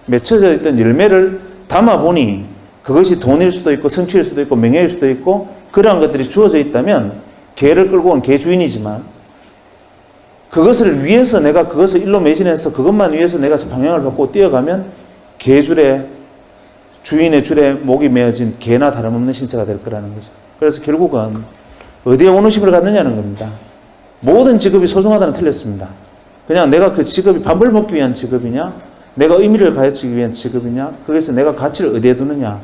맺혀져 있던 열매를 담아보니 그것이 돈일 수도 있고 성취일 수도 있고 명예일 수도 있고 그러한 것들이 주어져 있다면 개를 끌고 온 개 주인이지만, 그것을 위해서 내가 그것을 일로 매진해서 그것만 위해서 내가 방향을 바꾸고 뛰어가면 개줄에, 주인의 줄에 목이 메어진 개나 다름없는 신세가 될 거라는 거죠. 그래서 결국은 어디에 오너십을 갖느냐는 겁니다. 모든 직업이 소중하다는 틀렸습니다. 그냥 내가 그 직업이 밥을 먹기 위한 직업이냐, 내가 의미를 가지기 위한 직업이냐, 거기서 내가 가치를 어디에 두느냐,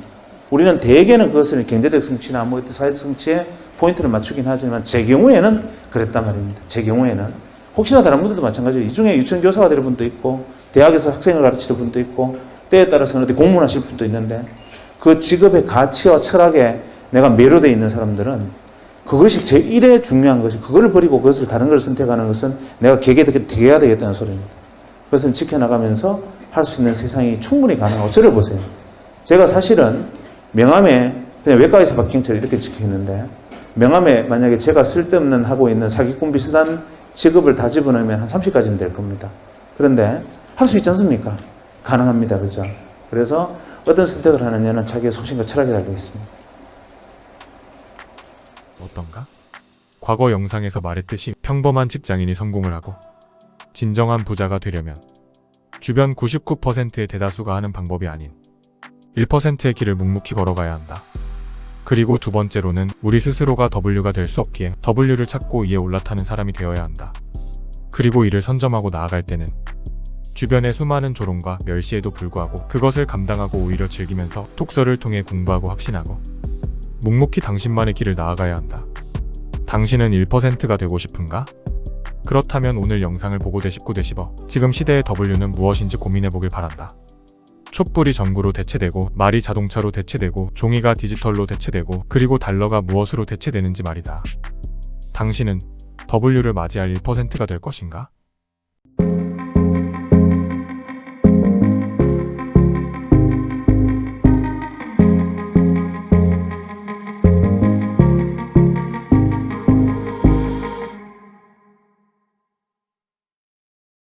우리는 대개는 그것을 경제적 성취나 뭐 사회적 성취에 포인트를 맞추긴 하지만 제 경우에는 그랬단 말입니다. 제 경우에는 혹시나 다른 분들도 마찬가지예요. 이 중에 유치원 교사가 될 분도 있고 대학에서 학생을 가르치는 분도 있고 때에 따라서는 어디 공무원하실 분도 있는데 그 직업의 가치와 철학에 내가 매료되어 있는 사람들은 그것이 제1의 중요한 것이 그거를 버리고 그것을 다른 걸 선택하는 것은 내가 개개해야 되겠다는 소리입니다. 그것은 지켜나가면서 할 수 있는 세상이 충분히 가능하고 저를 보세요. 제가 사실은 명함에 그냥 외과에서 박경철 이렇게 찍혀있는데 명함에 만약에 제가 쓸데없는 하고 있는 사기꾼 비슷한 직업을 다 집어넣으면 한 30가지는 될 겁니다. 그런데 할 수 있지 않습니까? 가능합니다. 그죠? 그래서 어떤 선택을 하느냐는 자기의 소신과 철학에 달려 있습니다. 어떤가? 과거 영상에서 말했듯이 평범한 직장인이 성공을 하고 진정한 부자가 되려면 주변 99%의 대다수가 하는 방법이 아닌 1%의 길을 묵묵히 걸어가야 한다. 그리고 두 번째로는 우리 스스로가 W가 될 수 없기에 W를 찾고 이에 올라타는 사람이 되어야 한다. 그리고 이를 선점하고 나아갈 때는 주변의 수많은 조롱과 멸시에도 불구하고 그것을 감당하고 오히려 즐기면서 독서를 통해 공부하고 확신하고 묵묵히 당신만의 길을 나아가야 한다. 당신은 1%가 되고 싶은가? 그렇다면 오늘 영상을 보고 되씹고 되씹어 지금 시대의 W는 무엇인지 고민해보길 바란다. 촛불이 전구로 대체되고 말이 자동차로 대체되고 종이가 디지털로 대체되고 그리고 달러가 무엇으로 대체되는지 말이다. 당신은 W를 맞이할 1%가 될 것인가?